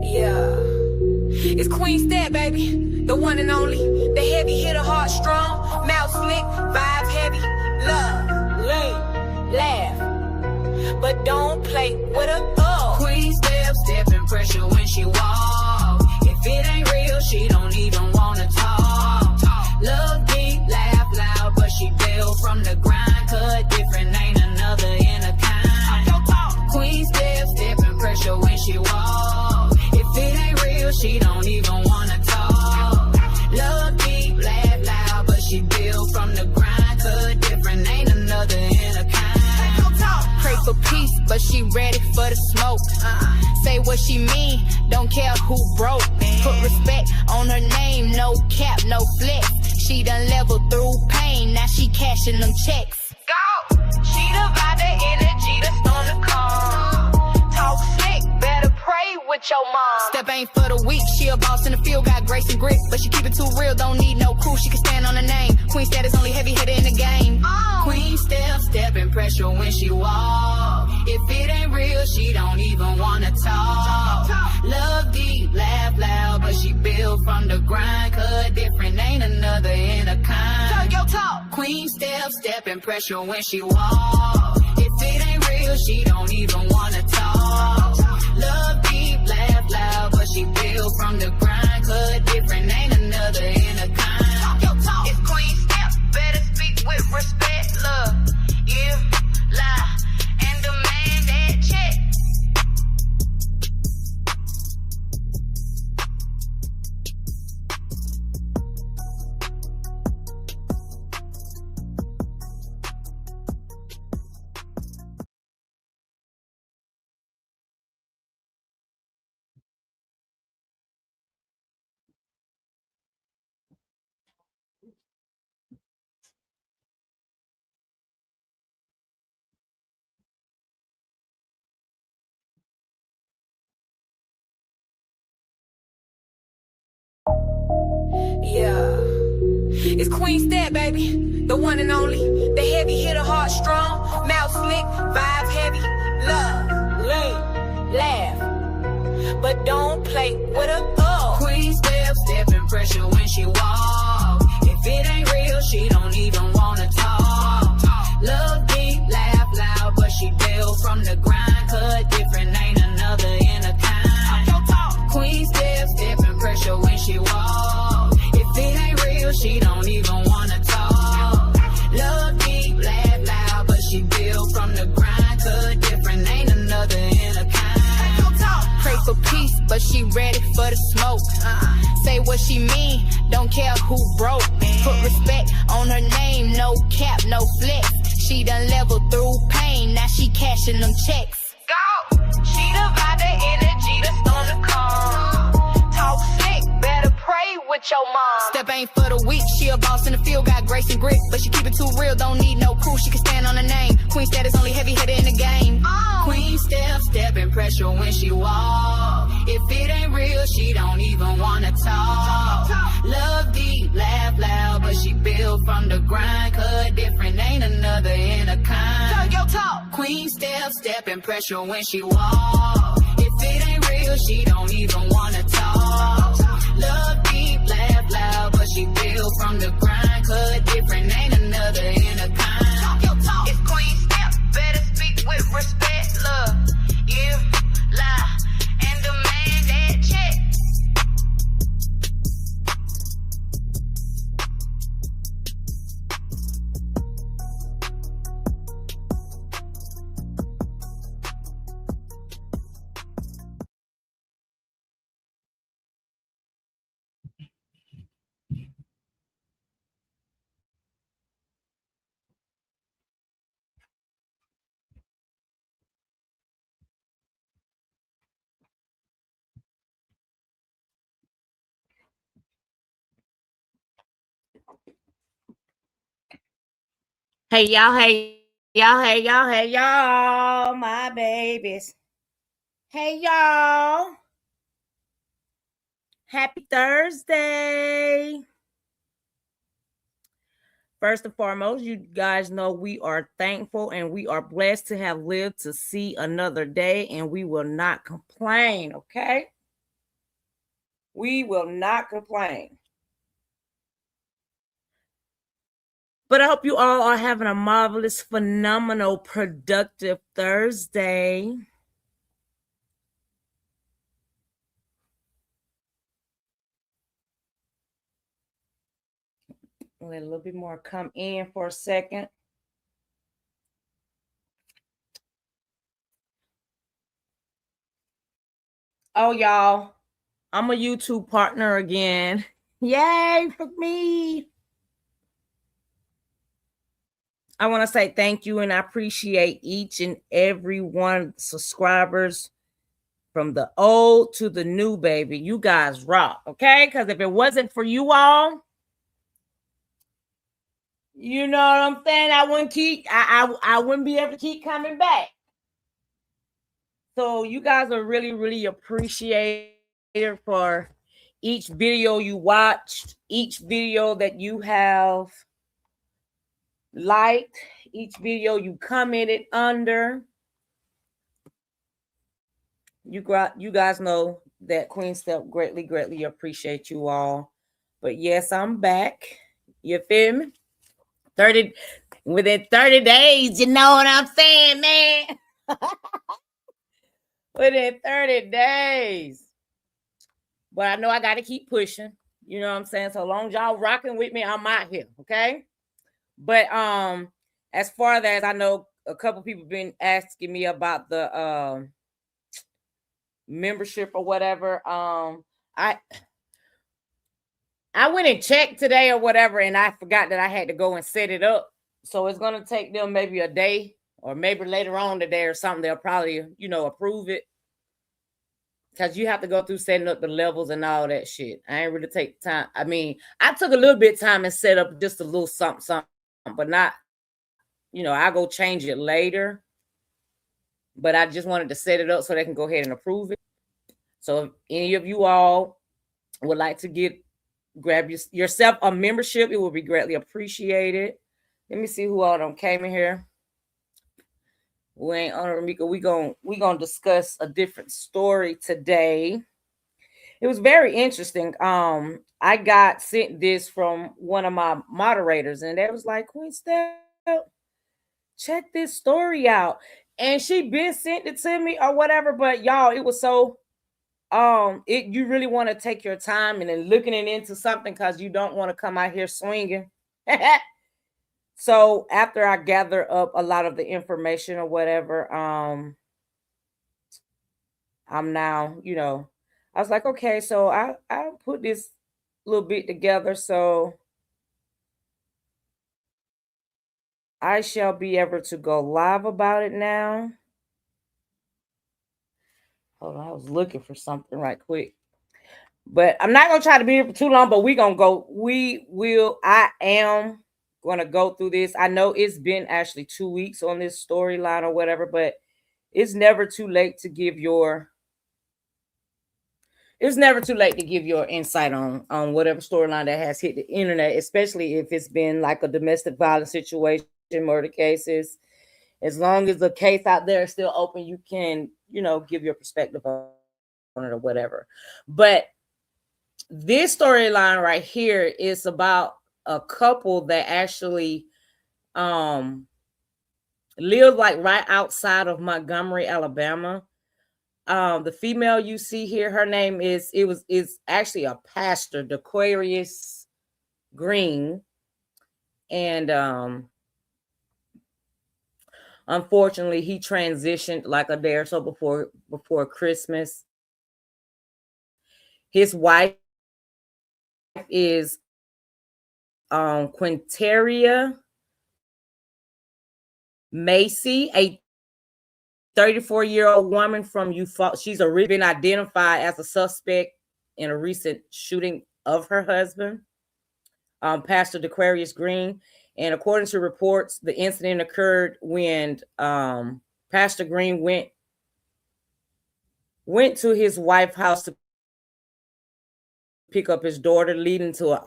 Yeah. It's Queen Stat, baby. The one and only. The heavy hitter, heart strong. Mouth slick, vibe heavy. Love, lean, laugh. But don't play with her. Queen step and pressure when she walk. If it ain't real, she don't even wanna talk. Love deep, laugh loud, but she built from the grind. Cut different, ain't another in a kind. Queen step and pressure when she walk. If it ain't real, she don't even wanna talk. Love deep, laugh loud, but she built from the grind. Cut different, ain't another in a kind. Pray for peace, but she ready for the smoke. Say what she mean, don't care who broke. Put respect on her name, no cap, no flex. She done leveled through pain, now she cashing them checks. Go! She the vibe, the energy, the storm to come. Talk slick, better pray with your mom. Step ain't for the weak, she a boss in the field, got grace and grit. But she keep it too real, don't need no crew, she can stand on her name. Queen status, only heavy hitter in the game. Queen step and pressure when she walk. If it ain't real, she don't even wanna talk. Love deep, laugh loud, but she built from the grind. Cut different, ain't another in a kind. Queen step and pressure when she walk. If it ain't real, she don't even wanna talk. Love deep, laugh loud, but she built from the grind. Cut different, ain't another in a kind. It's Queen step, better speak with respect. Love, you lie, and demand that check. Yeah. It's Queen Stat, baby. The one and only. The heavy hitter, heart strong. Mouth slick, vibe heavy. Love, lean, laugh. But don't play with her. Queen step and pressure when she walk. If it ain't real, she don't even wanna talk. Love deep, laugh loud, but she built from the grind. Cut different, ain't another in a kind. Queen step and pressure when she walk. If it ain't real, she don't even wanna talk. Love deep, laugh loud, but she built from the grind. Cut different, ain't another in a kind. Pray for peace, but she ready for the smoke. Say what she mean, don't care who broke. Put respect on her name, no cap, no flex. She done leveled through pain, now she cashing them checks. Go! She the vibe, the energy, the storm to come. Talk slick, better pray with your mom. Step ain't for the weak, she a boss in the field, got grace and grit. But she keep it too real, don't need no crew, she can stand on her name. Queen status, only heavy hitter in the game. Queen step and pressure when she walk. If it ain't real, she don't even wanna talk. Love deep, laugh loud, but she built from the grind. Cut different, ain't another in a kind. Queen step and pressure when she walk. If it ain't real, she don't even wanna talk. Love deep, laugh loud, but she built from the grind. Cut different, ain't another in a kind. It's Queen step, better speak with respect. Love, you lie, and demand that check. Hey y'all, hey y'all, my babies. Hey y'all. Happy Thursday. first and foremost, you guys know we are thankful and we are blessed to have lived to see another day, and we will not complain, okay? We will not complain. But I hope you all are having a marvelous, phenomenal, productive Thursday. Let a little bit more come in for a second. Oh, y'all, I'm a YouTube partner again. Yay for me. I want to say thank you and I appreciate each and every one subscribers from the old to the new, baby. You guys rock, okay? Because if it wasn't for you all, you know what I'm saying, I wouldn't be able to keep coming back. So you guys are really, really appreciated for each video you watched, each video that you have liked, each video you commented under. You guys know that Queen Step greatly, greatly appreciate you all. But yes, I'm back. You feel me? Within 30 days, you know what I'm saying, man? Within 30 days. But I know I got to keep pushing. You know what I'm saying? So long as y'all rocking with me, I'm out here, okay? But as far as I know, a couple people been asking me about the membership or whatever. I went and checked today or whatever, and I forgot that I had to go and set it up. So it's gonna take them maybe a day or maybe later on today or something. They'll probably, approve it. Because you have to go through setting up the levels and all that shit. I ain't really take time. I mean, I took a little bit of time and set up just a little something, but not, I go change it later. But I just wanted to set it up so they can go ahead and approve it. So if any of you all would like to grab yourself a membership, it will be greatly appreciated. Let me see who all them came in here. We ain't on Ramika. We gonna discuss a different story today. It was very interesting. I got sent this from one of my moderators, and they was like, Queen Step, check this story out. And she been sent it to me or whatever, but y'all, it was so you really want to take your time and then looking it into something because you don't want to come out here swinging. So after I gather up a lot of the information or whatever, I'm now, I was like, okay, so I put this little bit together, so I shall be able to go live about it now. Hold on, I was looking for something right quick. But I'm not gonna try to be here for too long, but I am gonna go through this. I know it's been actually 2 weeks on this storyline or whatever, but it's never too late to give your insight on whatever storyline that has hit the internet, especially if it's been like a domestic violence situation, murder cases. As long as the case out there is still open, you can, give your perspective on it or whatever. But this storyline right here is about a couple that actually lived like right outside of Montgomery, Alabama. The female you see here, her name is actually a pastor, DaQuarius Green. And unfortunately he transitioned like a day or so before Christmas. His wife is Quintara Massey, a 34-year-old woman from Eufaula. She's already been identified as a suspect in a recent shooting of her husband, Pastor DaQuarius Green. And according to reports, the incident occurred when Pastor Green went to his wife's house to pick up his daughter, leading to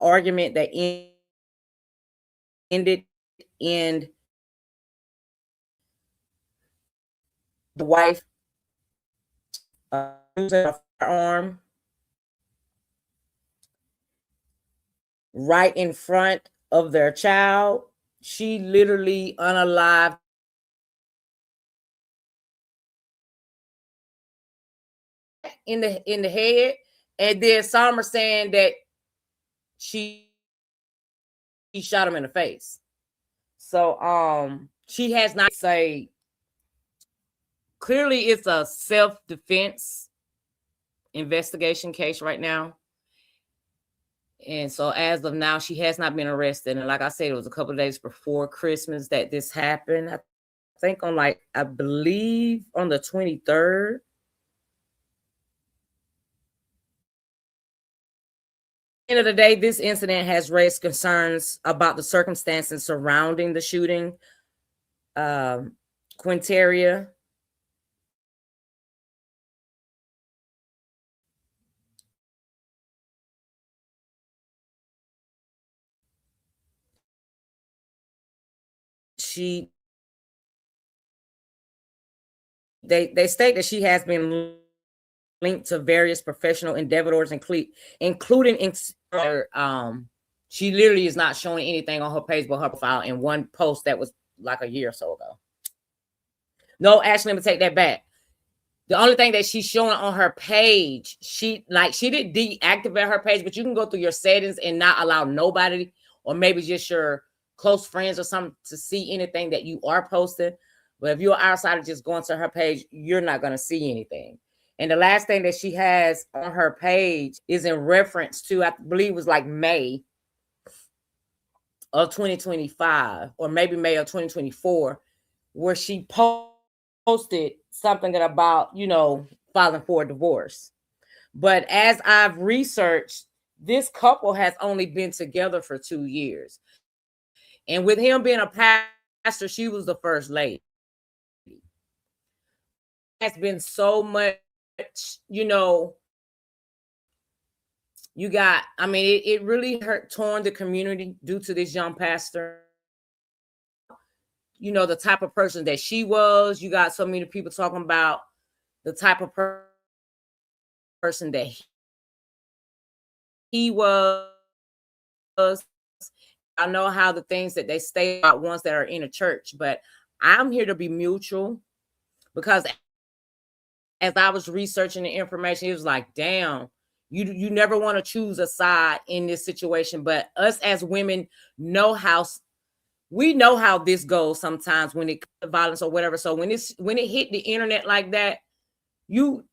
argument that ended in the wife using a firearm right in front of their child. She literally unalived in the head, and then some are saying that she shot him in the face. So she has not say clearly it's a self-defense investigation case right now. And so as of now, she has not been arrested. And like I said, it was a couple of days before Christmas that this happened. I think on I believe on the 23rd. End of the day, this incident has raised concerns about the circumstances surrounding the shooting. Quintara, they state that she has been linked to various professional endeavors, including she literally is not showing anything on her page but her profile in one post that was like a year or so ago. No, actually, let me take that back. The only thing that she's showing on her page, she didn't deactivate her page, but you can go through your settings and not allow nobody, or maybe just your close friends or something, to see anything that you are posting. But if you're outside of just going to her page, you're not going to see anything. And the last thing that she has on her page is in reference to, I believe it was like May of 2025 or maybe May of 2024, where she posted something about, filing for a divorce. But as I've researched, this couple has only been together for 2 years. And with him being a pastor, she was the first lady. Has been so much, it really torn the community due to this young pastor. The type of person that she was. You got so many people talking about the type of person that he was. I know how the things that they say about ones that are in a church, but I'm here to be mutual, because as I was researching the information, it was like, damn, you never want to choose a side in this situation. But us as women know how this goes sometimes when it comes to violence or whatever. So when it hit the internet like that, you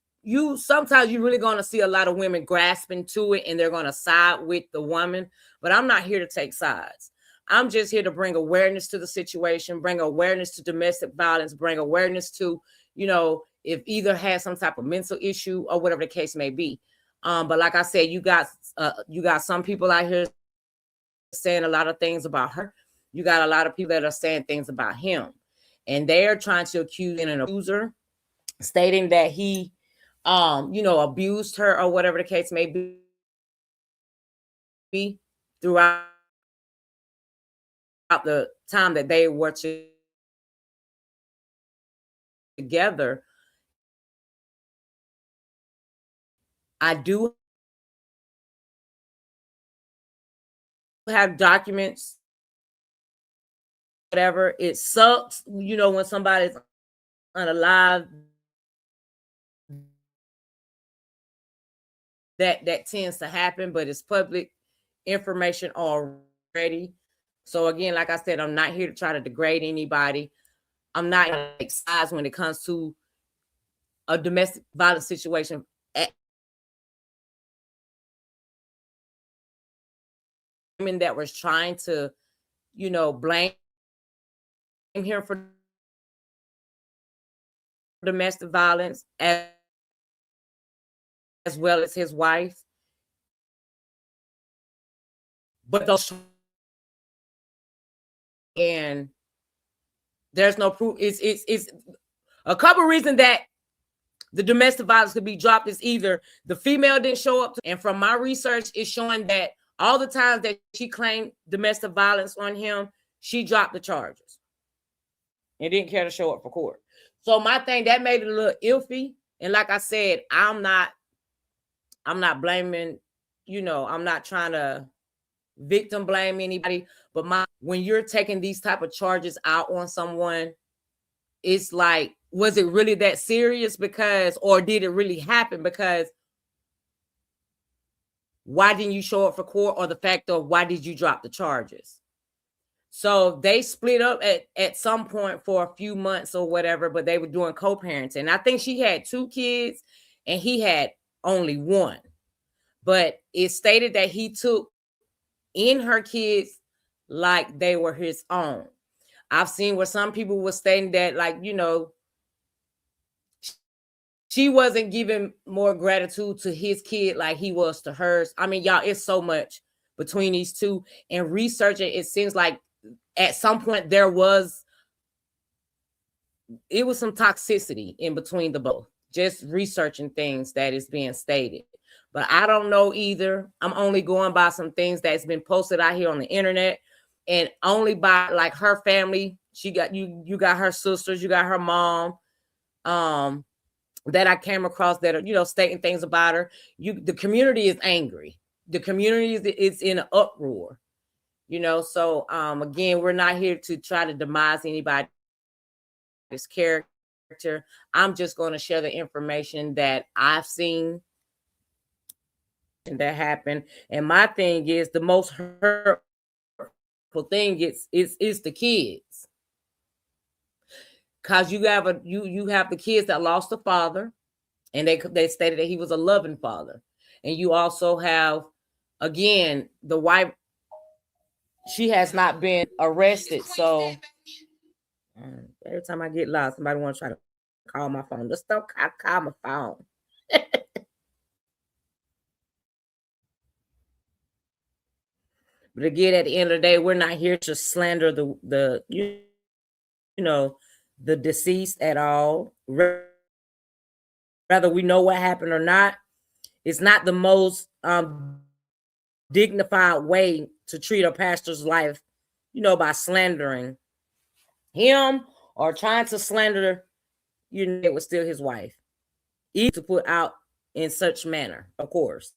sometimes you're really going to see a lot of women grasping to it, and they're going to side with the woman. But I'm not here to take sides. I'm just here to bring awareness to the situation, bring awareness to domestic violence, bring awareness to, if either has some type of mental issue or whatever the case may be. But like I said, you got some people out here saying a lot of things about her. You got a lot of people that are saying things about him, and they're trying to accuse an abuser, stating that he, abused her or whatever the case may be throughout the time that they were together. I do have documents, whatever. It sucks, when somebody's unalive. That tends to happen, but it's public information already. So again, like I said, I'm not here to try to degrade anybody. I'm not going to take sides when it comes to a domestic violence situation. Women that was trying to, blame him for domestic violence, as well as his wife. But and there's no proof. It's a couple reasons that the domestic violence could be dropped is either the female didn't show up, and from my research, it's showing that All the times that she claimed domestic violence on him, she dropped the charges and didn't care to show up for court. So my thing, that made it a little iffy. And like I said, I'm not blaming, I'm not trying to victim blame anybody, but when you're taking these type of charges out on someone, it's like, was it really that serious? Or did it really happen? Because why didn't you show up for court? Or the fact of why did you drop the charges? So they split up at some point for a few months or whatever, but they were doing co-parenting. I think she had 2 kids and he had only 1. But it stated that he took in her kids like they were his own. I've seen where some people were stating that, like, she wasn't giving more gratitude to his kid like he was to hers. I mean, y'all, it's so much between these two. And researching, it seems like at some point it was some toxicity in between the both. Just researching things that is being stated. But I don't know either. I'm only going by some things that's been posted out here on the internet, and only by like her family. She got you got her sisters, you got her mom, that I came across that are, stating things about her. The community is angry. The community is in an uproar. So again, we're not here to try to demise anybody's character. I'm just going to share the information that I've seen that happened. And my thing is, the most hurtful thing is the kids. Because you have the kids that lost a father, and they stated that he was a loving father. And you also have, again, the wife. She has not been arrested. So every time I get loud, somebody want to try to call my phone. Just don't call my phone. But again, at the end of the day, we're not here to slander the deceased at all. Whether we know what happened or not, it's not the most dignified way to treat a pastor's life, by slandering him or trying to slander, it was still his wife. Easy to put out in such manner, of course.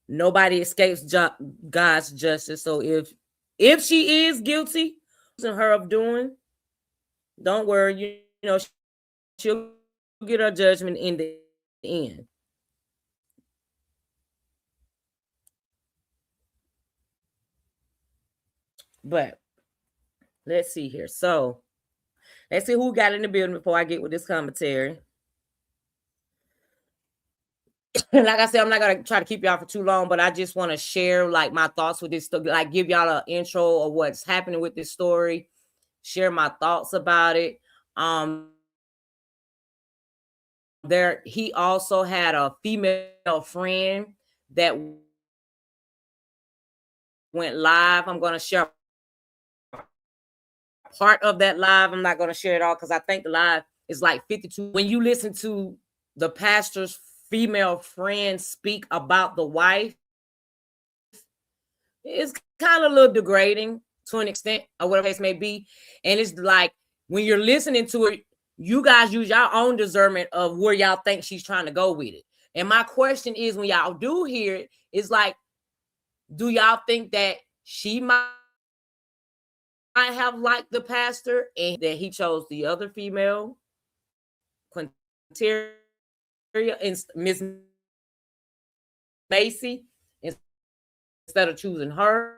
Nobody escapes God's justice. So if she is guilty her of doing, don't worry, she'll get her judgment in the end. But let's see here. So let's see who got in the building before I get with this commentary. Like I said, I'm not going to try to keep y'all for too long, but I just want to share like my thoughts with this, like give y'all an intro of what's happening with this story, share my thoughts about it. He also had a female friend that went live. I'm going to share part of that live. I'm not going to share it all because I think the live is like 52. When you listen to the pastor's female friend speak about the wife, it's kind of a little degrading to an extent, or whatever case may be. And it's like, when you're listening to it, you guys use your own discernment of where y'all think she's trying to go with it. And my question is, when y'all do hear it, it's like, do y'all think that she might have liked the pastor and that he chose the other female, Quintara and Miss Massey, instead of choosing her?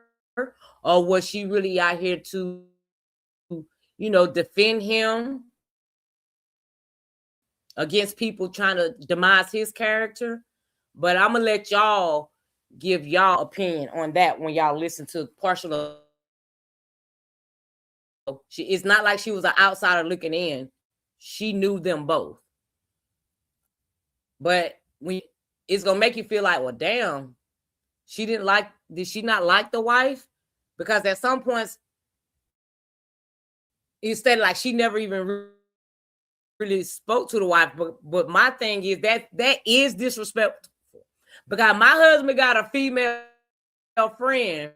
Or was she really out here to, defend him against people trying to demise his character? But I'm going to let y'all give y'all opinion on that when y'all listen to partial of. It's not like she was an outsider looking in. She knew them both. But it's going to make you feel like, well, damn, did she not like the wife? Because at some points, instead, like, she never even really spoke to the wife, but my thing is that is disrespectful, because my husband got a female friend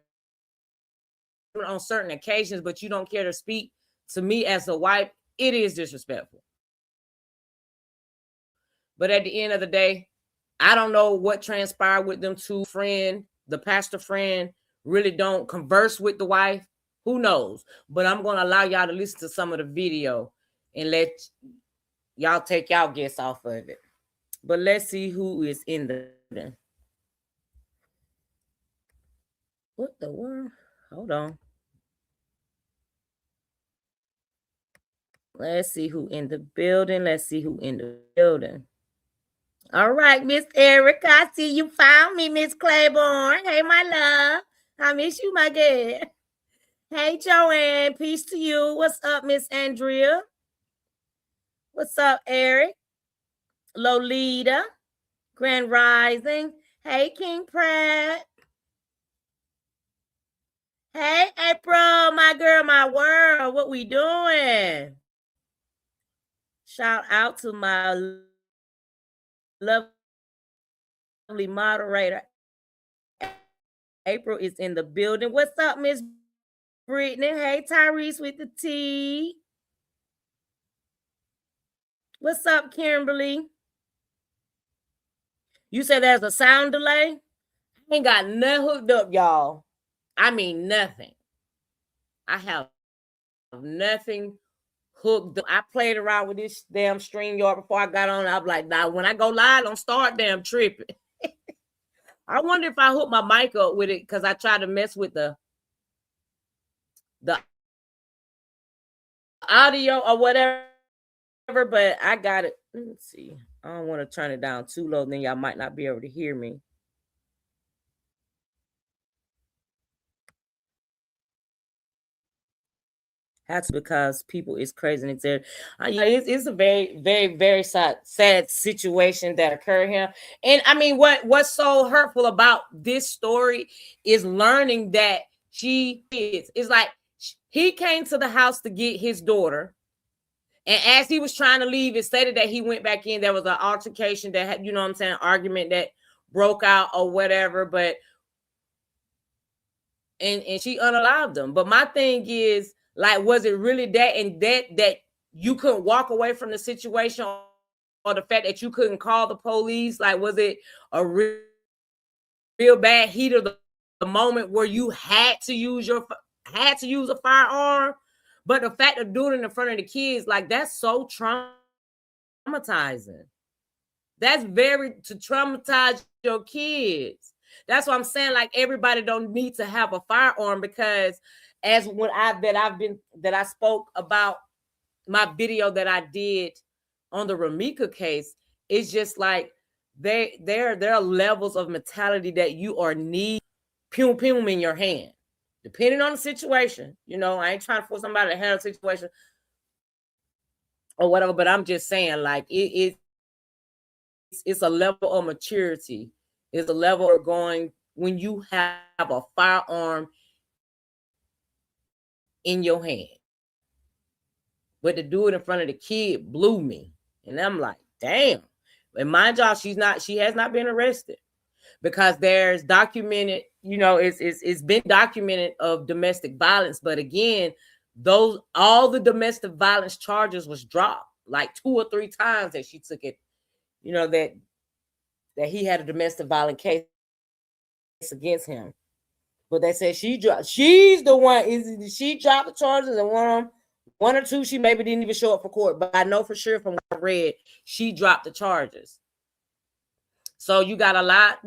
on certain occasions, but you don't care to speak to me as a wife. It is disrespectful. But at the end of the day, I don't know what transpired with them two friend. The pastor friend really don't converse with the wife. Who knows? But I'm going to allow y'all to listen to some of the video and let y'all take y'all guess off of it. But let's see who is in the... What the world? Hold on. Let's see who in the building. Let's see who in the building. All right, Miss Erica, I see you found me, Miss Claiborne. Hey, my love. I miss you, my girl. Hey, Joanne. Peace to you. What's up, Miss Andrea? What's up, Eric? Lolita. Grand Rising. Hey, King Pratt. Hey, April, my girl, my world. What we doing? Shout out to my lovely moderator. April is in the building. What's up, Miss Brittany? Hey, Tyrese with the T. What's up, Kimberly? You said there's a sound delay? I ain't got nothing hooked up, y'all. I mean, nothing. I have nothing hooked up. I played around with this damn StreamYard before I got on. I'm like, nah, when I go live, don't start damn tripping. I wonder if I hook my mic up with it, because I tried to mess with the audio or whatever, but I got it. Let's see. I don't want to turn it down too low, then y'all might not be able to hear me. That's because people is crazy. And it's a very, very, very sad situation that occurred here. And I mean, what's so hurtful about this story is learning that it's like he came to the house to get his daughter. And as he was trying to leave, it stated that he went back in. There was an altercation that had, you know what I'm saying, argument that broke out or whatever. But and she unalived him. But my thing is, like, was it really that and that you couldn't walk away from the situation, or the fact that you couldn't call the police? Like, was it a real bad heat of the moment where you had to use a firearm? But the fact of doing it in front of the kids, like, that's so traumatizing. That's very to traumatize your kids. That's what I'm saying. Like, everybody don't need to have a firearm, because as when I spoke about my video that I did on the Ramika case, it's just like there are levels of mentality that you are need pum pum in your hand, depending on the situation. You know, I ain't trying to force somebody to handle a situation or whatever, but I'm just saying, like, it's a level of maturity. It's a level of going when you have a firearm in your hand. But to do it in front of the kid blew me. And I'm like, damn. And mind y'all, she has not been arrested, because there's documented, you know, it's been documented of domestic violence. But again, all the domestic violence charges was dropped like 2 or 3 times that she took it, you know, that he had a domestic violence case against him. But they said she's the one, she dropped the charges, and one or two, she maybe didn't even show up for court. But I know for sure from what I read, she dropped the charges. So you got a lot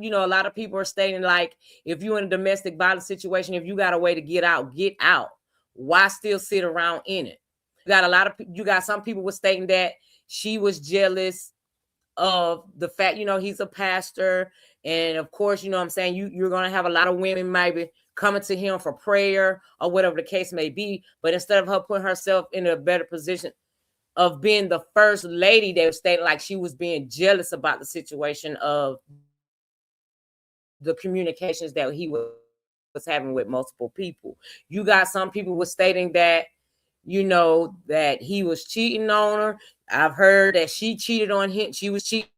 of people are stating, like, if you're in a domestic violence situation, if you got a way to get out, get out. Why still sit around in it? You got some people were stating that she was jealous of the fact, you know, he's a pastor. And of course, you know what I'm saying, you're going to have a lot of women maybe coming to him for prayer or whatever the case may be. But instead of her putting herself in a better position of being the first lady, they were stating like she was being jealous about the situation of the communications that he was having with multiple people. You got some people were stating that, you know, that he was cheating on her. I've heard that she cheated on him. She was cheating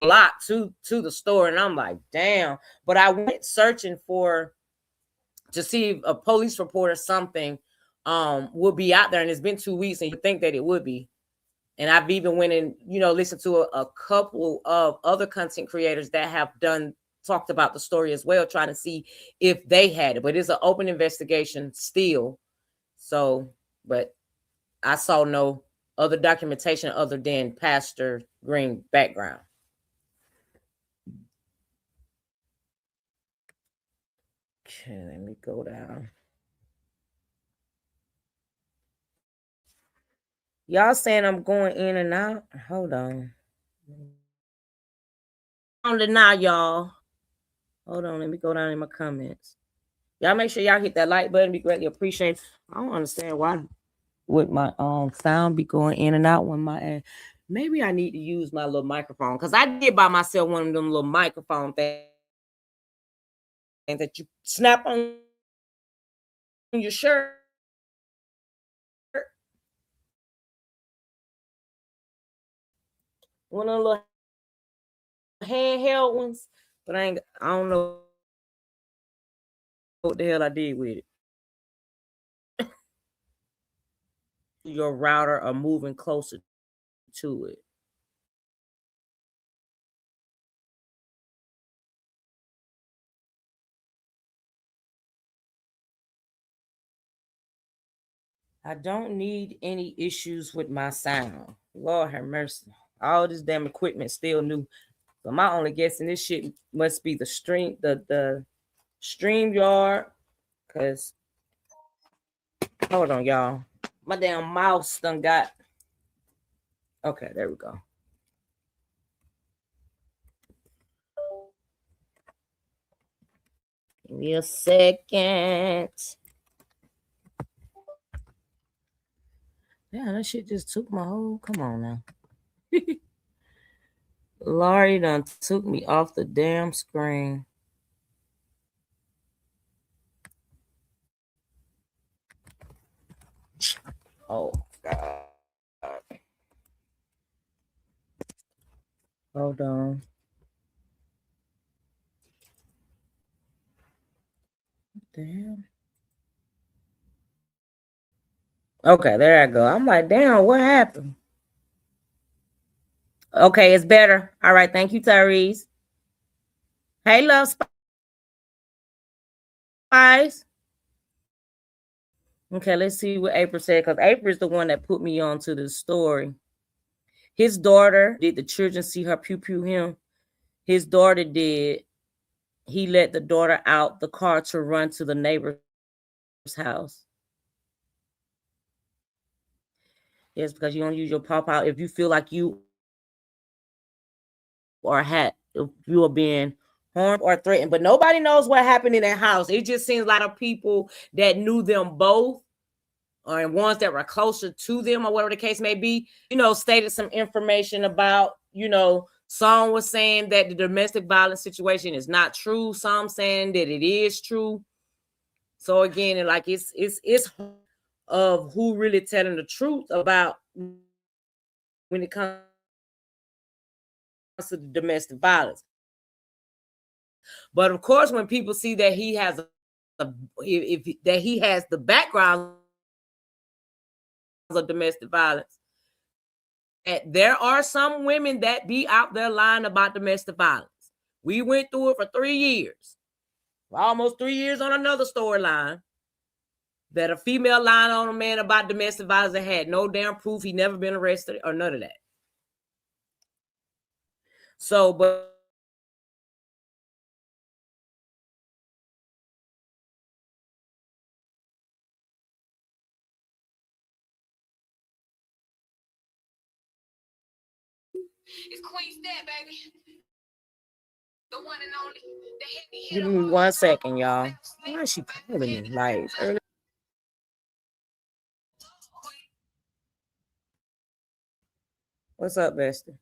a lot to the store, and I'm like, damn. But I went searching to see if a police report or something would be out there, and it's been 2 weeks, and you think that it would be. And I've even went and, you know, listened to a couple of other content creators that have talked about the story as well, trying to see if they had it. But it's an open investigation still. So, but I saw no other documentation other than Pastor Green background. Okay, let me go down. Y'all saying I'm going in and out? Hold on. On the now, y'all. Hold on, let me go down in my comments. Y'all make sure y'all hit that like button. Be greatly appreciated. I don't understand why would my sound be going in and out when my maybe I need to use my little microphone, because I did buy myself one of them little microphone things that you snap on your shirt. One of the little handheld ones, but I don't know what the hell I did with it. Your router or moving closer to it. I don't need any issues with my sound. Lord have mercy. All this damn equipment still new. So my only guessing this shit must be the stream yard. Cause hold on, y'all. My damn mouse done got. Okay, there we go. Give me a second. Yeah, that shit just took my whole. Come on now. Laurie done took me off the damn screen. Oh God. Hold on. Damn. Okay, there I go. I'm like, damn, what happened? Okay, it's better. All right, thank you, Tyrese. Hey, love Spice. Okay, let's see what April said, because April is the one that put me on to this story. His daughter, did the children see her pew him? His daughter did. He let the daughter out the car to run to the neighbor's house. Yes, because you don't use your pop out if you feel like you if you are being harmed or threatened. But nobody knows what happened in that house. It just seems a lot of people that knew them both, or ones that were closer to them, or whatever the case may be, you know, stated some information about, you know, some was saying that the domestic violence situation is not true. Some saying that it is true. So again, like it's of who really telling the truth about when it comes to the domestic violence. But of course, when people see that he has that he has the background of domestic violence, that there are some women that be out there lying about domestic violence. We went through it for 3 years, almost 3 years on another storyline, that a female lying on a man about domestic violence that had no damn proof, he never been arrested or none of that. So, but It's Queen Stat, baby. The one and only. Give me 1 second, y'all. Why is she calling me? Like, early. What's up, Bestie?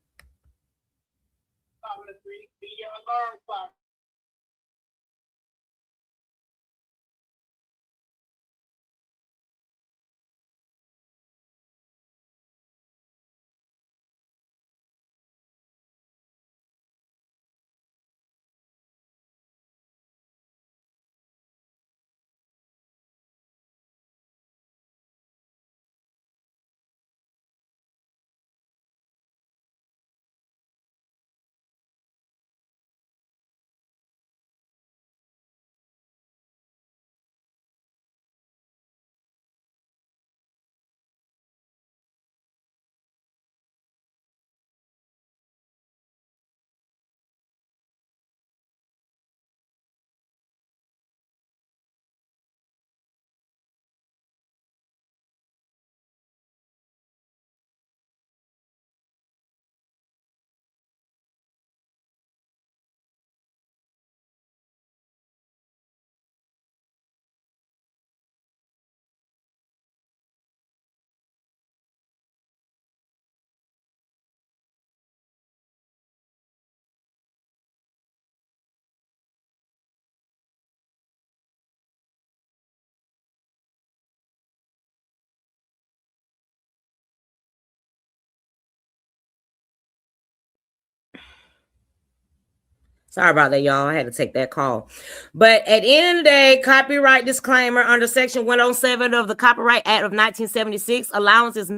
Sorry about that, y'all. I had to take that call. But at the end of the day, copyright disclaimer under Section 107 of the Copyright Act of 1976, allowance is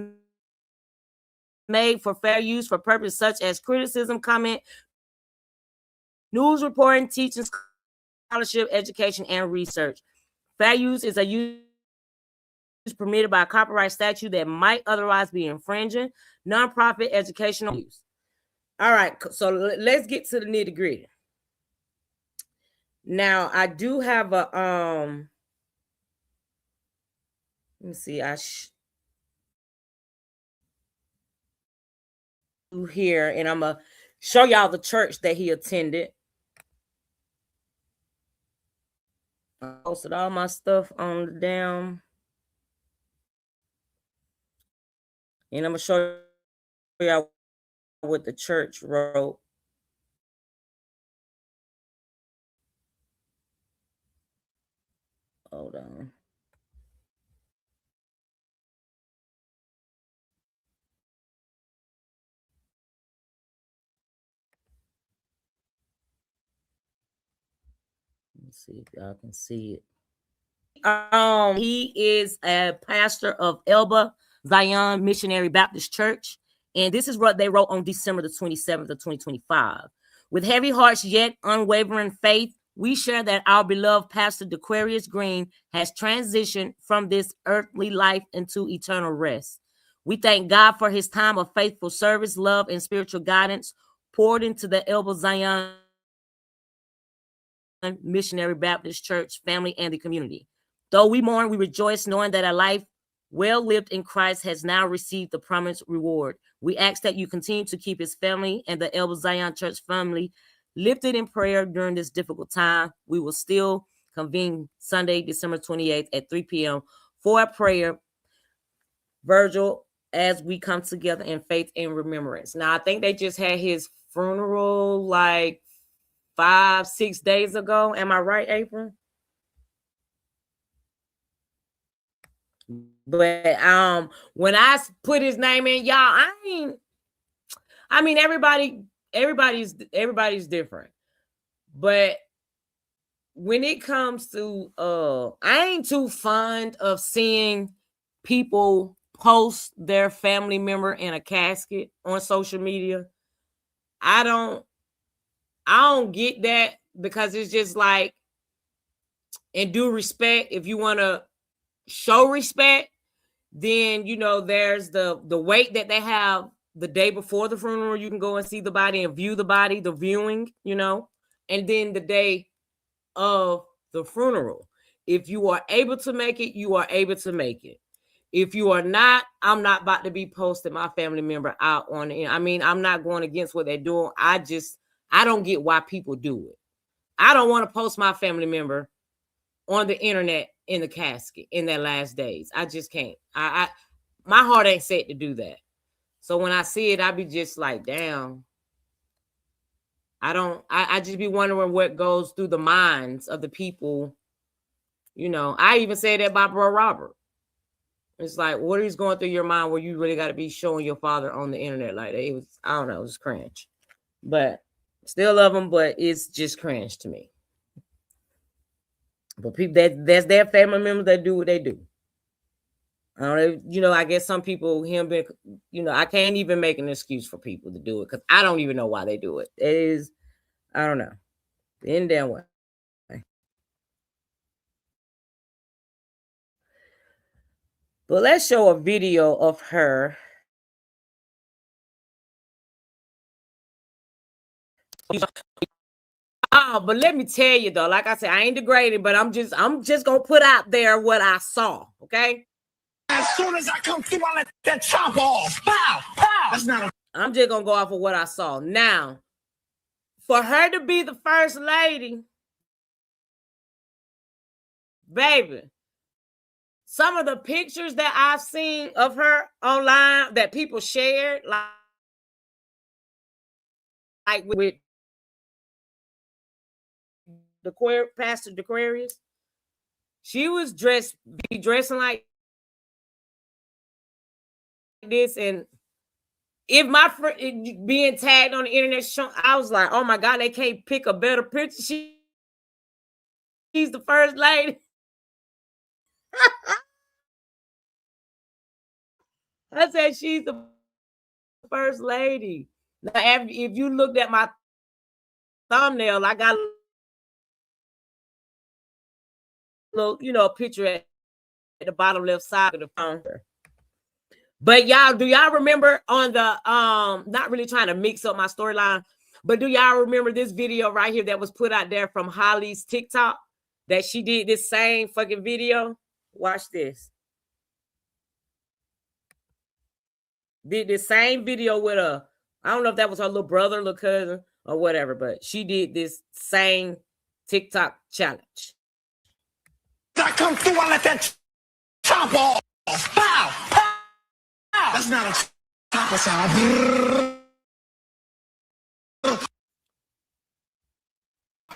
made for fair use for purposes such as criticism, comment, news reporting, teaching, scholarship, education, and research. Fair use is a use permitted by a copyright statute that might otherwise be infringing nonprofit educational use. All right, so let's get to the nitty gritty. Now, I do have a let me see. Here, and I'm gonna show y'all the church that he attended. I posted all my stuff on the damn, and I'm gonna show y'all what the church wrote. Hold on. Let's see if y'all can see it. He is a pastor of Elba Zion Missionary Baptist Church, and this is what they wrote on December the 27th of 2025. With heavy hearts yet unwavering faith, we share that our beloved Pastor DaQuarius Green has transitioned from this earthly life into eternal rest. We thank God for his time of faithful service, love, and spiritual guidance poured into the Elba Zion Missionary Baptist Church family and the community. Though we mourn, we rejoice knowing that a life well lived in Christ has now received the promised reward. We ask that you continue to keep his family and the Elba Zion Church family lifted in prayer during this difficult time. We will still convene Sunday, December 28th at 3 p.m. for a prayer virgil as we come together in faith and remembrance. Now, I think they just had his funeral like 5-6 days ago. Am I right, April? But when I put his name in, y'all, I mean everybody's different. But when it comes to I ain't too fond of seeing people post their family member in a casket on social media. I don't get that, because it's just like, in due respect, if you want to show respect, then there's the wait that they have the day before the funeral. You can go and see the body and view the body, the viewing, and then the day of the funeral. If you are able to make it, you are able to make it. If you are not, I'm not about to be posting my family member out on it. I mean, I'm not going against what they're doing. I don't get why people do it. I don't want to post my family member on the internet in the casket in their last days. I just can't. My heart ain't set to do that. So when I see it, I be just like, damn. I just be wondering what goes through the minds of the people. I even said that about Bro Robert. It's like, what is going through your mind where you really got to be showing your father on the internet like that? It was, I don't know, it was cringe. But still love him, but it's just cringe to me. But people that's their family members that do what they do. I don't know, I guess some people, I can't even make an excuse for people to do it, because I don't even know why they do it. It is, I don't know. In damn way. But let's show a video of her. Oh, but let me tell you though, like I said, I ain't degraded, but I'm just gonna put out there what I saw, okay? As soon as I come through, I let that chop off. Pow, pow. That's not. I'm just gonna go off of what I saw. Now, for her to be the first lady, baby, some of the pictures that I've seen of her online that people shared, like with the Pastor DaQuarius, she was dressing like this, and if my friend being tagged on the internet, I was like, oh my God, they can't pick a better picture. She's the first lady. I said, she's the first lady. Now, if you looked at my thumbnail, I got a little, a picture at the bottom left side of the phone. But y'all, do y'all remember on the not really trying to mix up my storyline, but do y'all remember this video right here that was put out there from Holly's TikTok that she did this same fucking video? Watch this. Did this same video with I don't know if that was her little brother, little cousin, or whatever, but she did this same TikTok challenge. I come through, I let that chop off. Pow! Pow! That's not a chopper sound.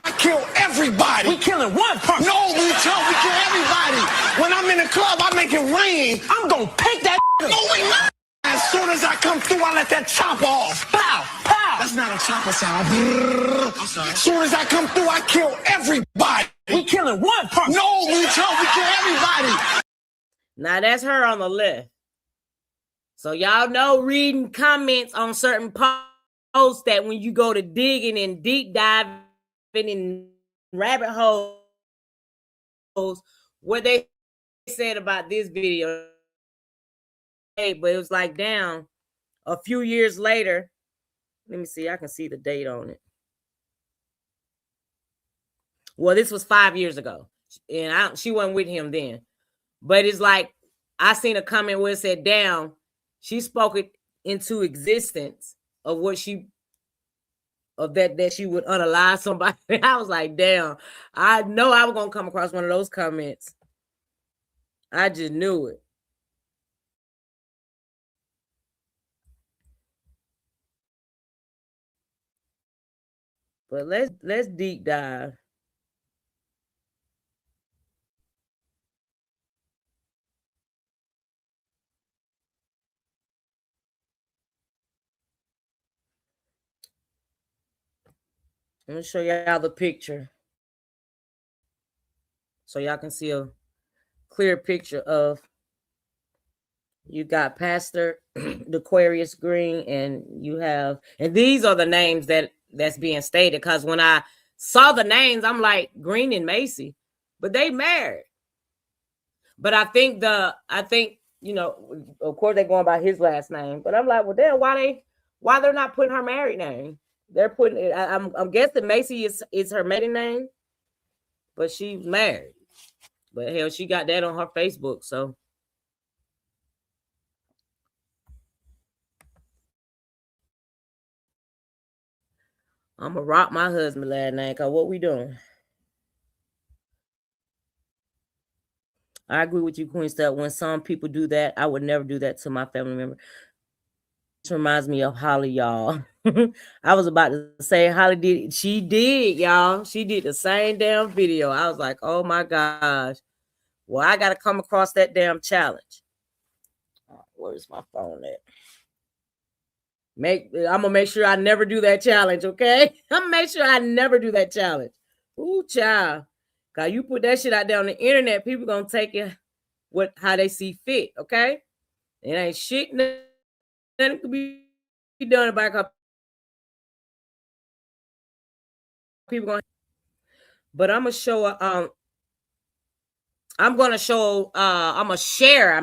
I kill everybody. We killing one person. No, we kill everybody. When I'm in the club, I make it rain. I'm gonna paint that. No, we not. As soon as I come through, I let that chop off. Pow! Pow! That's not a chopper sound. I'm sorry. As soon as I come through, I kill everybody. We killing one person. No, we kill everybody. Now that's her on the left. So y'all know reading comments on certain posts that when you go to digging and deep diving in rabbit holes, what they said about this video. But it was like down a few years later. Let me see. I can see the date on it. Well, this was 5 years ago, and she wasn't with him then. But it's like I seen a comment where it said, "Down." She spoke it into existence of what she that she would unalive somebody. I was like, "Damn!" I know I was gonna come across one of those comments. I just knew it. But let's deep dive. Let me show y'all the picture so y'all can see a clear picture of. You got Pastor DaQuarius Green, and you have, and these are the names that's being stated. Because when I saw the names, I'm like Green and Massey, but they married. But I think of course they're going by his last name. But I'm like, well, damn, why they're not putting her married name? They're putting it. I'm guessing Massey is her maiden name, but she's married. But hell, she got that on her Facebook, so. I'm gonna rock my husband last name, cause what we doing? I agree with you, Queen Step. When some people do that, I would never do that to my family member. This reminds me of Holly, y'all. I was about to say Holly did. She did, y'all. She did the same damn video. I was like, oh my gosh. Well, I gotta come across that damn challenge. Where's my phone at? I'm gonna make sure I never do that challenge, okay? I'm gonna make sure I never do that challenge. Ooh, child. Cause you put that shit out there on the internet, people gonna take it how they see fit, okay? It ain't shit nothing could be done about it. People gonna, but I'm gonna show I'm gonna share,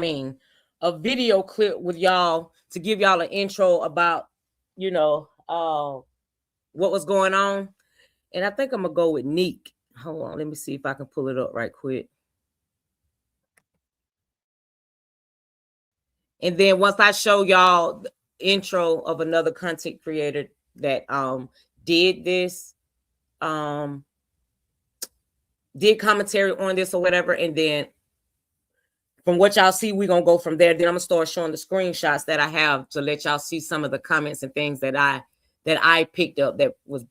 a video clip with y'all to give y'all an intro about, what was going on. And I think I'm gonna go with Neek. Hold on, let me see if I can pull it up right quick. And then once I show y'all the intro of another content creator that did this, did commentary on this or whatever, and then from what y'all see, we're gonna go from there. Then I'm gonna start showing the screenshots that I have to let y'all see some of the comments and things that I picked up that was,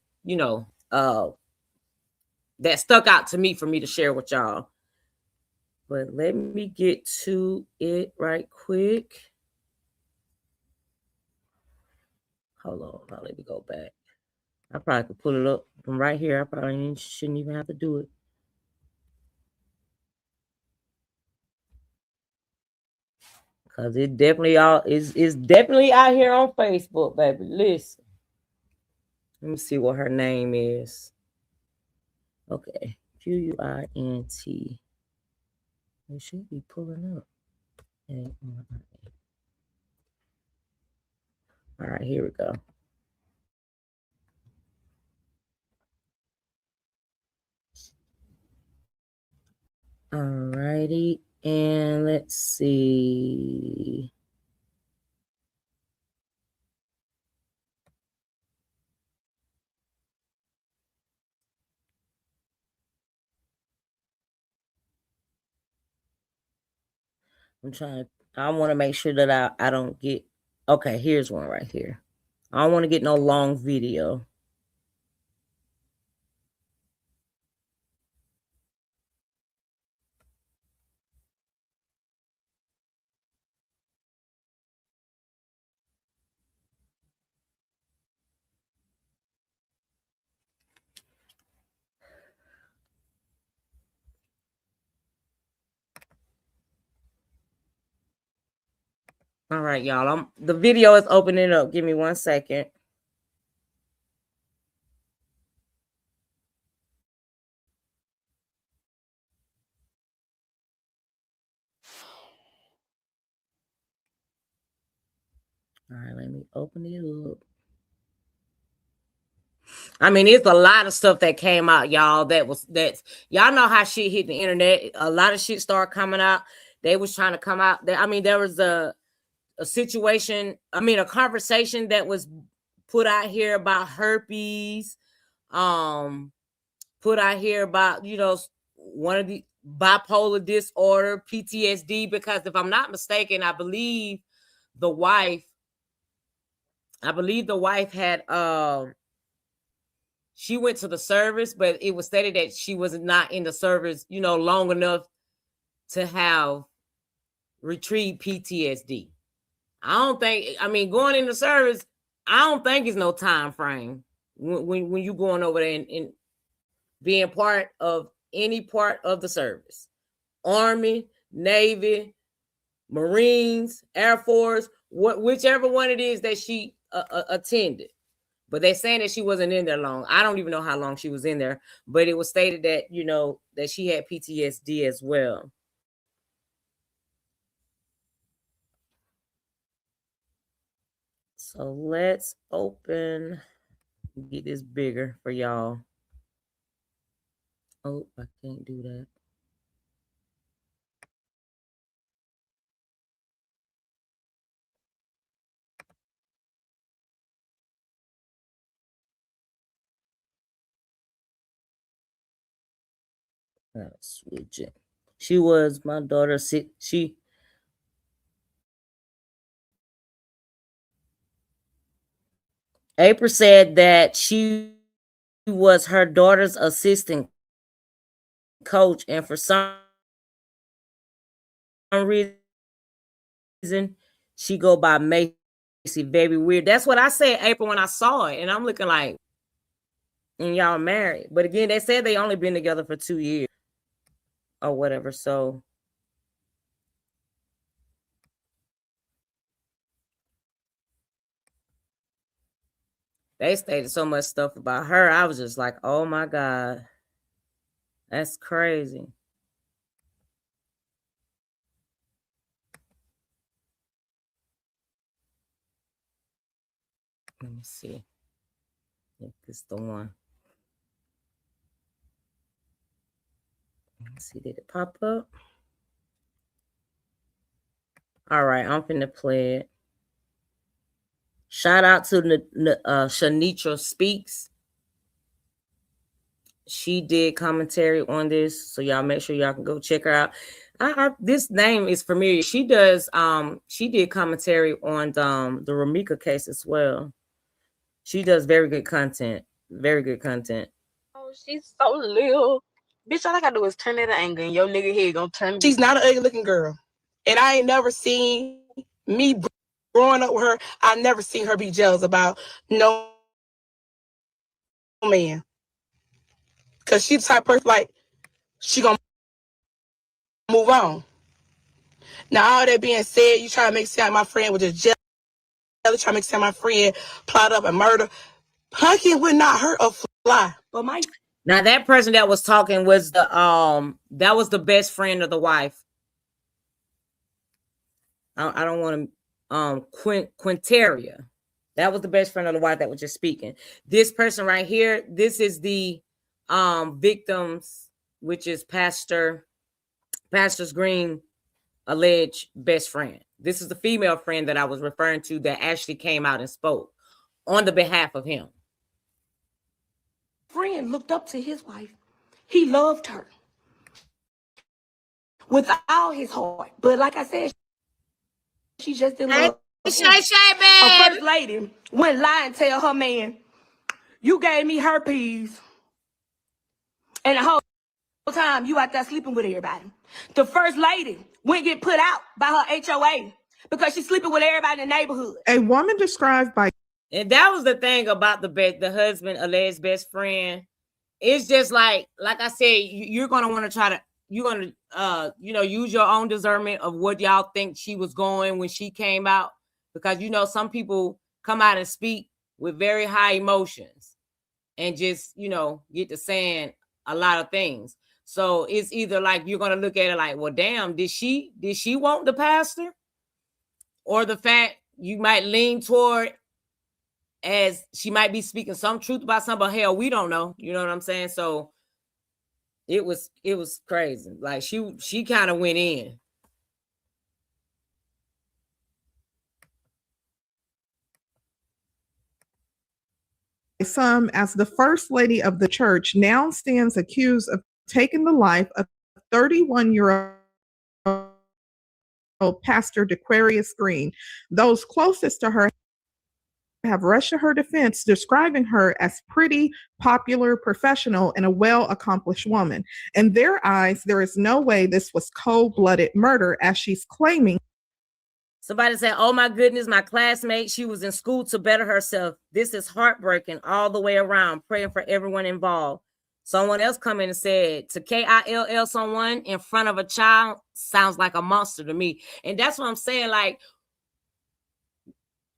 that stuck out to me for me to share with y'all. But let me get to it right quick. Hold on, let me go back. I probably could pull it up from right here. I probably shouldn't even have to do it. Cause it definitely is definitely out here on Facebook, baby. Listen. Let me see what her name is. Okay. Quint. It should be pulling up. All right, here we go. All righty, and let's see. I want to make sure that I don't get, okay, here's one right here. I don't want to get no long video. All right, y'all. The video is opening up. Give me 1 second. All right, let me open it up. I mean, it's a lot of stuff that came out, y'all. That's y'all know how shit hit the internet. A lot of shit started coming out. They was trying to come out. I mean, there was a situation. I mean, a conversation that was put out here about herpes. Put out here about, you know, one of the bipolar disorder, PTSD, because if I'm not mistaken, I believe the wife had she went to the service, but it was stated that she was not in the service, you know, long enough to have retrieved PTSD. I mean, going in the service, I don't think it's no time frame when you going over there and being part of any part of the service. Army, Navy, Marines, Air Force, whichever one it is that she attended. But they're saying that she wasn't in there long. I don't even know how long she was in there, but it was stated that, you know, that she had PTSD as well. So let's get this bigger for y'all. Oh, I can't do that. I'll switch it. She was my daughter. April said that she was her daughter's assistant coach, and for some reason she go by Massey. Very weird. That's what I said, April, when I saw it, and I'm looking like, and y'all married. But again, they said they only been together for 2 years or whatever. So they stated so much stuff about her. I was just like, oh my God, that's crazy. Let me see if it's the one. Let me see, did it pop up? All right, I'm finna play it. Shout out to Shanitra Speaks. She did commentary on this, so y'all make sure y'all can go check her out. This name is familiar. She did commentary on the Ramika case as well. She does very good content. Very good content. Oh, she's so little. Bitch, all I gotta do is turn that angle and your nigga head gonna turn. She's not an ugly looking girl. And I ain't never seen me growing up with her, I never seen her be jealous about no man. Cause she's the type of person like she gonna move on. Now all that being said, you try to make it sound my friend was just jealous, try to make it sound my friend plot up and murder. Punky would not hurt a fly. But now that person that was talking was that was the best friend of the wife. I don't want to Quintara. That was the best friend of the wife that was just speaking. This person right here, this is the victims, which is Pastor's Green alleged best friend. This is the female friend that I was referring to that actually came out and spoke on the behalf of him. Friend looked up to his wife. He loved her with all his heart. But like I said, she just didn't love him. A first lady went lie and tell her man, you gave me herpes. And the whole time you out there sleeping with everybody. The first lady went get put out by her HOA because she's sleeping with everybody in the neighborhood. A woman described by... And that was the thing about the husband, alleged best friend. It's just like I said, you're going to want to try to, you're going to, use your own discernment of what y'all think she was going when she came out. Because, some people come out and speak with very high emotions and just, get to saying a lot of things. So it's either like you're going to look at it like, well, damn, did she want the pastor? Or the fact you might lean toward as she might be speaking some truth about something, but hell, we don't know. You know what I'm saying? So it was crazy. Like she kind of went in. Some as the first lady of the church now stands accused of taking the life of 31-year-old Pastor DaQuarius Green. Those closest to her have rushed to her defense, describing her as pretty, popular, professional, and a well-accomplished woman. In their eyes, there is no way this was cold-blooded murder, as she's claiming. Somebody said, oh my goodness, my classmate, she was in school to better herself. This is heartbreaking all the way around. Praying for everyone involved. Someone else come in and said, to KILL someone in front of a child sounds like a monster to me. And that's what I'm saying. Like,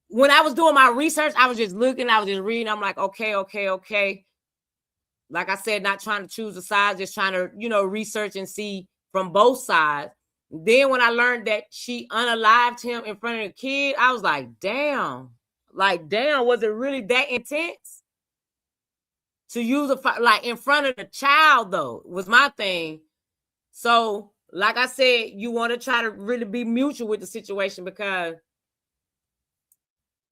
when I was doing my research, I was just looking, I was just reading. I'm like, okay. Like I said, not trying to choose a side, just trying to, research and see from both sides. Then when I learned that she unalived him in front of the kid, I was like, damn, was it really that intense? To use like in front of the child, though, was my thing. So, like I said, you want to try to really be mutual with the situation, because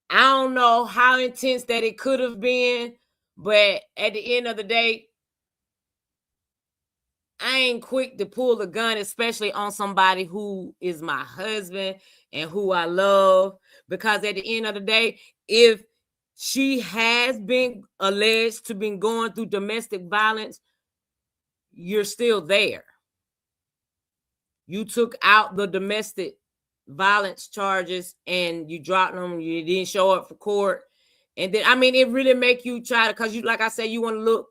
I don't know how intense that it could have been, but at the end of the day, I ain't quick to pull the gun, especially on somebody who is my husband and who I love, because at the end of the day, if she has been alleged to be going through domestic violence, you're still there. You took out the domestic violence charges and you dropped them. You didn't show up for court. And then, it really make you try to, because you, like I said, you want to look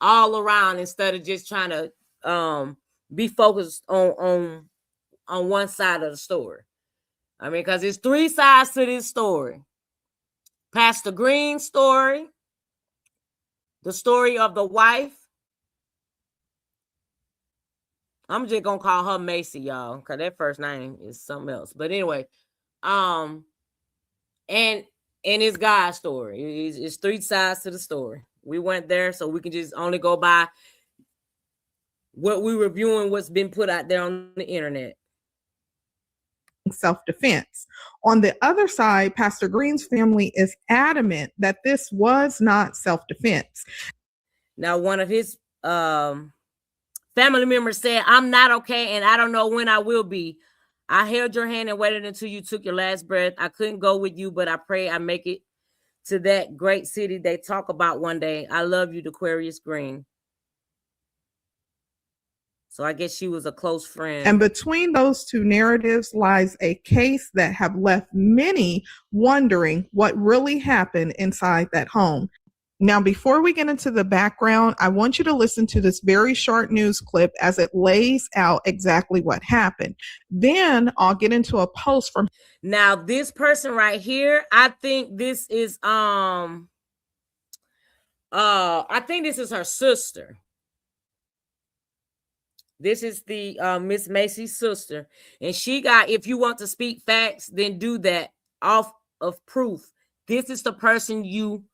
all around instead of just trying to be focused on one side of the story. Because there's three sides to this story. Pastor Green's story, the story of the wife. I'm just gonna call her Massey, y'all, because that first name is something else. But anyway, and it's God's story. It's three sides to the story. We went there, so we can just only go by what we're reviewing, what's been put out there on the internet. Self-defense. On the other side, Pastor Green's family is adamant that this was not self-defense. Now, one of his family members said, I'm not okay, and I don't know when I will be. I held your hand and waited until you took your last breath. I couldn't go with you, but I pray I make it to that great city they talk about one day. I love you, DaQuarius Green. So I guess she was a close friend. And between those two narratives lies a case that have left many wondering what really happened inside that home. Now, before we get into the background, I want you to listen to this very short news clip as it lays out exactly what happened. Then I'll get into a post from. Now, this person right here, I think this is I think this is her sister. This is the Miss Massey's sister, and she got, if you want to speak facts, then do that off of proof. This is the person you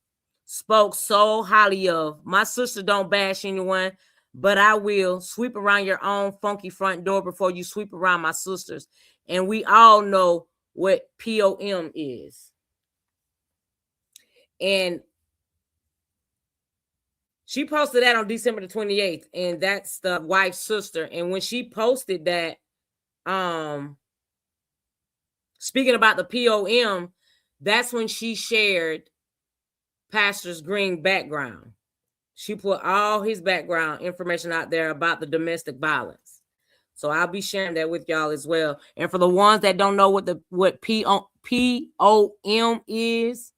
spoke so highly of. My sister don't bash anyone, but I will. Sweep around your own funky front door before you sweep around my sister's. And we all know what POM is. And she posted that on December the 28th, and that's the wife's sister. And when she posted that, speaking about the POM, that's when she shared Pastor Green's background. She put all his background information out there about the domestic violence. So I'll be sharing that with y'all as well. And for the ones that don't know what POM is,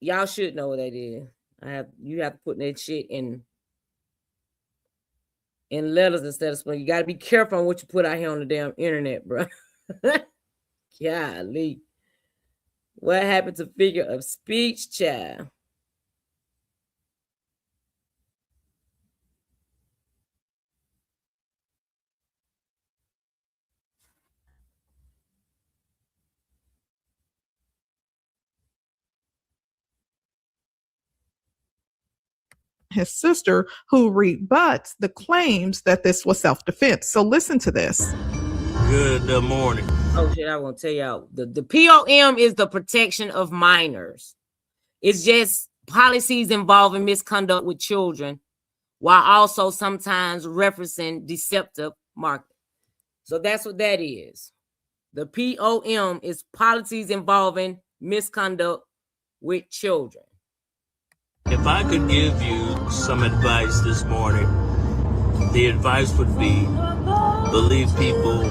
y'all should know what that is. You have to put that shit in letters instead of spelling. You got to be careful on what you put out here on the damn internet, bro. Golly. What happened to figure of speech, child? His sister, who rebuts the claims that this was self-defense. So listen to this. Good morning. Oh shit, I won't tell y'all. The POM is the protection of minors. It's just policies involving misconduct with children, while also sometimes referencing deceptive marketing. So that's what that is. The POM is policies involving misconduct with children. If I could give you some advice this morning, the advice would be believe people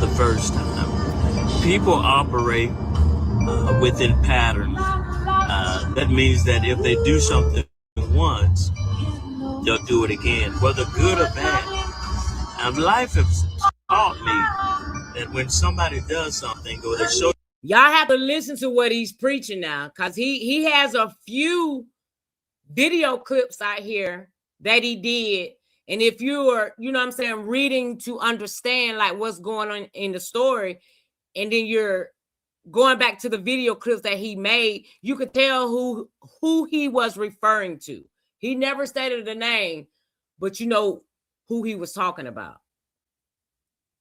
the first time. People operate within patterns. That means that if they do something once, they'll do it again, whether good or bad. And life has taught me that when somebody does something or they show. Y'all have to listen to what he's preaching now, because he has a few video clips out here that he did. And if you are, you know what I'm saying, reading to understand like what's going on in the story, and then you're going back to the video clips that he made, you could tell who he was referring to. He never stated the name, but you know who he was talking about.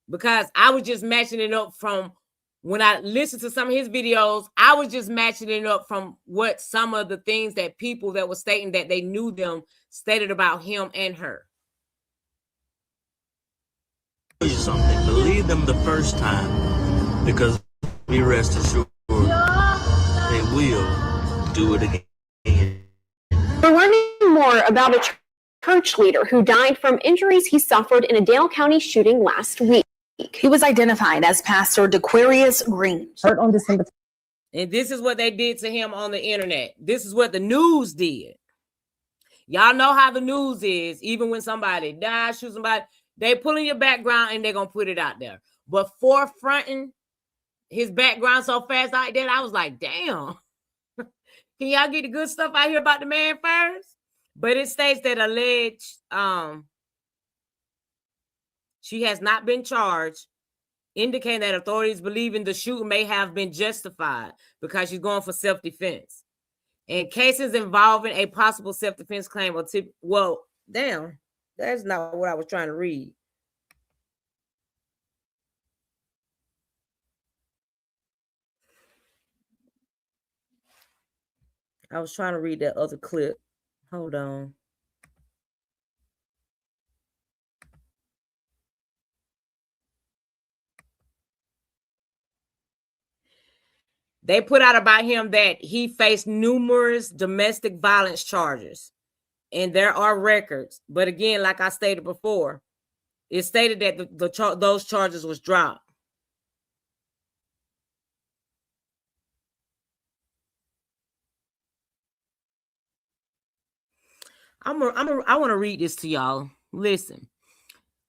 Because I was just matching it up from when I listened to some of his videos, I was just matching it up from what some of the things that people that were stating that they knew them stated about him and her. Something, believe them the first time, because be rest assured they will do it again. We're learning more about a church leader who died from injuries he suffered in a Dale County shooting last week. He was identified as Pastor DaQuarius Green. Hurt on December. And this is what they did to him on the internet. This is what the news did. Y'all know how the news is. Even when somebody dies, shoot somebody, they pull in your background and they're going to put it out there. But forefronting his background so fast like that, I was like, damn. Can y'all get the good stuff out here about the man first? But it states that alleged she has not been charged, indicating that authorities believing the shooting may have been justified because she's going for self-defense. In cases involving a possible self-defense claim or well, damn, that's not what I was trying to read. I was trying to read that other clip. Hold on. They put out about him that he faced numerous domestic violence charges. and there are records. But again, like I stated before, it stated that those charges was dropped. I want to read this to y'all. Listen.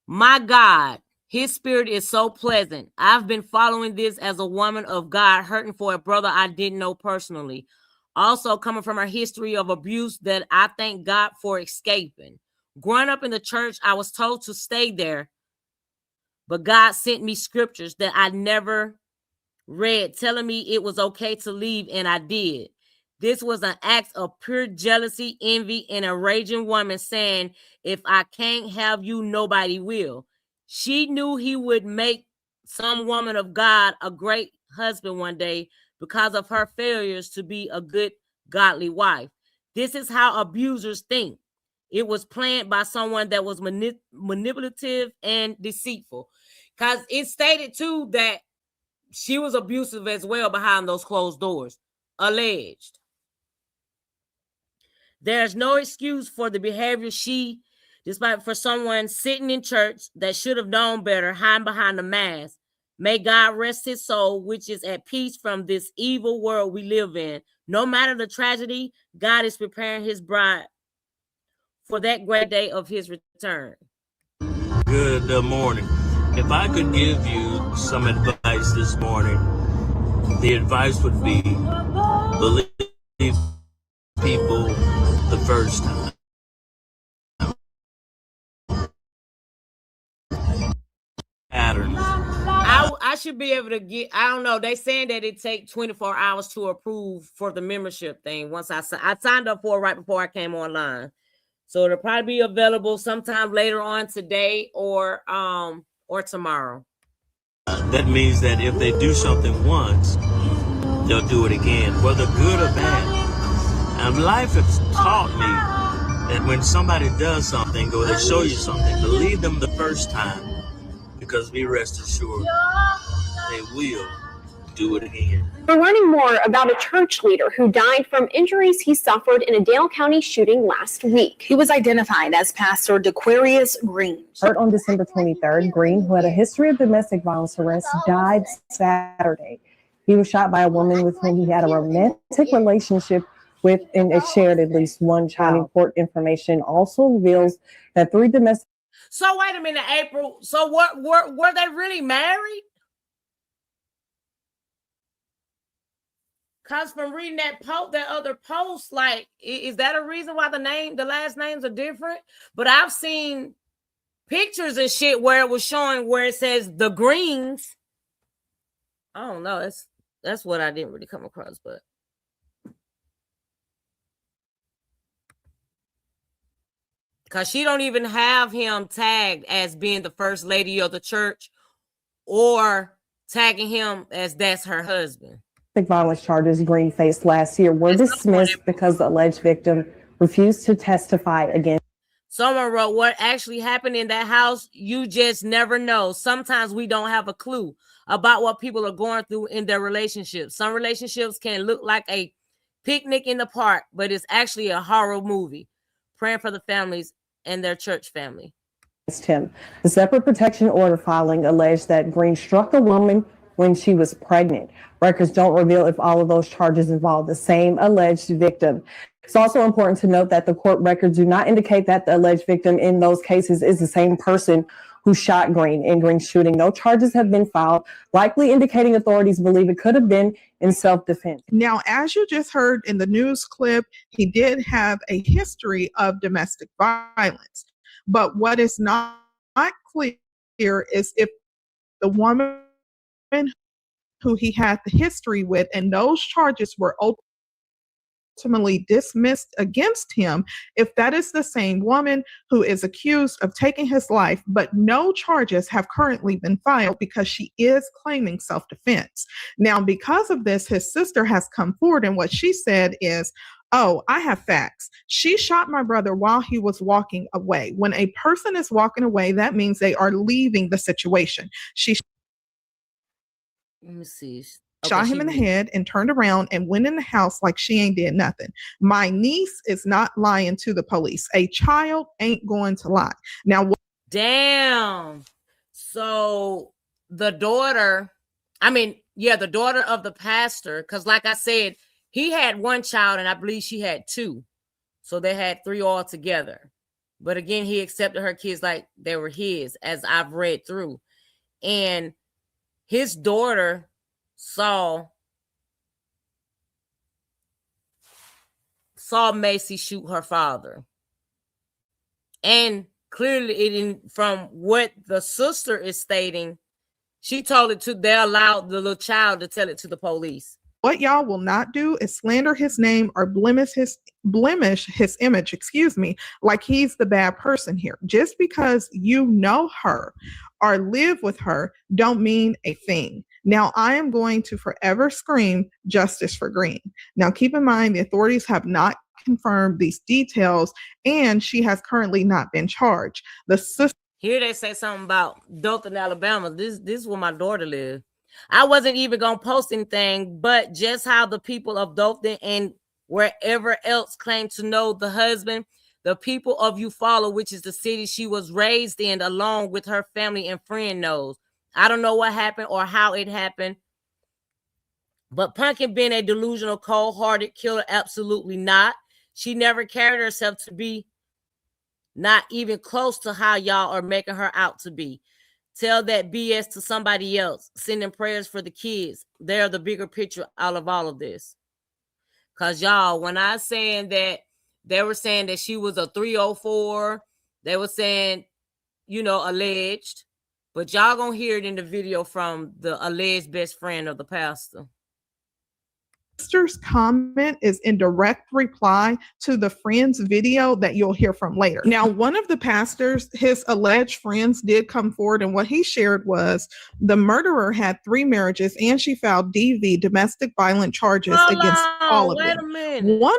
My God, his spirit is so pleasant. I've been following this as a woman of God, hurting for a brother I didn't know personally. Also coming from a history of abuse that I thank God for escaping. Growing up in the church, I was told to stay there, but God sent me scriptures that I never read, telling me it was okay to leave, and I did. This was an act of pure jealousy, envy, and a raging woman saying, if I can't have you, nobody will. She knew he would make some woman of God a great husband one day because of her failures to be a good, godly wife. This is how abusers think. It was planned by someone that was manipulative and deceitful. Because it stated, too, that she was abusive as well behind those closed doors. Alleged. There's no excuse for the behavior despite for someone sitting in church that should have known better, hiding behind the mask. May God rest his soul, which is at peace from this evil world we live in. No matter the tragedy, God is preparing his bride for that great day of his return. Good morning. If I could give you some advice this morning, the advice would be believe people the first time. Patterns. I should be able to get, I don't know, they saying that it take 24 hours to approve for the membership thing. Once I signed up for it right before I came online. So it'll probably be available sometime later on today or tomorrow. That means that if they do something once, they'll do it again, whether good or bad. And life has taught me that when somebody does something or they show you something, believe them the first time, because be rest assured they will do it again. We're learning more about a church leader who died from injuries he suffered in a Dale County shooting last week. He was identified as Pastor DaQuarius Green. Hurt on December 23rd, Green, who had a history of domestic violence arrests, died Saturday. He was shot by a woman with whom he had a romantic relationship with and shared at least one child. Court information also reveals that 3 domestic. So wait a minute, April. So were they really married? Cause from reading that other post, like, is that a reason why the last names are different? But I've seen pictures and shit where it was showing where it says the Greens. I don't know. That's what I didn't really come across, but because she don't even have him tagged as being the first lady of the church or tagging him as that's her husband. Violence charges Green faced last year were dismissed because the alleged victim refused to testify against. Someone wrote, what actually happened in that house, you just never know. Sometimes we don't have a clue about what people are going through in their relationships. Some relationships can look like a picnic in the park, but it's actually a horror movie. Praying for the families and their church family. Him. The separate protection order filing alleged that Green struck a woman when she was pregnant. Records don't reveal if all of those charges involve the same alleged victim. It's also important to note that the court records do not indicate that the alleged victim in those cases is the same person who shot Green in Green's shooting. No charges have been filed, likely indicating authorities believe it could have been in self-defense. Now, as you just heard in the news clip, he did have a history of domestic violence. But what is not clear is if the woman who he had the history with and those charges were ultimately dismissed against him, if that is the same woman who is accused of taking his life, but no charges have currently been filed because she is claiming self-defense. Now, because of this, his sister has come forward, and what she said is, oh, I have facts. She shot my brother while he was walking away. When a person is walking away, that means they are leaving the situation. Let me see. shot him in the head, and turned around and went in the house like she ain't did nothing. My niece is not lying to the police. A child ain't going to lie. Now, damn. So the daughter, the daughter of the pastor, because like I said, he had one child and I believe she had two. So they had three altogether. But again, he accepted her kids like they were his, as I've read through. And his daughter saw Massey shoot her father. And clearly, from what the sister is stating, she told it to, they allowed the little child to tell it to the police. What y'all will not do is slander his name or blemish his image, like he's the bad person here. Just because you know her or live with her don't mean a thing. Now, I am going to forever scream justice for Green. Now, keep in mind, the authorities have not confirmed these details, and she has currently not been charged. The sister. Here they say something about Dothan, Alabama. This is where my daughter lives. I wasn't even going to post anything, but just how the people of Dothan and wherever else claim to know the husband, the people of Eufaula, which is the city she was raised in, along with her family and friend, knows. I don't know what happened or how it happened, but Pumpkin being a delusional, cold-hearted killer, absolutely not. She never carried herself to be not even close to how y'all are making her out to be. Tell that BS to somebody else. Sending prayers for the kids. They're the bigger picture out of all of this. Because y'all, when I saying that, they were saying that she was a 304. They were saying, alleged. But y'all gonna hear it in the video from the alleged best friend of the pastor. Sister's comment is in direct reply to the friend's video that you'll hear from later. Now, one of the pastors, his alleged friends, did come forward, and what he shared was the murderer had 3 marriages and she filed DV, domestic violent charges, against all of them. One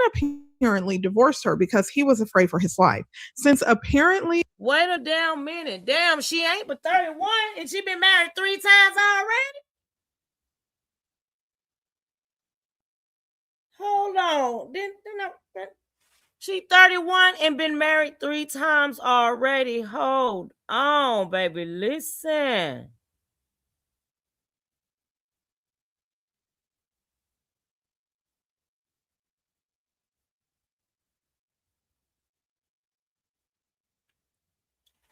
apparently divorced her because he was afraid for his life. Since apparently... Wait a damn minute. Damn, she ain't but 31 and she been married 3 times already? Hold on. She 31 and been married 3 times already. Hold on, baby. Listen.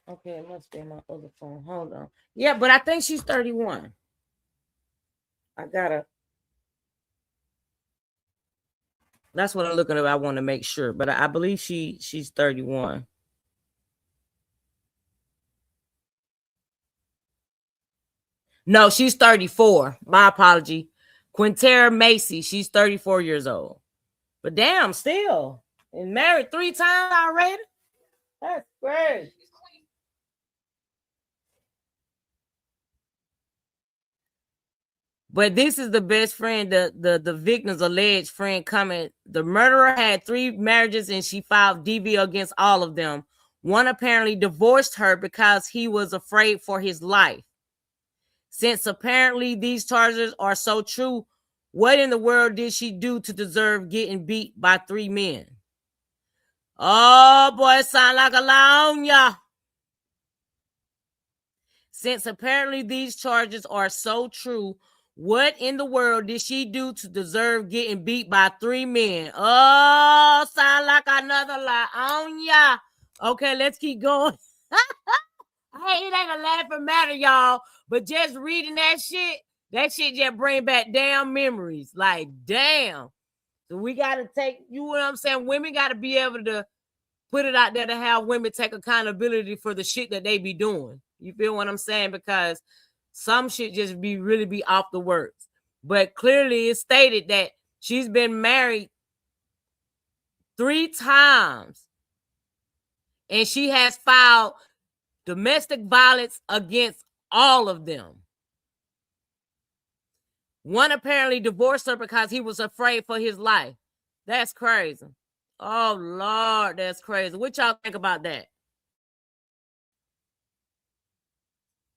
Okay, it must be on my other phone. Hold on. Yeah, but I think she's 31. That's what I'm looking at. I want to make sure, but I believe she's 31. No, she's 34. My apology. Quintara Massey, she's 34 years old. But damn, still. And married 3 times already? That's crazy. But this is the best friend, the victim's alleged friend coming. The murderer had 3 marriages and she filed DV against all of them. One apparently divorced her because he was afraid for his life. Since apparently these charges are so true, what in the world did she do to deserve getting beat by 3 men? Oh boy, it sounds like a lie on ya. Since apparently these charges are so true, what in the world did she do to deserve getting beat by 3 men? Oh, sound like another lie on ya. Okay, let's keep going. Hey, it ain't a laughing matter, y'all. But just reading that shit just bring back damn memories. Like, damn. So we got to take, you know what I'm saying? Women got to be able to put it out there to have women take accountability for the shit that they be doing. You feel what I'm saying? Because some shit just really be off the works. But clearly it's stated that she's been married 3 times. And she has filed domestic violence against all of them. One apparently divorced her because he was afraid for his life. That's crazy. Oh, Lord, that's crazy. What y'all think about that?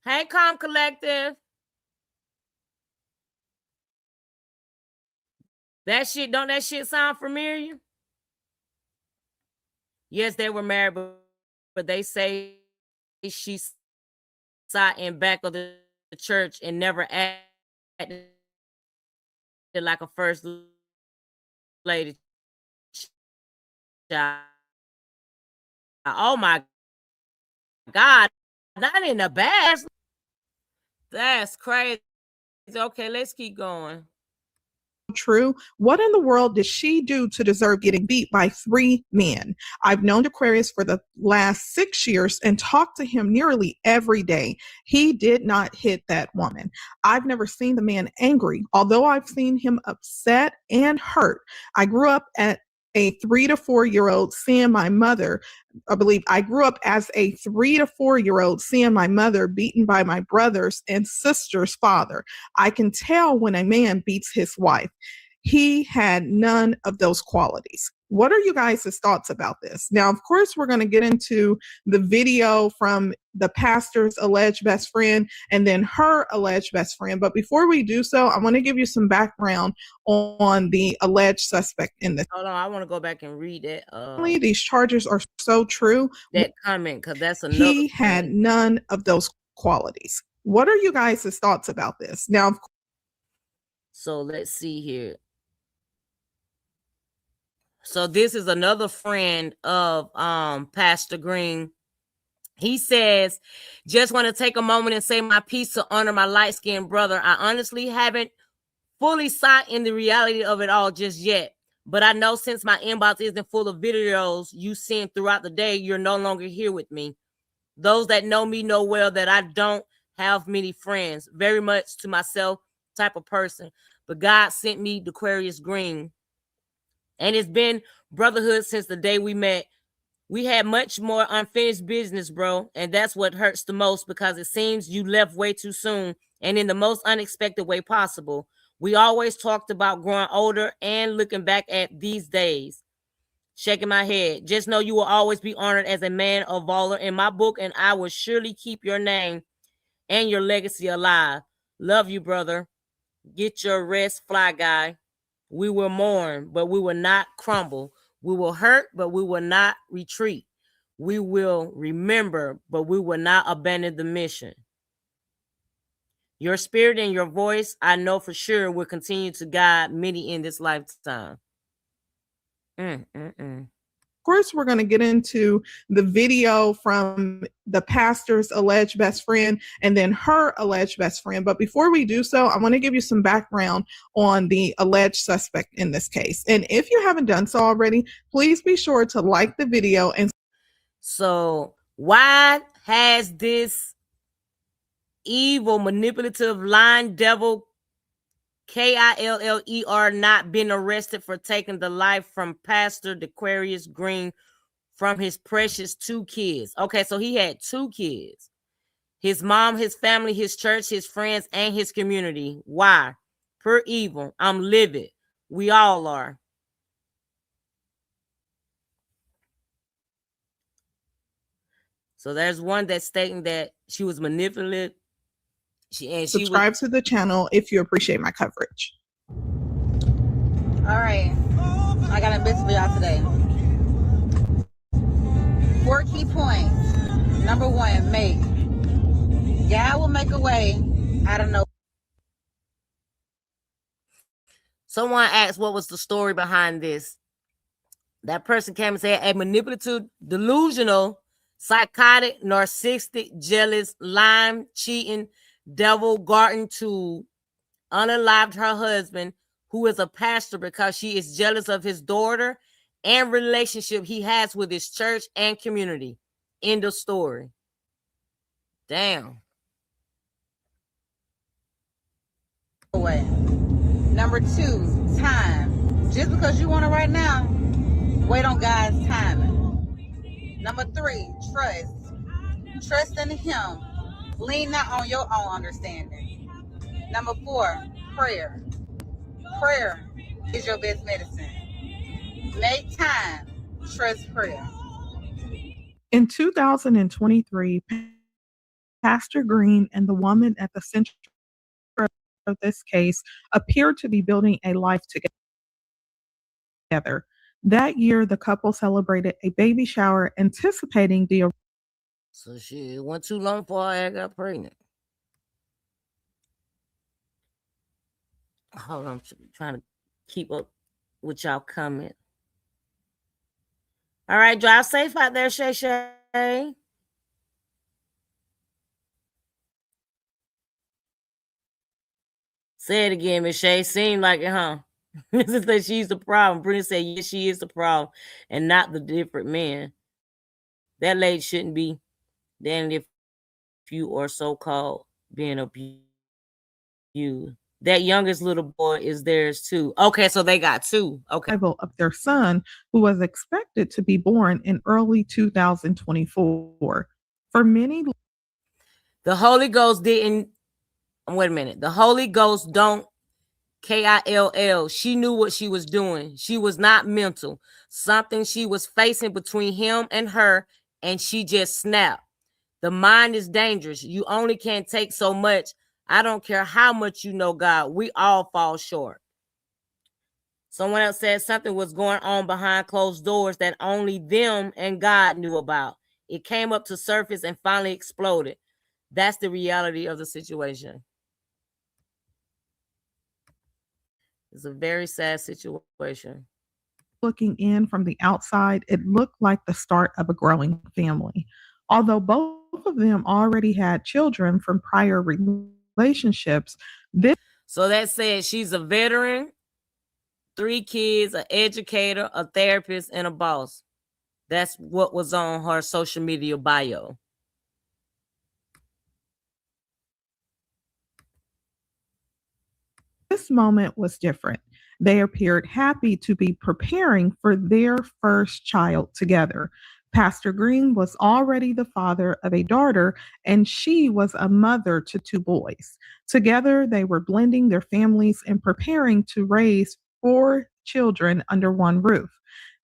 Hey, Calm Collective. That shit, don't that shit sound familiar? Yes, they were married, but they say she sat in back of the church and never acted like a first lady child. Oh my God, not in the bad. That's crazy. Okay, let's keep going. True. What in the world did she do to deserve getting beat by 3 men? I've known DaQuarius for the last 6 years and talked to him nearly every day. He did not hit that woman. I've never seen the man angry, although I've seen him upset and hurt. I grew up at a 3 to 4 year old seeing my mother. I grew up as a 3 to 4 year old seeing my mother beaten by my brother's and sister's father. I can tell when a man beats his wife. He had none of those qualities. What are you guys' thoughts about this? Now, of course, we're going to get into the video from the pastor's alleged best friend and then her alleged best friend. But before we do so, I want to give you some background on the alleged suspect in this. Hold on, I want to go back and read it. These charges are so true. That comment, because that's another. He had none of those qualities. What are you guys' thoughts about this? Now, so let's see here. So this is another friend of Pastor Green. He says, just want to take a moment and say my piece to honor my light-skinned brother. I honestly haven't fully sat in the reality of it all just yet. But I know since my inbox isn't full of videos you send throughout the day, you're no longer here with me. Those that know me know well that I don't have many friends, very much to myself type of person. But God sent me DaQuarius Green. And it's been brotherhood since the day we met. We had much more unfinished business, bro. And that's what hurts the most, because it seems you left way too soon and in the most unexpected way possible. We always talked about growing older and looking back at these days. Shaking my head. Just know you will always be honored as a man of valor in my book, and I will surely keep your name and your legacy alive. Love you, brother. Get your rest, fly guy. We will mourn, but we will not crumble. We will hurt, but we will not retreat. We will remember, but we will not abandon the mission. Your spirit and your voice, I know for sure, will continue to guide many in this lifetime. Of course, we're going to get into the video from the pastor's alleged best friend and then her alleged best friend. But before we do so, I want to give you some background on the alleged suspect in this case. And if you haven't done so already, please be sure to like the video. And so why has this evil, manipulative, lying devil Killer not been arrested for taking the life from Pastor DaQuarius Green from his precious 2 kids? Okay, so he had 2 kids. His mom, his family, his church, his friends, and his community. Why? Pure evil. I'm livid. We all are. So there's one that's stating that she was manipulative. Subscribe to the channel if you appreciate my coverage. All right, I got a bit for y'all today. 4 key points. Number 1, make. God will make a way out of no. Someone asked what was the story behind this. That person came and said, a manipulative, delusional, psychotic, narcissistic, jealous, lying, cheating, devil garden to unalived her husband, who is a pastor, because she is jealous of his daughter and relationship he has with his church and community. End of story. Damn. Away. Number 2, time. Just because you want it right now, wait on God's timing. Number 3, trust. Trust in him. Lean not on your own understanding. Number 4, prayer. Prayer is your best medicine. Make time. Trust prayer. In 2023, Pastor Green and the woman at the center of this case appeared to be building a life together. together. That year, the couple celebrated a baby shower, anticipating the. So she went too long before I got pregnant. Hold on, I'm trying to keep up with y'all comment. All right, drive safe out there, Shay Shay. Say it again, Miss Shay. Seemed like it, huh? Mrs. said she's the problem. Brittany said, yes, she is the problem, and not the different men. That lady shouldn't be damned if you are so-called being abused. That youngest little boy is theirs too. Okay, so they got two. Okay. Of their son, who was expected to be born in early 2024. For many, the Holy Ghost didn't. Wait a minute. The Holy Ghost don't KILL. She knew what she was doing. She was not mental. Something she was facing between him and her, and she just snapped. The mind is dangerous. You only can take so much. I don't care how much you know God. We all fall short. Someone else said something was going on behind closed doors that only them and God knew about. It came up to surface and finally exploded. That's the reality of the situation. It's a very sad situation. Looking in from the outside, it looked like the start of a growing family. Although both of them already had children from prior relationships. So that said, she's a veteran, 3 kids, an educator, a therapist, and a boss. That's what was on her social media bio. This moment was different. They appeared happy to be preparing for their first child together. Pastor Green was already the father of a daughter, and she was a mother to 2 boys. Together, they were blending their families and preparing to raise 4 children under one roof.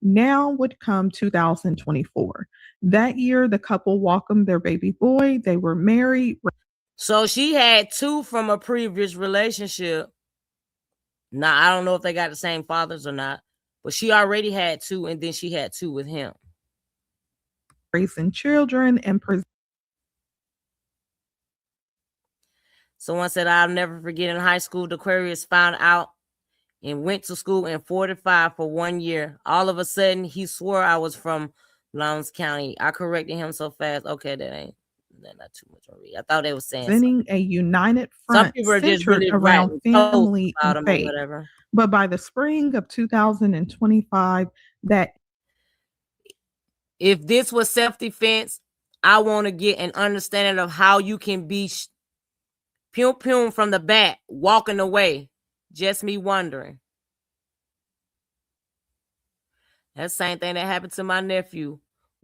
Now would come 2024. That year, the couple welcomed their baby boy. They were married. So she had 2 from a previous relationship. Now, I don't know if they got the same fathers or not, but she already had 2, and then she had 2 with him. Raising children and someone said, I'll never forget in high school, DaQuarius found out and went to school in 45 for 1 year. All of a sudden, he swore I was from Lowndes County. I corrected him so fast. Okay, that not too much on read. I thought they were saying a united front centered really around family and faith. But by the spring of 2025, that if this was self-defense, I want to get an understanding of how you can be pum from the back, walking away. Just me wondering. That same thing that happened to my nephew.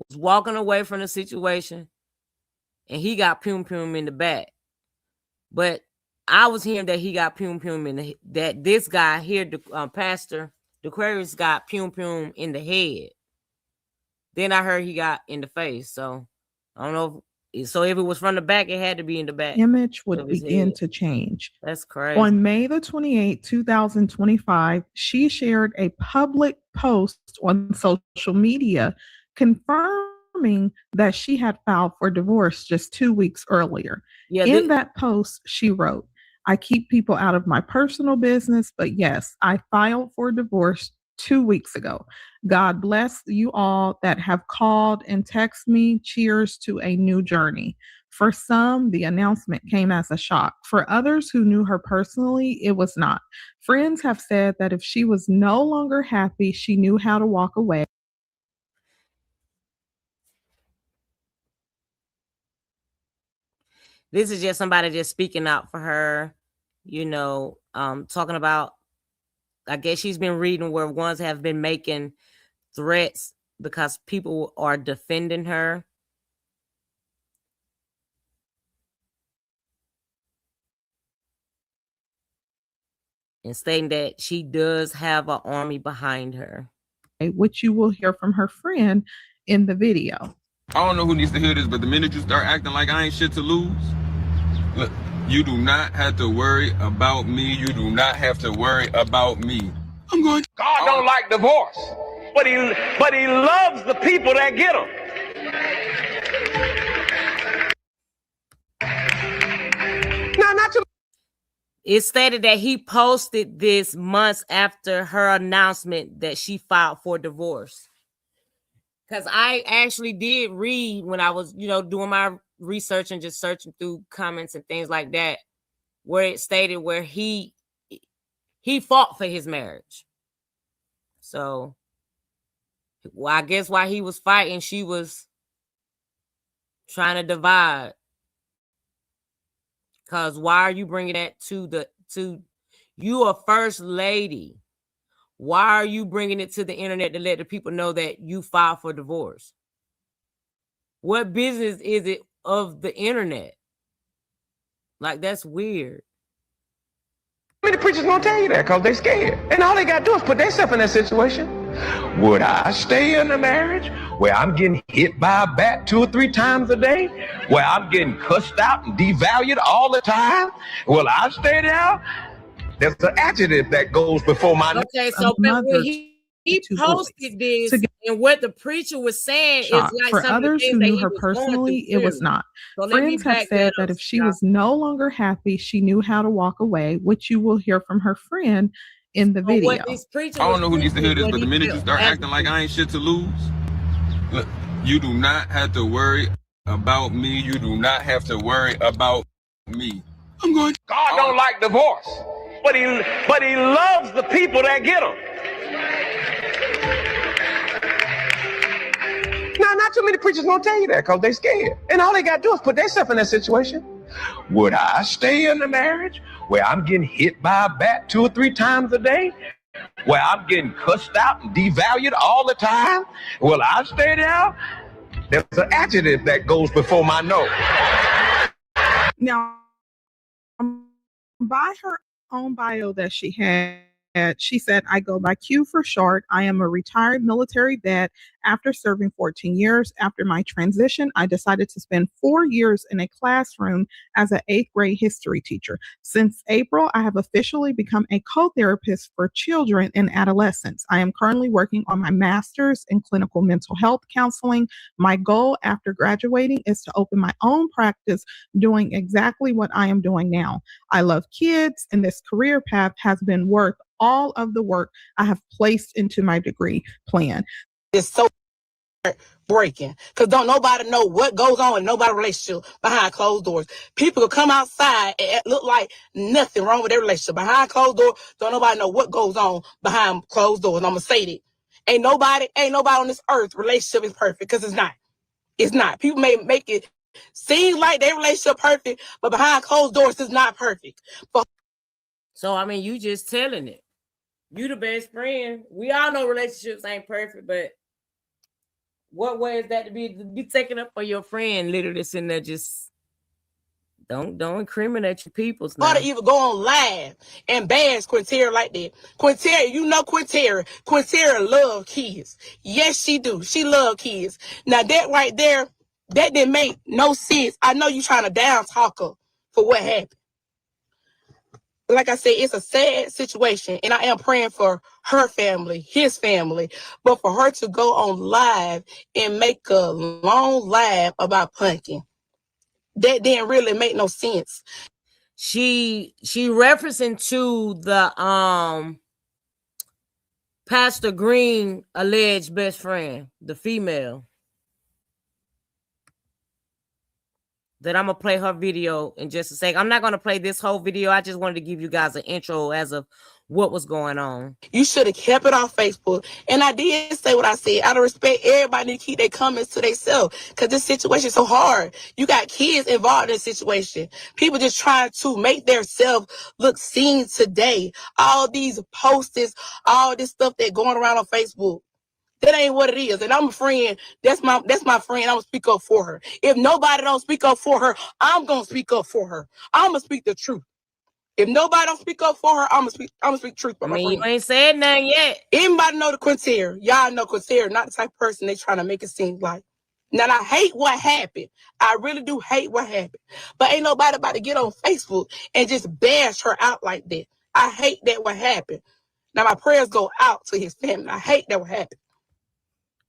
Was walking away from the situation, and he got pum in the back. But I was hearing that he got pum in that this guy here, Pastor DaQuarius, got pum in the head. Then I heard he got in the face. So I don't know. If it was from the back, it had to be in the back. Image would begin to change. That's crazy. On May the 28th, 2025, she shared a public post on social media confirming that she had filed for divorce just 2 weeks earlier. In that post, she wrote, I keep people out of my personal business, but yes, I filed for divorce 2 weeks ago. God bless you all that have called and text me. Cheers to a new journey. For some, the announcement came as a shock. For others who knew her personally, it was not. Friends have said that if she was no longer happy, she knew how to walk away. This is just somebody just speaking out for her, talking about, I guess she's been reading where ones have been making threats because people are defending her. And stating that she does have an army behind her. Which you will hear from her friend in the video. I don't know who needs to hear this, but the minute you start acting like I ain't shit to lose, look, you do not have to worry about me. You do not have to worry about me. I'm going. God don't like divorce, but he loves the people that get them. Now, not too. It stated that he posted this months after her announcement that she filed for divorce. Because I actually did read when I was, doing my research and just searching through comments and things like that, where it stated where he fought for his marriage. So, well, I guess while he was fighting, she was trying to divide. Because why are you bringing that to you a first lady? Why are you bringing it to the internet to let the people know that you filed for divorce? What business is it of the internet? Like, that's weird. Many preachers won't tell you that because they're scared. And all they got to do is put themselves in that situation. Would I stay in a marriage where I'm getting hit by a bat 2 or 3 times a day? Where I'm getting cussed out and devalued all the time? Will I stay there? There's an adjective that goes before my name. Okay, so when he posted this, and what the preacher was saying is like for others who knew her personally, it was not. So Friends have said that if she was no longer happy, she knew how to walk away, which you will hear from her friend in the video. I don't know who needs to hear this, but the minute you start acting like I ain't shit to lose, look, you do not have to worry about me. You do not have to worry about me. I'm going. God don't like divorce, but he loves the people that get them. Now, not too many preachers won't tell you that because they're scared. And all they got to do is put themselves in that situation. Would I stay in a marriage where I'm getting hit by a bat 2 or 3 times a day? Where I'm getting cussed out and devalued all the time? Will I stay there? There's an adjective that goes before my no. Now, by her own bio that she had, she said, I go by Q for short. I am a retired military vet. After serving 14 years, after my transition, I decided to spend 4 years in a classroom as an 8th grade history teacher. Since April, I have officially become a co-therapist for children and adolescents. I am currently working on my master's in clinical mental health counseling. My goal after graduating is to open my own practice doing exactly what I am doing now. I love kids, and this career path has been worth all of the work I have placed into my degree plan. It's so breaking because don't nobody know what goes on in nobody's relationship behind closed doors. People will come outside and it look like nothing wrong with their relationship. Behind closed doors, don't nobody know what goes on behind closed doors. And I'm gonna say that. Ain't nobody on this earth relationship is perfect because it's not. It's not. People may make it seem like their relationship perfect, but behind closed doors it's not perfect. But so I mean, you just telling it. You the best friend. We all know relationships ain't perfect, but what way is that to be taking up for your friend? Literally sitting there just don't incriminate your peoples now. Or to even go on live and bash Quintara like that. Quintara, you know Quintara. Quintara love kids. Yes, she do. She love kids. Now that right there, that didn't make no sense. I know you trying to down talk her for what happened. Like I said, it's a sad situation, and I am praying for her family, his family. But for her to go on live and make a long live about punking, that didn't really make no sense. She referencing to the Pastor Green alleged best friend, the female. That I'm going to play her video in just a sec. I'm not going to play this whole video. I just wanted to give you guys an intro as of what was going on. You should have kept it off Facebook. And I did say what I said. Out of respect, everybody need to keep their comments to themselves because this situation is so hard. You got kids involved in this situation. People just trying to make themselves look seen today. All these posts, all this stuff that going around on Facebook. That ain't what it is. And I'm a friend. That's my friend. I'm gonna speak up for her. If nobody don't speak up for her, I'm gonna speak up for her. I'm gonna speak the truth. If nobody don't speak up for her, I'm gonna speak truth. I mean, you ain't said nothing yet. Anybody know the Quintara? Y'all know Quintara, not the type of person they trying to make it seem like. Now, I hate what happened. I really do hate what happened. But ain't nobody about to get on Facebook and just bash her out like that. I hate that what happened. Now my prayers go out to his family. I hate that what happened.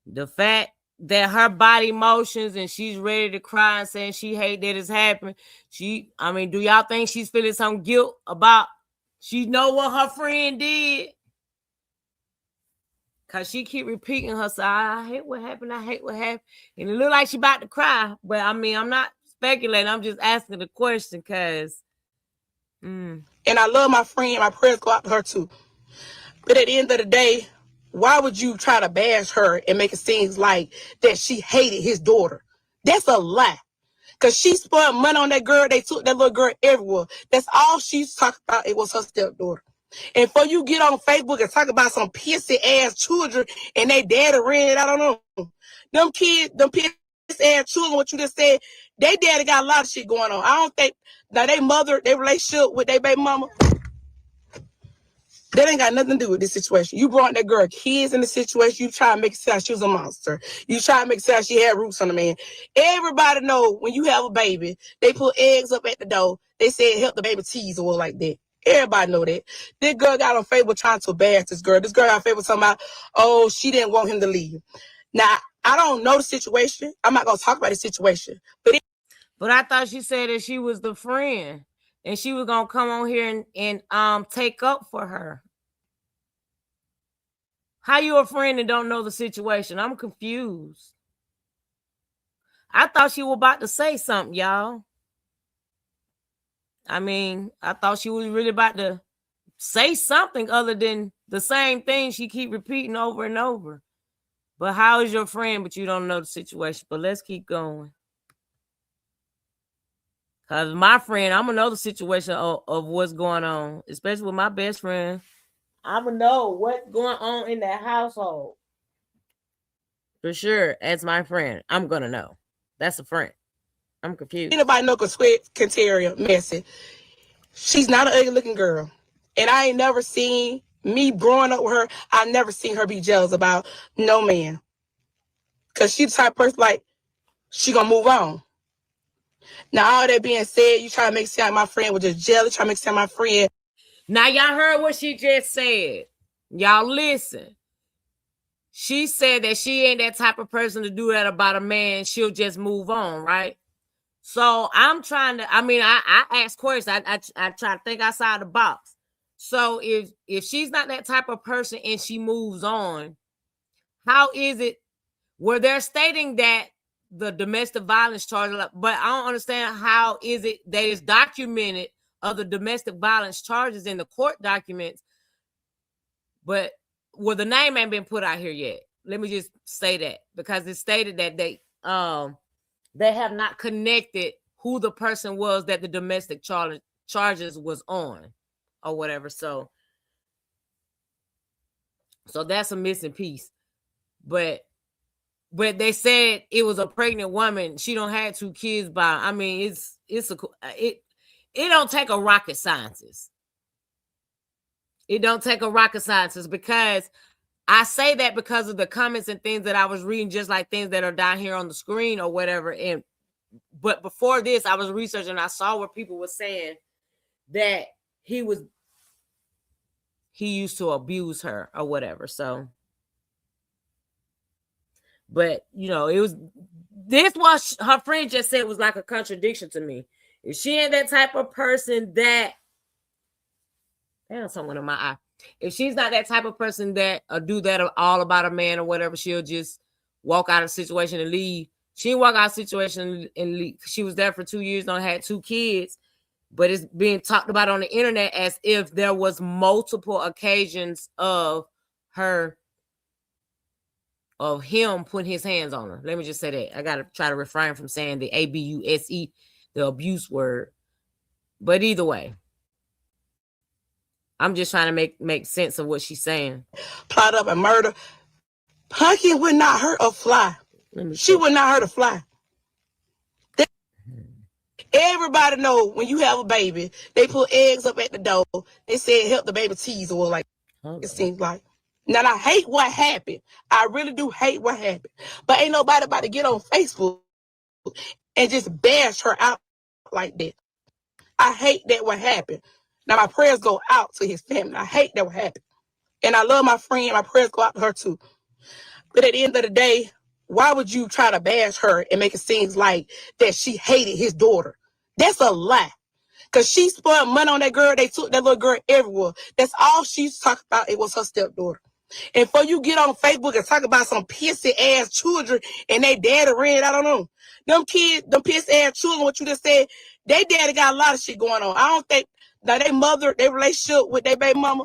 The fact that her body motions and she's ready to cry and saying she hate that it's happened. I mean, do y'all think she's feeling some guilt about she know what her friend did? Cause she keep repeating herself, I hate what happened, I hate what happened. And it look like she about to cry. But I mean, I'm not speculating, I'm just asking the question because and I love my friend, my prayers go out to her too. But at the end of the day, why would you try to bash her and make it seem like that she hated his daughter? That's a lie. Because she spent money on that girl. They took that little girl everywhere. That's all she's talking about. It was her stepdaughter. And for you get on Facebook and talk about some pissy ass children and they daddy ran it, I don't know. Them kids, them pissy ass children, what you just said, they daddy got a lot of shit going on. I don't think, now they mother, their relationship with their baby mama, that ain't got nothing to do with this situation. You brought that girl kids in the situation. You try to make it sound she was a monster. You try to make it sound she had roots on the man. Everybody know when you have a baby, they put eggs up at the door. They said help the baby tease or like that. Everybody know that. This girl got on Facebook trying to bash this girl. This girl got on Facebook talking about, oh, she didn't want him to leave. Now, I don't know the situation. I'm not going to talk about the situation. But I thought she said that she was the friend. And she was going to come on here and take up for her. How you a friend and don't know the situation? I'm confused. I thought she was about to say something, y'all. I mean, I thought she was really about to say something other than the same thing she keep repeating over and over. But how is your friend, but you don't know the situation? But let's keep going. Because my friend, I'm going to know the situation of what's going on, especially with my best friend. I'm going to know what's going on in that household. For sure, as my friend, I'm going to know. That's a friend. I'm confused. Anybody know Quintara, Massey? She's not an ugly looking girl. And I ain't never seen, me growing up with her, I never seen her be jealous about no man. Because she's the type of person like, she going to move on. Now, all that being said, you try to make it sound like my friend was just jealous, try to make it sound my friend. Now, y'all heard what she just said. Y'all listen. She said that she ain't that type of person to do that about a man. She'll just move on, right? So I'm trying to, I mean, I ask questions. I try to think outside the box. So if she's not that type of person and she moves on, how is it where they're stating that the domestic violence charge, but I don't understand how is it that it's documented of the domestic violence charges in the court documents, but well, the name ain't been put out here yet. Let me just say that because it's stated that they have not connected who the person was that the domestic charges was on or whatever. So that's a missing piece. But they said it was a pregnant woman. She don't have 2 kids by. I mean, it don't take a rocket scientist. It don't take a rocket scientist because I say that because of the comments and things that I was reading, just like things that are down here on the screen or whatever. But before this, I was researching. I saw where people were saying that he used to abuse her or whatever. So. But, you know, this was her friend just said was like a contradiction to me. If she ain't that type of person that, someone in my eye. If she's not that type of person that do that all about a man or whatever, she'll just walk out of the situation and leave. She didn't walk out of the situation and leave. She was there for 2 years, had 2 kids, but it's being talked about on the internet as if there was multiple occasions of him putting his hands on her. Let me just say that. I got to try to refrain from saying the abuse, the abuse word. But either way, I'm just trying to make sense of what she's saying. Plot up and murder. Punky would not hurt a fly. She would not hurt a fly. Everybody know when you have a baby, they put eggs up at the door. They said help the baby tease or like it seems like. Now, I hate what happened. I really do hate what happened. But ain't nobody about to get on Facebook and just bash her out like that. I hate that what happened. Now, my prayers go out to his family. I hate that what happened. And I love my friend. My prayers go out to her too. But at the end of the day, why would you try to bash her and make it seem like that she hated his daughter? That's a lie. Because she spent money on that girl. They took that little girl everywhere. That's all she's talking about. It was her stepdaughter. And for you get on Facebook and talk about some pissy ass children and they daddy ran, I don't know. Them kids, them pissy ass children, what you just said, they daddy got a lot of shit going on. I don't think that they mother, their relationship with their baby mama,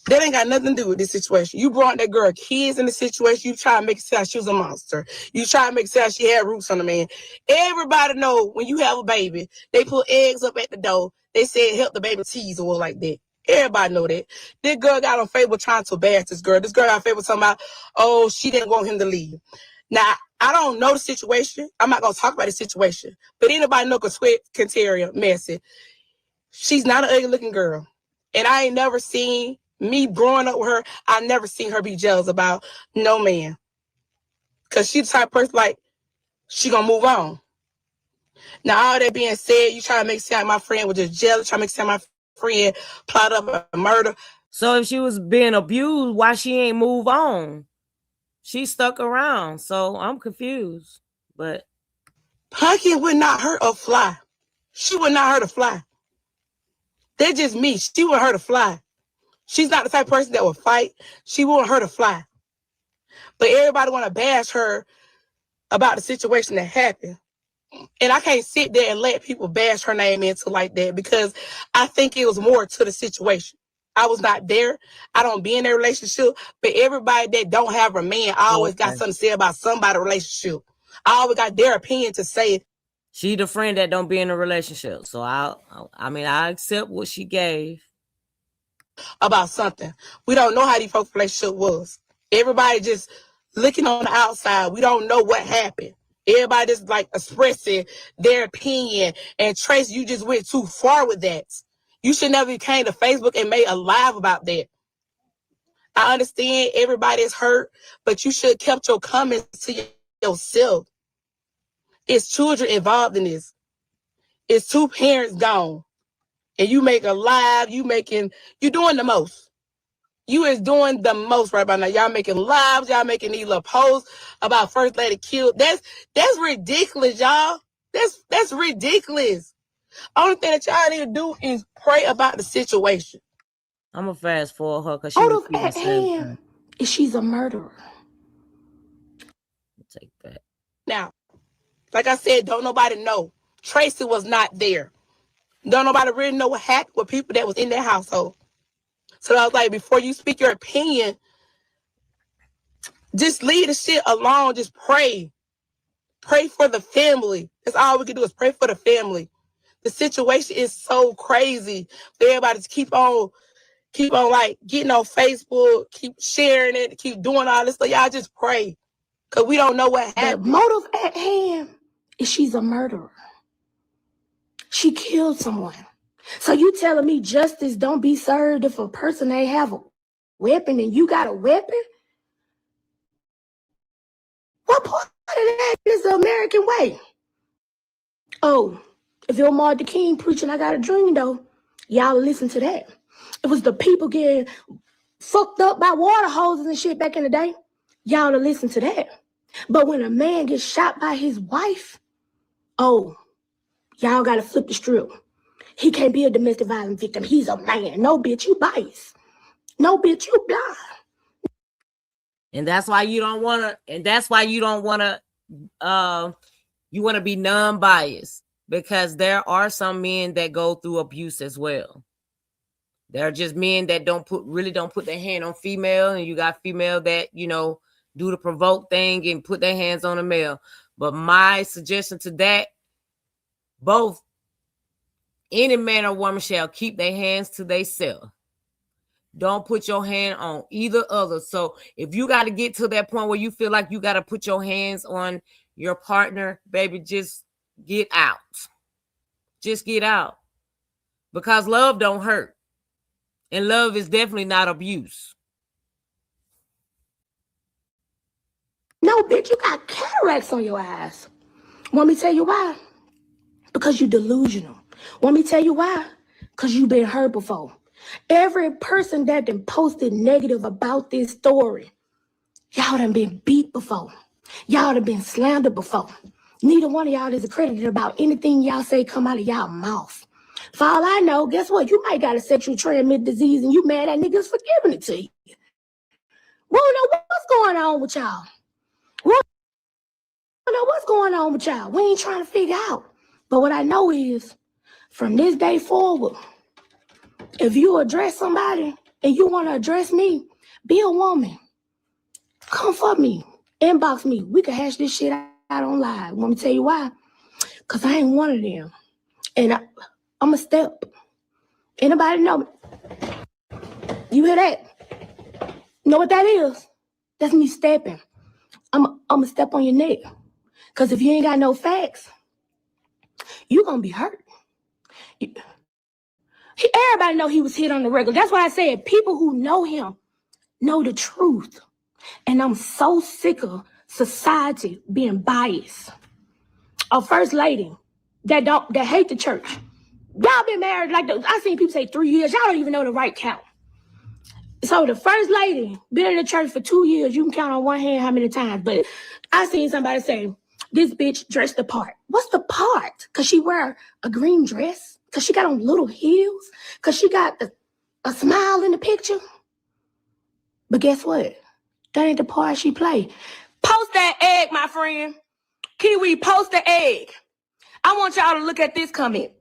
that ain't got nothing to do with this situation. You brought that girl kids in the situation. You try to make it sound she was a monster. You try to make it sound she had roots on the man. Everybody know when you have a baby, they put eggs up at the door. They said help the baby tease or like that. Everybody know that. This girl got on Facebook trying to bash this girl. This girl got on Facebook talking about, oh, she didn't want him to leave. Now, I don't know the situation. I'm not going to talk about the situation. But anybody know Quintara, Massey. She's not an ugly looking girl. And I ain't never seen, me growing up with her, I never seen her be jealous about no man. Because she's the type of person like, she going to move on. Now, all that being said, you try to make it sound like my friend was just jealous, try to make it sound like my friend plot up a murder. So if she was being abused, why she ain't move on? She stuck around. So I'm confused. But Pumpkin would not hurt a fly. She would not hurt a fly. That's just me. She wouldn't hurt a fly. She's not the type of person that would fight. She wouldn't hurt a fly. But everybody want to bash her about the situation that happened. And I can't sit there and let people bash her name into like that because I think it was more to the situation. I was not there. I don't be in a relationship. But everybody that don't have a man always got something to say about somebody's relationship. I always got their opinion to say. She the friend that don't be in a relationship. So I accept what she gave. About something. We don't know how these folks' relationship was. Everybody just looking on the outside. We don't know what happened. Everybody just like expressing their opinion. And Trace, you just went too far with that. You should never came to Facebook and made a live about that. I understand everybody is hurt, but you should have kept your comments to yourself. It's children involved in this. It's two parents gone. And you make a live, you're doing the most. You is doing the most right now. Y'all making lives, y'all making these little posts about First Lady killed. That's ridiculous, y'all. That's ridiculous. Only thing that y'all need to do is pray about the situation. I'm gonna fast forward her because she was at hand. She's a murderer. Take that. Now, like I said, don't nobody know. Tracy was not there. Don't nobody really know what happened with people that was in that household. So I was like, before you speak your opinion, just leave the shit alone. Just pray. Pray for the family. That's all we can do is pray for the family. The situation is so crazy. Everybody just keep on like getting on Facebook, keep sharing it, keep doing all this stuff. Y'all just pray. Because we don't know what happened. The motive at hand is she's a murderer. She killed someone. So you telling me justice don't be served if a person ain't have a weapon and you got a weapon? What part of that is the American way? Oh, if you're Martin Luther King preaching I got a dream though, y'all listen to that. It was the people getting fucked up by water hoses and shit back in the day. Y'all listen to that. But when a man gets shot by his wife, oh, y'all gotta flip the script. He can't be a domestic violence victim. He's a man. No, bitch, you biased. No, bitch, you blind. And that's why you don't want to, you want to be non-biased because there are some men that go through abuse as well. There are just men that really don't put their hand on female, and you got female that, do the provoke thing and put their hands on a male. But my suggestion to that, both any man or woman shall keep their hands to themselves. Don't put your hand on either other. So if you got to get to that point where you feel like you got to put your hands on your partner, baby, just get out. Just get out. Because love don't hurt. And love is definitely not abuse. No, bitch, you got cataracts on your eyes. Want me to tell you why? Because you're delusional. Want me to tell you why? Because you've been hurt before. Every person that done posted negative about this story, y'all done been beat before. Y'all done been slandered before. Neither one of y'all is accredited about anything y'all say come out of y'all mouth. For all I know, guess what? You might got a sexual transmitted disease and you mad at niggas for giving it to you. We don't know what's going on with y'all. We don't know what's going on with y'all. We ain't trying to figure out. But what I know is, from this day forward, if you address somebody and you want to address me, be a woman. Come for me. Inbox me. We can hash this shit out on live. Want me to tell you why? Because I ain't one of them. And I'm a step. Anybody know me? You hear that? Know what that is? That's me stepping. I'm a step on your neck. Because if you ain't got no facts, you going to be hurt. Everybody know he was hit on the regular. That's why I said people who know him know the truth. And I'm so sick of society being biased. A first lady that hate the church. Y'all been married I seen people say 3 years. Y'all don't even know the right count. So the first lady been in the church for 2 years. You can count on one hand how many times. But I seen somebody say, this bitch dressed the part. What's the part? Because she wear a green dress? Because she got on little heels? Because she got a smile in the picture? But guess what? That ain't the part she play. Post that egg, my friend. Kiwi, post the egg. I want y'all to look at this comment.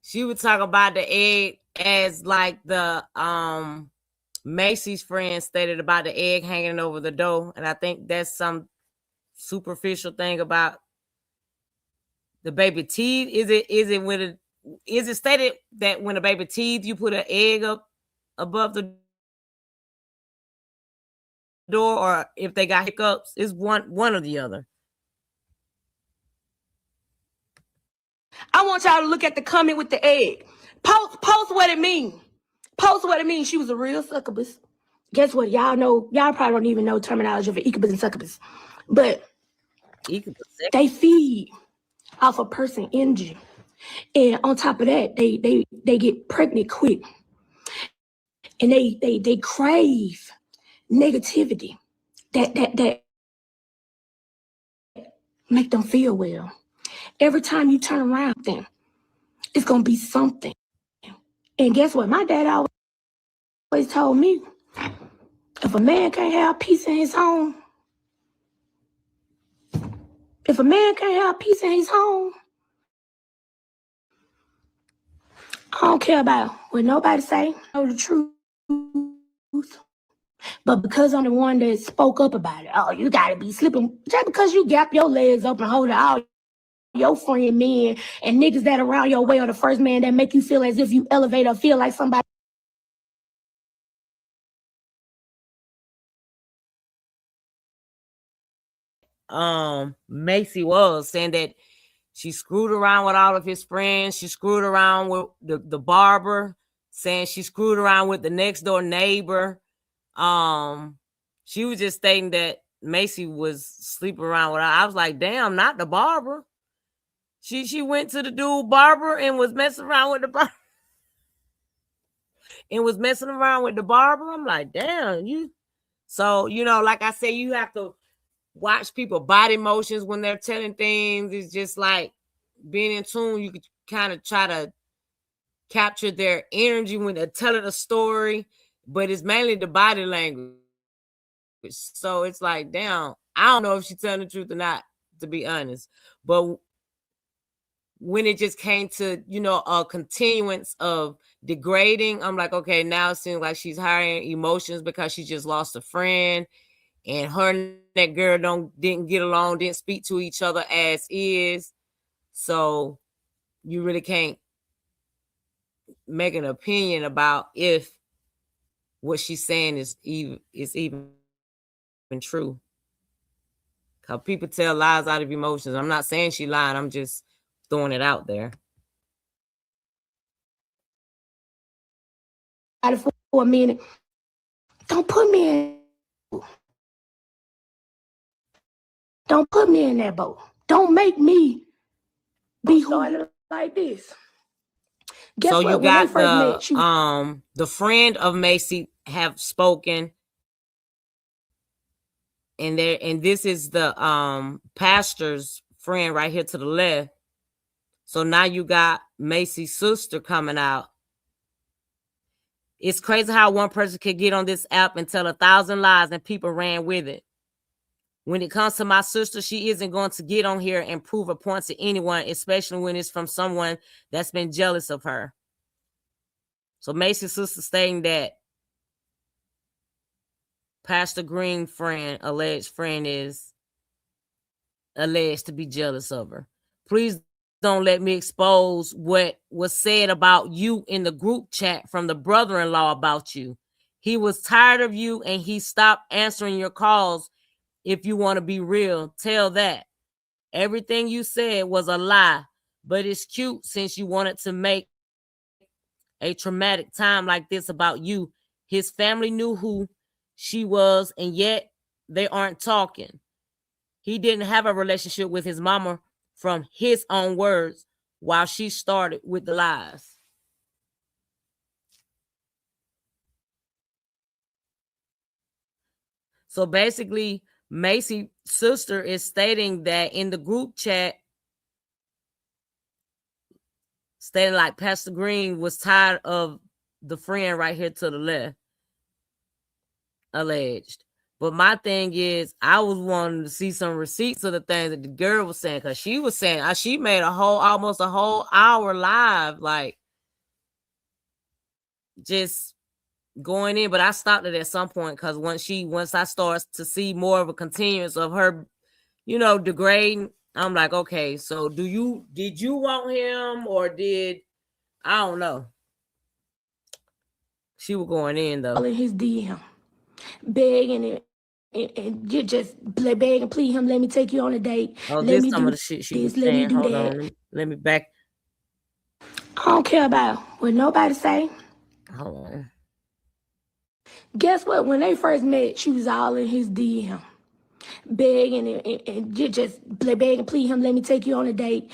She would talk about the egg as like the Macy's friend stated about the egg hanging over the door. And I think that's some superficial thing about the baby teeth. Is it stated that when a baby teeth, you put an egg up above the door, or if they got hiccups? It's one or the other. I want y'all to look at the comment with the egg. Post what it means. Post what it means. She was a real succubus. Guess what? Y'all probably don't even know terminology of incubus and succubus. But they feed off a person energy. And on top of that, they get pregnant quick. And they crave negativity that make them feel well. Every time you turn around them, it's gonna be something. And guess what? My dad always told me, if a man can't have peace in his home, I don't care about what nobody say. I know the truth. But because I'm the one that spoke up about it, oh, you gotta be sleeping. Just because you gap your legs up and hold it out, your friend men and niggas that around your way are the first man that make you feel as if you elevate or feel like somebody. Massey was saying that she screwed around with all of his friends. She screwed around with the barber, saying she screwed around with the next door neighbor. She was just stating that Massey was sleeping around with her. I was like, damn, not the barber. She went to the dude barber and was messing around with the barber. I'm like, damn, you. So, like I said, you have to watch people body motions when they're telling things. It's just like being in tune. You could kind of try to capture their energy when they're telling a story, but it's mainly the body language. So it's like, damn, I don't know if she's telling the truth or not, to be honest. But when it just came to, a continuance of degrading, I'm like, okay, now it seems like she's hiring emotions because she just lost a friend, and her and that girl didn't get along, didn't speak to each other as is. So you really can't make an opinion about if what she's saying is even true. Because people tell lies out of emotions. I'm not saying she lied. I'm just throwing it out there. For a minute, don't put me in that boat. Don't make me be who I look like this. Guess so what? you When they got first met, she was the friend of Massey have spoken, and this is the pastor's friend right here to the left. So now you got Massey's sister coming out. It's crazy how one person could get on this app and tell 1,000 lies and people ran with it. When it comes to my sister, she isn't going to get on here and prove a point to anyone, especially when it's from someone that's been jealous of her. So Massey's sister stating that Pastor Green alleged friend is alleged to be jealous of her. Please don't let me expose what was said about you in the group chat from the brother-in-law about you. He was tired of you and he stopped answering your calls. If you want to be real, tell that. Everything you said was a lie, but it's cute since you wanted to make a traumatic time like this about you. His family knew who she was, and yet they aren't talking. He didn't have a relationship with his mama, from his own words, while she started with the lies. So basically, Massey's sister is stating that in the group chat, stating like Pastor Green was tired of the friend right here to the left, alleged. But my thing is, I was wanting to see some receipts of the things that the girl was saying, because she was saying she made almost a whole hour live, like just going in. But I stopped it at some point because once I started to see more of a continuance of her, degrading, I'm like, okay, so did you want him, or I don't know. She was going in though. in his DM, begging it. And you just beg and plead him, let me take you on a date. Oh, let me some do of the shit she was let me saying. do Hold that. on. Let me back. I don't care about what nobody say. Hold on. Guess what? When they first met, she was all in his DM, begging and you just beg and plead him, let me take you on a date.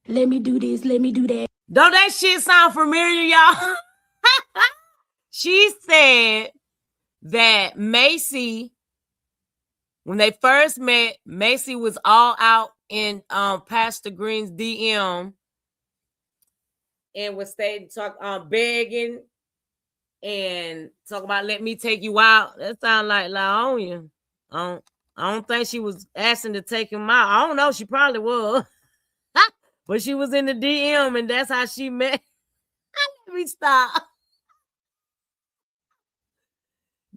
Let me do this, let me do that. Don't that shit sound familiar, y'all? She said that Massey, when they first met, Massey was all out in Pastor Green's DM and was begging and talking about let me take you out. That sound like Laonia. I don't think she was asking to take him out. I don't know. She probably was. But she was in the DM and that's how she met. Let me stop.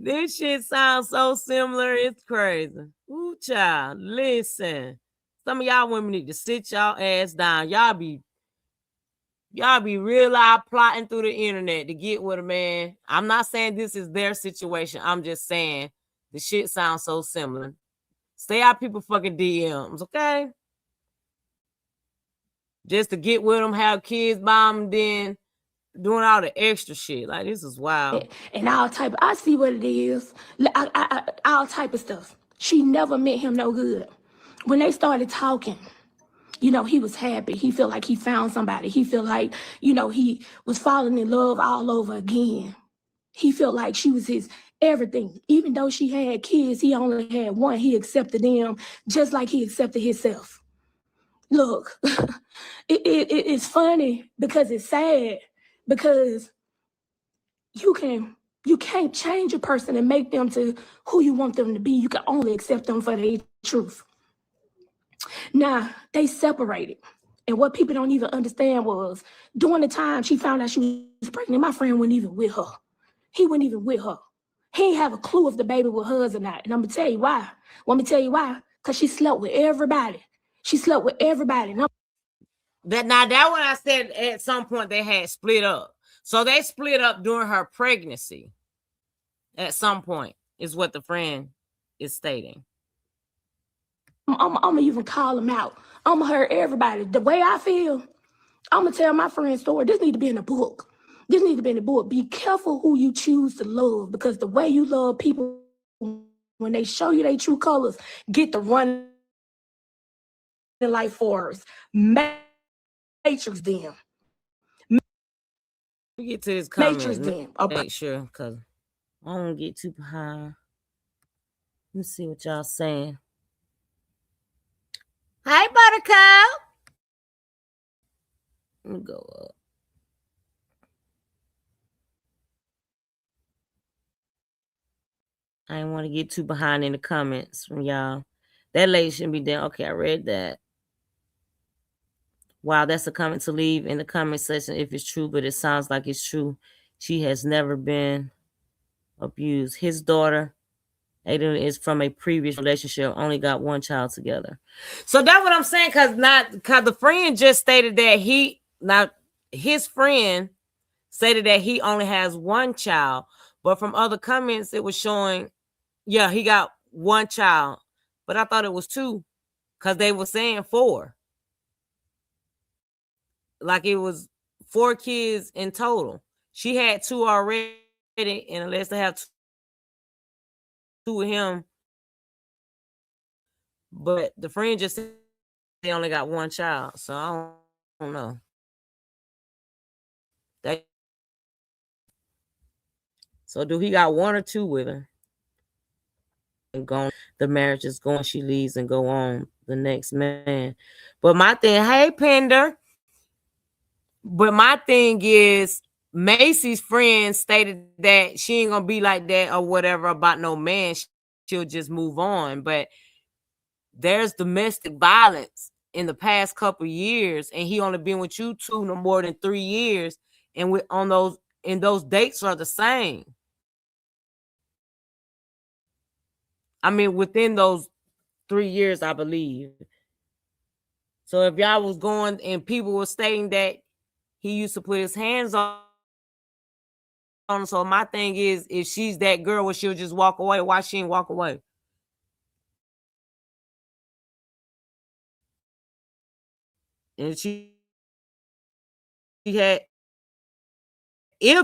This shit sounds so similar. It's crazy. Ooh, child. Listen. Some of y'all women need to sit y'all ass down. Y'all be real out plotting through the internet to get with a man. I'm not saying this is their situation. I'm just saying the shit sounds so similar. Stay out people fucking DMs, okay? Just to get with them, have kids by them, then doing all the extra shit. Like, this is wild. And all type. I see what it is. All type of stuff. She never meant him no good. When they started talking, he was happy. He felt like he found somebody. He felt like, he was falling in love all over again. He felt like she was his everything. Even though she had kids, he only had one. He accepted them just like he accepted himself. Look, it's funny because it's sad, because you can't change a person and make them to who you want them to be. You can only accept them for their truth. Now, they separated. And what people don't even understand was, during the time she found out she was pregnant, my friend wasn't even with her. He wasn't even with her. He didn't have a clue if the baby was hers or not. And I'm going to tell you why. Want me to tell you why? Because she slept with everybody. She slept with everybody. That what I said at some point they had split up. So they split up during her pregnancy. At some point is what the friend is stating. I'm going to even call him out. I'm going to hurt everybody. The way I feel, I'm going to tell my friend's story. This need to be in a book. This needs to be in the book. Be careful who you choose to love, because the way you love people, when they show you their true colors, get to run like forest. Matrix them. get to this comment. Matrix then. Make sure, because I don't get too behind. Let me see what y'all saying. Hi, Buttercup. Let me go up. I didn't want to get too behind in the comments from y'all. That lady shouldn't be there. Okay, I read that. Wow, that's a comment to leave in the comment section if it's true, but it sounds like it's true. She has never been abused. His daughter, Aiden, is from a previous relationship, only got one child together. So that's what I'm saying, because the friend just stated that his friend stated that he only has one child, but from other comments, it was showing, yeah, he got one child, but I thought it was two, because they were saying 4. Like it was 4 kids in total. She had 2 already, and unless they have 2 with him, but the friend just said they only got one child, so I don't know. So do he got 1 or 2 with her? And gone, the marriage is going, she leaves and go on the next man. But my thing, hey Pender. But my thing is, Macy's friend stated that she ain't gonna be like that or whatever about no man. She'll just move on. But there's domestic violence in the past couple years, and he only been with you 2 no more than 3 years, and those dates are the same. I mean, within those 3 years, I believe. So if y'all was going and people were stating that he used to put his hands on. So my thing is, if she's that girl, well, she'll just walk away. Why she ain't walk away? And if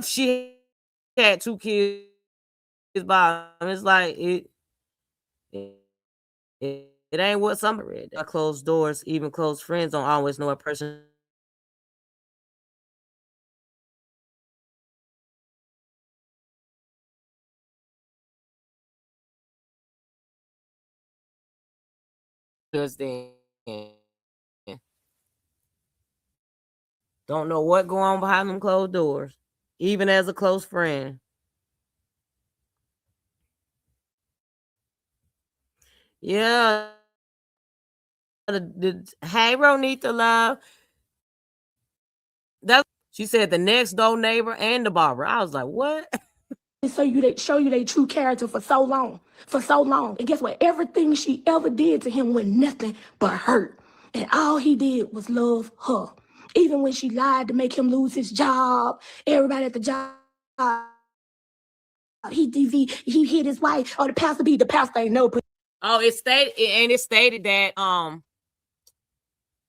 she had 2 kids by him, it's like it ain't what somebody read. Closed doors, even close friends don't always know a person. Because then don't know what going on behind them closed doors, even as a close friend. Yeah. Hey, Ronita Love. She said the next door neighbor and the barber. I was like, what? So they show you their true character for so long. And guess what? Everything she ever did to him went nothing but hurt. And all he did was love her. Even when she lied to make him lose his job, everybody at the job, he hit his wife, or the pastor ain't no. Oh, it stated that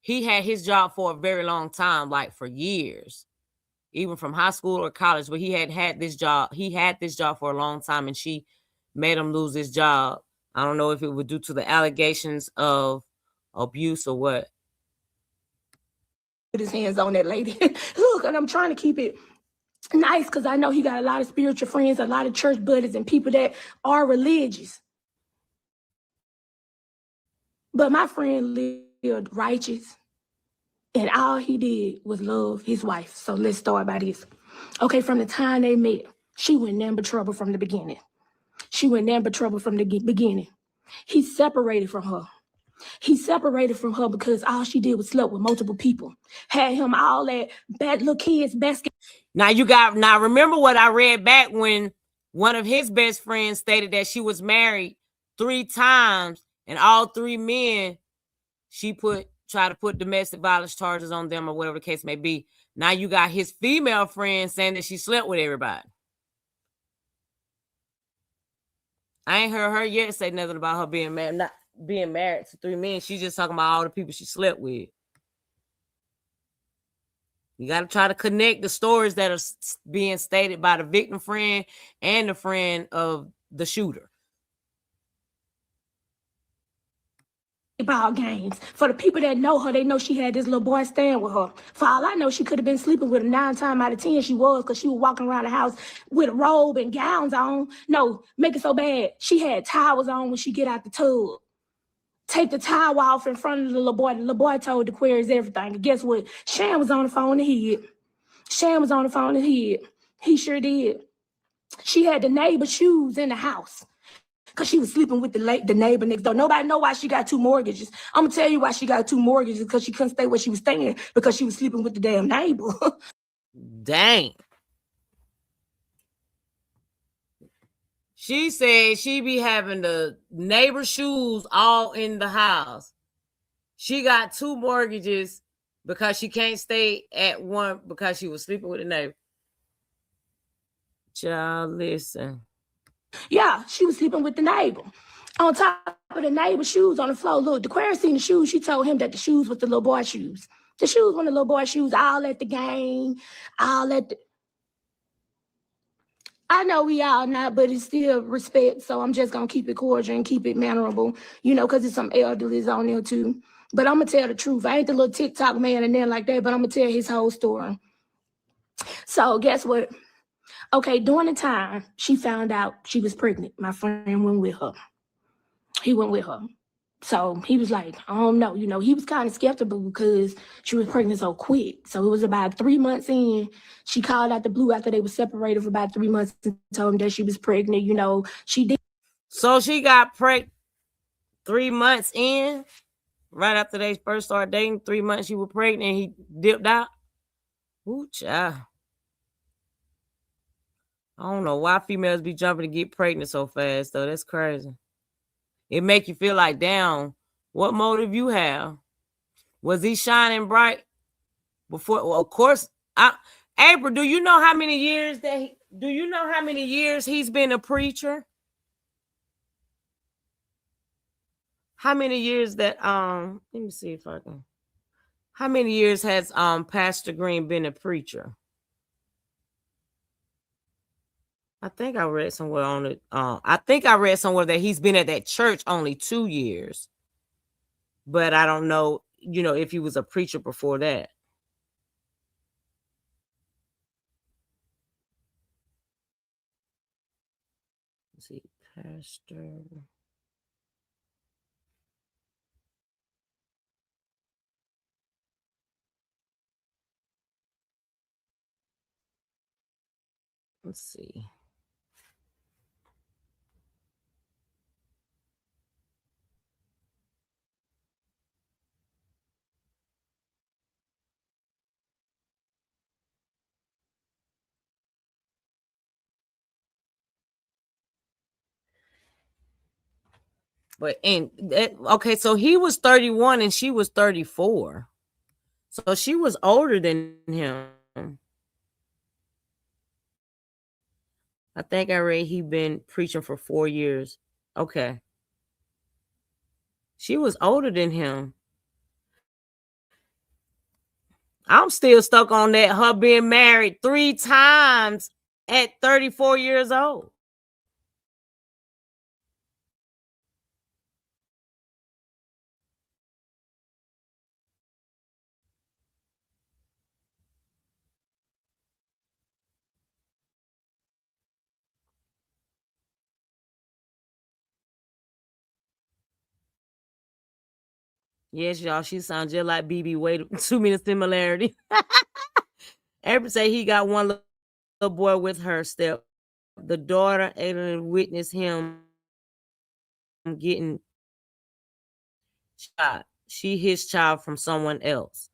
he had his job for a very long time, like for years, even from high school or college. But he had this job. He had this job for a long time, and she made him lose his job. I don't know if it was due to the allegations of abuse or what. Put his hands on that lady. Look, and I'm trying to keep it nice because I know he got a lot of spiritual friends, a lot of church buddies, and people that are religious. But my friend lived righteous, and all he did was love his wife. So let's start by this. Okay, from the time they met, she went nothing but trouble from the beginning. He separated from her. Because all she did was slept with multiple people. Had him all that bad little kids basket. Now remember what I read back when one of his best friends stated that she was married 3 times, and all 3 men she tried to put domestic violence charges on them or whatever the case may be. Now you got his female friend saying that she slept with everybody. I ain't heard her yet say nothing about her being married to 3 men. She's just talking about all the people she slept with. You got to try to connect the stories that are being stated by the victim friend and the friend of the shooter. ball games. For the people that know her, they know she had this little boy staying with her. For all I know, she could have been sleeping with him 9 times out of 10. She was, because she was walking around the house with a robe and gowns on. No, make it so bad. She had towels on when she get out the tub. Take the towel off in front of the little boy. The little boy told DaQuarius everything. And guess what? Shan was on the phone and hid. Shan was on the phone and hid. He sure did. She had the neighbor's shoes in the house because she was sleeping with the neighbor next door. Nobody know why she got 2 mortgages. I'm going to tell you why she got 2 mortgages, because she couldn't stay where she was staying because she was sleeping with the damn neighbor. Dang. She said she be having the neighbor shoes all in the house. She got 2 mortgages because she can't stay at one because she was sleeping with the neighbor. Child, listen. Yeah, she was sleeping with the neighbor. On top of the neighbor's shoes on the floor. Look, DaQuarius seen the shoes. She told him that the shoes was the little boy shoes. The shoes were the little boy shoes, all at the game, all at the... I know we all not, but it's still respect, so I'm just going to keep it cordial and keep it mannerable, you know, because there's some elderlies on there too. But I'm going to tell the truth. I ain't the little TikTok man and then like that, but I'm going to tell his whole story. So guess what? Okay, during the time she found out she was pregnant, my friend went with her. He went with her. So he was like, I don't know. You know, he was kind of skeptical because she was pregnant so quick. So it was about 3 months in. She called out the blue after they were separated for about 3 months and told him that she was pregnant. You know, she did. So she got pregnant 3 months in, right after they first started dating. 3 months she was pregnant and he dipped out. Ooh, child. I don't know why females be jumping to get pregnant so fast, though. That's crazy. It make you feel like, damn, what motive you have? Was he shining bright before? Well, of course. April, do you know how many years he's been a preacher? How many years that let me see if I can. How many years has Pastor Green been a preacher? I think I read somewhere on it. I think I read somewhere that he's been at that church only 2 years. But I don't know, you know, if he was a preacher before that. Let's see, Pastor. Let's see. But okay, so he was 31 and she was 34. So she was older than him. I think I read he been preaching for 4 years. Okay. She was older than him. I'm still stuck on that, her being married 3 times at 34 years old. Yes, y'all, she sounds just like BB. Way too many similarity. Every say he got one little boy with her step. The daughter Aiden witnessed him getting shot. She his child from someone else.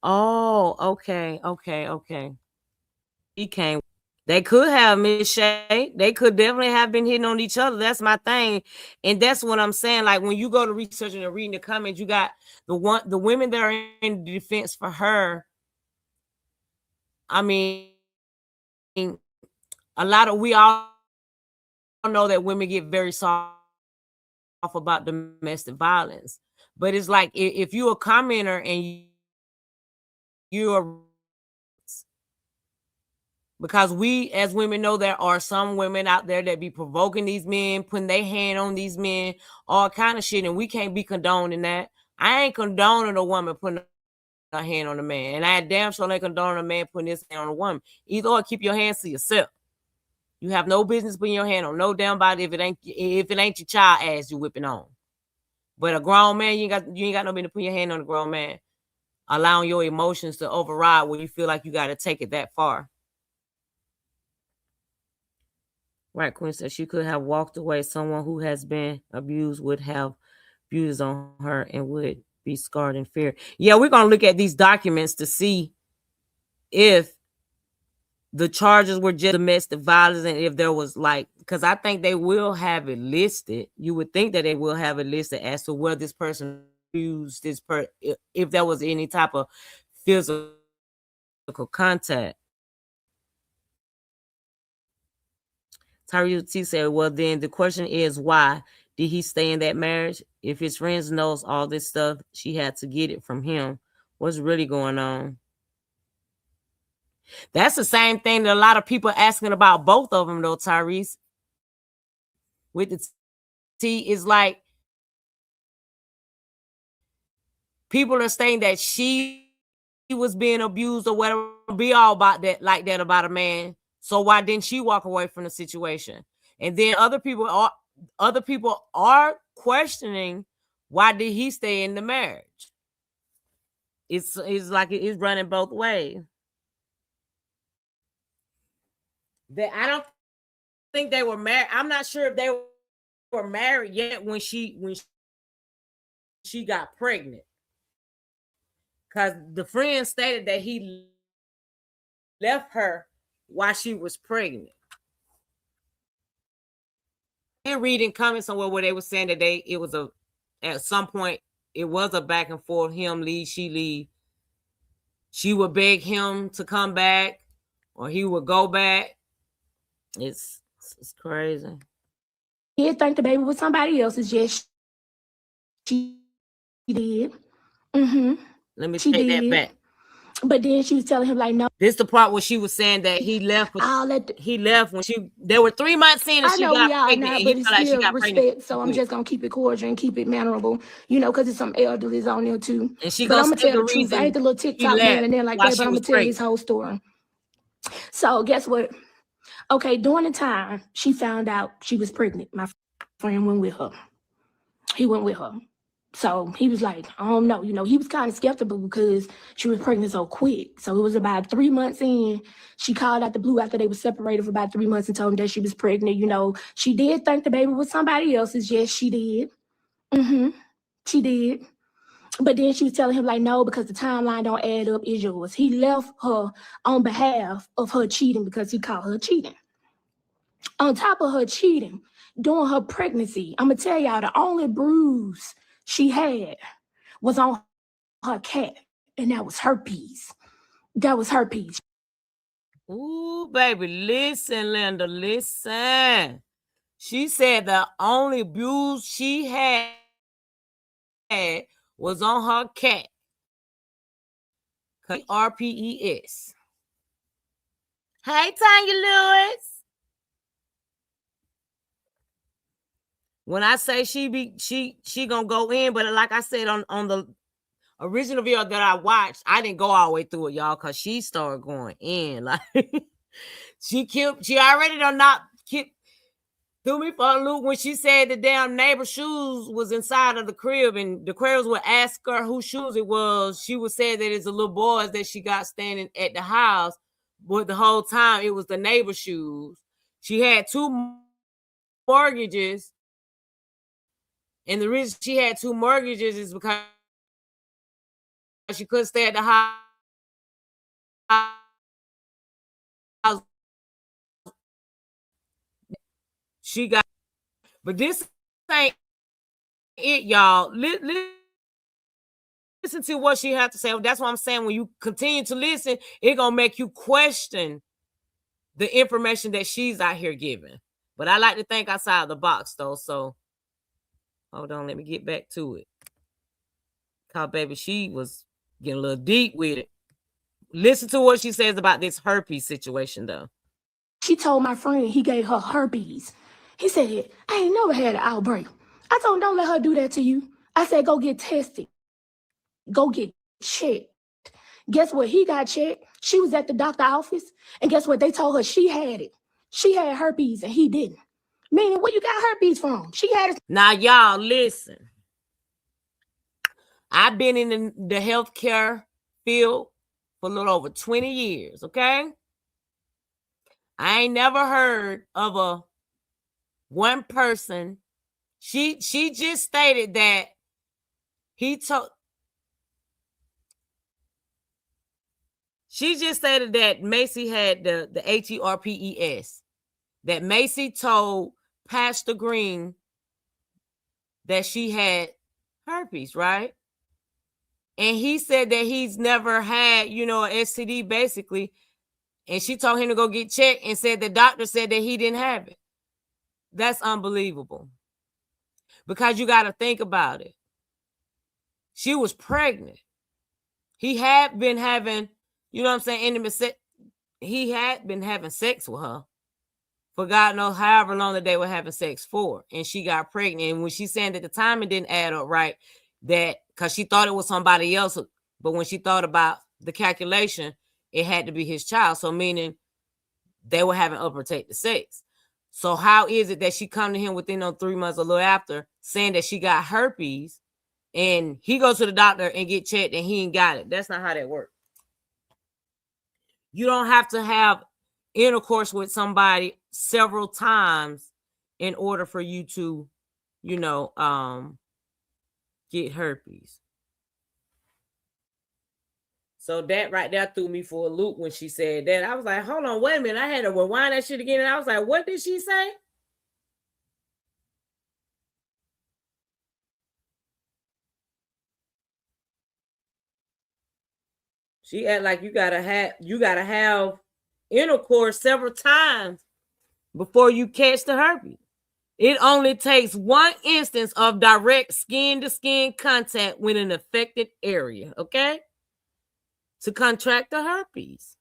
Oh, okay. He came. They could have, Miss Shay. They could definitely have been hitting on each other. That's my thing. And that's what I'm saying. Like when you go to researching and reading the comments, you got the women that are in defense for her. I mean, a lot of we all know that women get very soft about domestic violence. But it's like if you're a commenter and you're Because we as women know there are some women out there that be provoking these men, putting their hand on these men, all kind of shit, and we can't be condoning that. I ain't condoning a woman putting her hand on a man, and I damn sure ain't condoning a man putting his hand on a woman. Either or, keep your hands to yourself. You have no business putting your hand on no damn body if it ain't your child ass you whipping on. But a grown man, you ain't got no business to put your hand on a grown man, allowing your emotions to override when you feel like you got to take it that far. Right, Queen said she could have walked away. Someone who has been abused would have abused on her and would be scarred in fear. Yeah, we're going to look at these documents to see if the charges were just domestic violence and if there was because I think they will have it listed. You would think that they will have it listed as to where this person used if there was any type of physical contact. Tyree T said, well, then the question is, why did he stay in that marriage? If his friends knows all this stuff, she had to get it from him. What's really going on? That's the same thing that a lot of people are asking about both of them, though, Tyrese. With the T, is like people are saying that she was being abused or whatever, be all about that, like that about a man. So why didn't she walk away from the situation? And then other people are questioning, why did he stay in the marriage? It's like it's running both ways. I don't think they were married. I'm not sure if they were married yet when she got pregnant. Because the friend stated that he left her while she was pregnant. And reading comments somewhere where they were saying that at some point it was a back and forth, him leave, she leave. She would beg him to come back or he would go back. It's crazy. He think the baby was somebody else's. Yes, she did. Mm-hmm. Let me take that back. But then she was telling him like, no. This is the part where she was saying that he left. He left when they were 3 months in and she got pregnant. And he felt like she got pregnant. So I'm just gonna keep it cordial and keep it mannerable, because it's some elderlies on there too. And she but I'm gonna gonna tell the the truth. I ain't the little TikTok man and then like that, but I'm gonna tell his whole story. So guess what? Okay, during the time she found out she was pregnant, my friend went with her. He went with her. So he was like, I don't know. He was kind of skeptical because she was pregnant so quick. So it was about 3 months in. She called out the blue after they were separated for about 3 months and told him that she was pregnant. She did think the baby was somebody else's. Yes, she did. Mm-hmm. She did. But then she was telling him like, no, because the timeline don't add up, is yours. He left her on behalf of her cheating because he caught her cheating. On top of her cheating, during her pregnancy, I'm going to tell y'all the only bruise she had was on her cat, and that was herpes. That was herpes. Ooh, baby, listen, Linda, listen. She said the only bruise she had was on her cat. RPES. Hey, Tanya Lewis. When I say she gonna go in, but like I said on the original video that I watched, I didn't go all the way through it, y'all, because she started going in. Like she already done not threw me for a loop when she said the damn neighbor's shoes was inside of the crib and DaQuarius would ask her whose shoes it was. She would say that it's a little boys that she got standing at the house, but the whole time it was the neighbor's shoes. She had 2 mortgages. And the reason she had 2 mortgages is because she couldn't stay at the house. She got, but this ain't it, y'all. Listen to what she had to say. That's what I'm saying. When you continue to listen, it's gonna make you question the information that she's out here giving. But I like to think outside the box, though. So hold on, let me get back to it. Cause baby, she was getting a little deep with it. Listen to what she says about this herpes situation, though. She told my friend he gave her herpes. He said, I ain't never had an outbreak. I told him, don't let her do that to you. I said, go get tested. Go get checked. Guess what? He got checked. She was at the doctor's office. And guess what? They told her she had it. She had herpes and he didn't. Meaning, where you got herpes from? She had it. Now, y'all, listen. I've been in the healthcare field for a little over 20 years, okay? I ain't never heard of one person. She just stated that she just stated that Massey had the HERPES. That Massey told Pastor Green that she had herpes, right? And he said that he's never had, an STD, basically. And she told him to go get checked and said the doctor said that he didn't have it. That's unbelievable. Because you got to think about it. She was pregnant. He had been having, intimate sex. He had been having sex with her for God knows however long that they were having sex for. And she got pregnant. And when she said that the timing didn't add up right, that because she thought it was somebody else, but when she thought about the calculation, it had to be his child. So meaning they were having unprotected sex. So how is it that she come to him within those 3 months, a little after, saying that she got herpes, and he goes to the doctor and get checked and he ain't got it? That's not how that works. You don't have to have intercourse with somebody several times in order for you to, get herpes. So that right there threw me for a loop when she said that. I was like, hold on, wait a minute. I had to rewind that shit again. And I was like, what did she say? She act like you gotta have intercourse several times before you catch the herpes. It only takes one instance of direct skin-to-skin contact with an affected area, okay, to contract the herpes.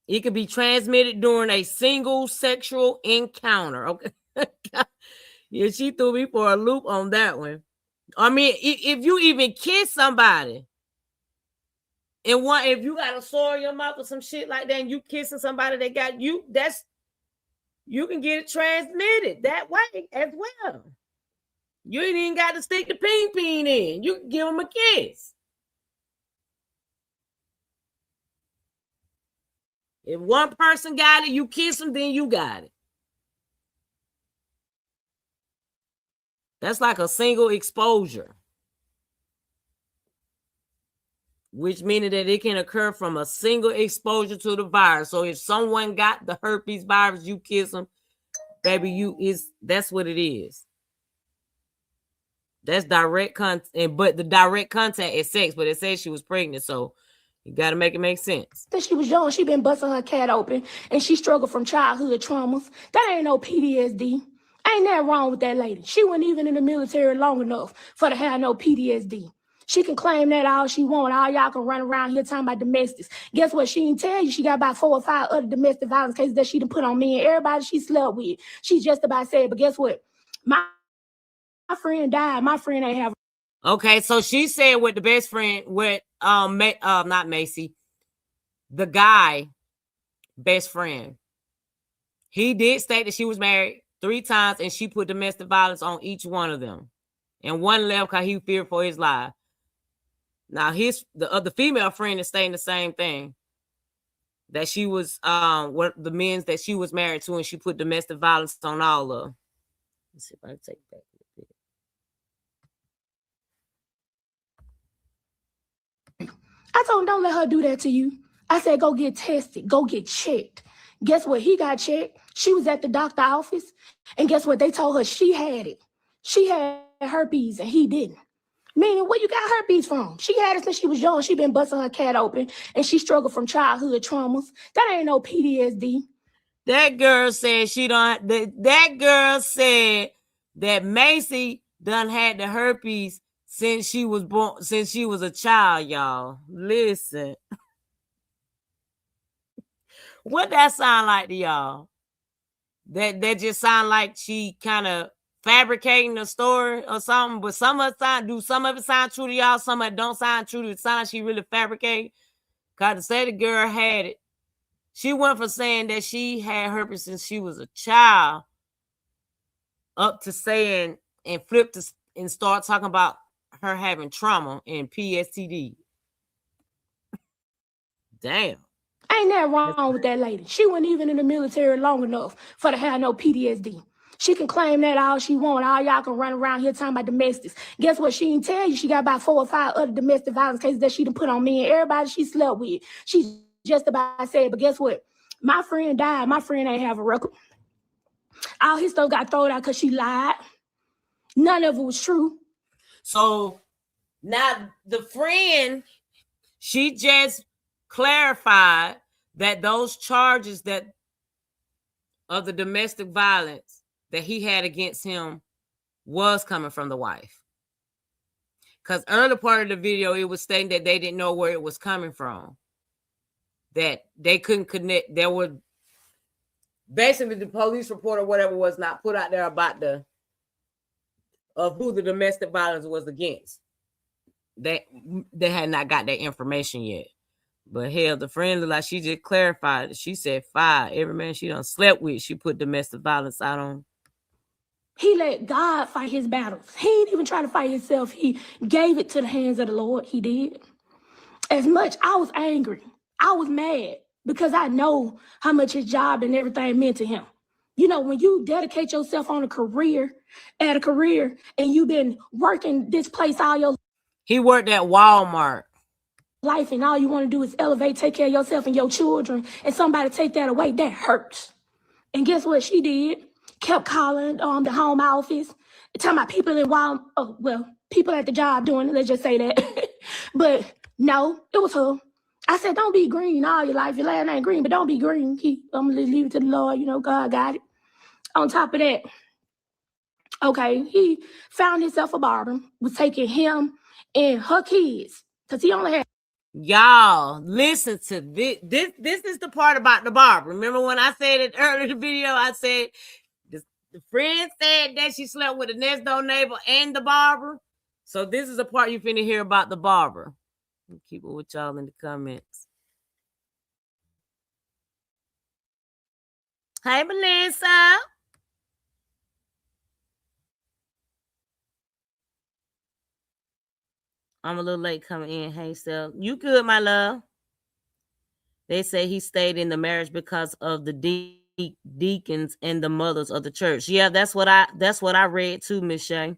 It could be transmitted during a single sexual encounter, okay? Yeah, she threw me for a loop on that one. I mean, if you even kiss somebody, and if you got a sore in your mouth or some shit like that, and you kissing somebody that got you, you can get it transmitted that way as well. You ain't even got to stick the peen in. You can give them a kiss. If one person got it, you kiss them, then you got it. That's like a single exposure, which means that it can occur from a single exposure to the virus. So if someone got the herpes virus, you kiss them, baby, that's what it is. That's direct contact, but the direct contact is sex, but it says she was pregnant, so you got to make it make sense. Since she was young, she been busting her cat open, and she struggled from childhood traumas. That ain't no PTSD. Ain't nothing wrong with that lady. She wasn't even in the military long enough for to have no PTSD. She can claim that all she want. All y'all can run around here talking about domestics. Guess what? She didn't tell you she got about 4 or 5 other domestic violence cases that she done put on me and everybody she slept with. She just about said, but guess what? My friend died. My friend ain't have. Okay, so she said with the best friend, with not Massey, the guy best friend. He did state that she was married 3 times and she put domestic violence on each one of them. And one left because he feared for his life. Now the other female friend is saying the same thing. That she was the men that she was married to, and she put domestic violence on all of them. Let's see if I can take that. I told him, don't let her do that to you. I said, go get tested. Go get checked. Guess what? He got checked. She was at the doctor's office. And guess what? They told her she had it. She had herpes and he didn't. Meaning, where you got herpes from? She had it since she was young. She been busting her cat open. And she struggled from childhood traumas. That ain't no PTSD. That girl said that girl said that Massey done had the herpes since she was born, since she was a child, y'all. Listen. What that sound like to y'all? That just sound like she kind of fabricating a story or something, but some of it sound true to y'all, some of it don't sound true to it sound like she really fabricating. Cause to say the girl had it, she went from saying that she had herpes since she was a child up to saying and flipped to, and start talking about her having trauma and PSTD. Damn. Ain't that wrong with that lady? She wasn't even in the military long enough for to have no PTSD. She can claim that all she want. All y'all can run around here talking about domestics. Guess what? She didn't tell you she got about 4 or 5 other domestic violence cases that she done put on me and everybody she slept with. She just about said, but guess what? My friend died. My friend ain't have a record. All his stuff got thrown out because she lied. None of it was true. So now the friend, she just clarified that those charges that of the domestic violence that he had against him was coming from the wife. Because early part of the video, it was stating that they didn't know where it was coming from. That they couldn't connect. There were basically the police report or whatever was not put out there about of who the domestic violence was against. They had not got that information yet. But hell, the friend looked like she just clarified it. She said 5. Every man she done slept with, she put domestic violence out on. He let God fight his battles. He didn't even try to fight himself. He gave it to the hands of the Lord. He did. As much, I was angry. I was mad because I know how much his job and everything meant to him. You know, when you dedicate yourself on a career, and you've been working this place all your life. He worked at Walmart. Life, and all you want to do is elevate, take care of yourself and your children, and somebody take that away, that hurts. And guess what she did? Kept calling the home office, talking about people in people at the job doing it, let's just say that. But no, it was her. I said, don't be green all your life. Your land ain't green, but don't be green. I'm gonna leave it to the Lord, you know, God got it. On top of that, okay, he found himself a barber, was taking him and her kids, because he only had. Y'all, listen to this. This is the part about the barber. Remember when I said it earlier in the video? I said the friend said that she slept with a next door neighbor and the barber. So this is the part you finna hear about the barber. I'll keep it with y'all in the comments. Hey, Melissa. I'm a little late coming in. Hey, Sel. You good, my love? They say he stayed in the marriage because of the deacons and the mothers of the church. Yeah, that's what I read too, Miss Shay.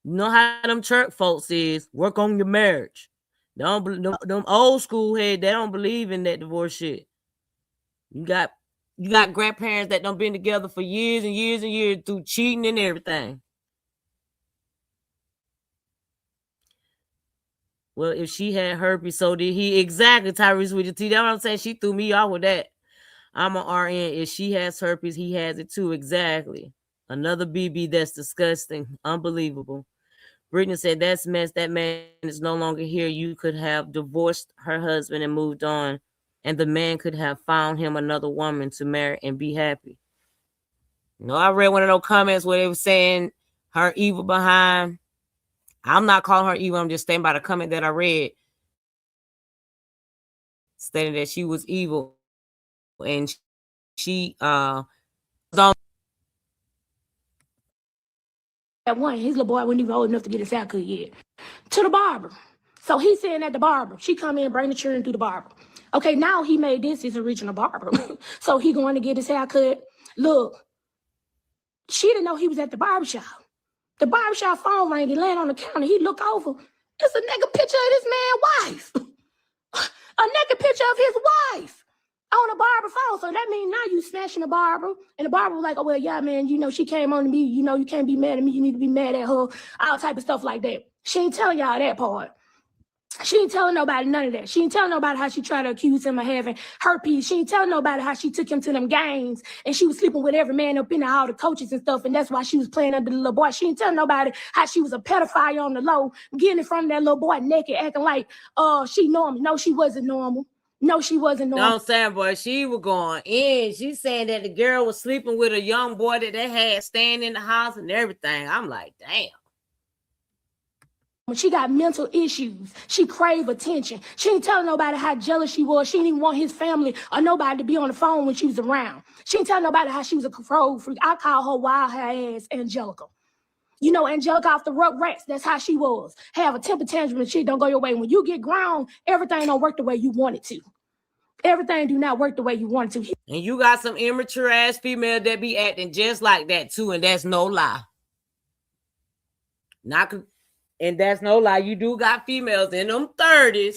You know how them church folks is. Work on your marriage. Them old school head, they don't believe in that divorce shit. You got grandparents that done been together for years and years and years through cheating and everything. Well, if she had herpes, so did he. Exactly, Tyrese with your T. That's what I'm saying. She threw me off with that. I'm an RN. If she has herpes, he has it too. Exactly. Another BB, that's disgusting. Unbelievable. Brittany said, that's mess. That man is no longer here. You could have divorced her husband and moved on, and the man could have found him another woman to marry and be happy. No, I read one of those comments where they were saying her evil behind. I'm not calling her evil. I'm just standing by the comment that I read, stating that she was evil, and she was on. At one, his little boy wasn't even old enough to get his haircut yet. To the barber. So he's saying at the barber, she come in, bring the children through the barber. Okay, now he made this his original barber. So he going to get his haircut. Look, she didn't know he was at the barbershop. The barbershop phone rang, he landed on the counter. He looked over. It's a naked picture of this man's wife. A naked picture of his wife on a barber phone. So that means now you smashing the barber. And the barber was like, oh, well, yeah, man, you know, she came on to me. You know, you can't be mad at me. You need to be mad at her. All type of stuff like that. She ain't telling y'all that part. She ain't telling nobody none of that. She ain't telling nobody how she tried to accuse him of having herpes. She ain't telling nobody how she took him to them games and she was sleeping with every man up in there, all the coaches and stuff, and that's why she was playing under the little boy. She ain't telling nobody how she was a pedophile on the low, getting in front of that little boy naked, acting like she normal. No, she wasn't normal. No, she wasn't normal. No, I'm saying, boy, she was going in. She's saying that the girl was sleeping with a young boy that they had staying in the house and everything. I'm like, damn. When she got mental issues, she craved attention. She ain't telling nobody how jealous she was. She didn't even want his family or nobody to be on the phone when she was around. She ain't telling nobody how she was a control freak. I call her wild hair ass Angelica. You know, Angelica off the Rugrats, that's how she was. Have a temper tantrum and shit don't go your way. When you get grown, everything don't work the way you want it to. Everything do not work the way you want it to. And you got some immature ass female that be acting just like that too, and that's no lie. And that's no lie. You do got females in them 30s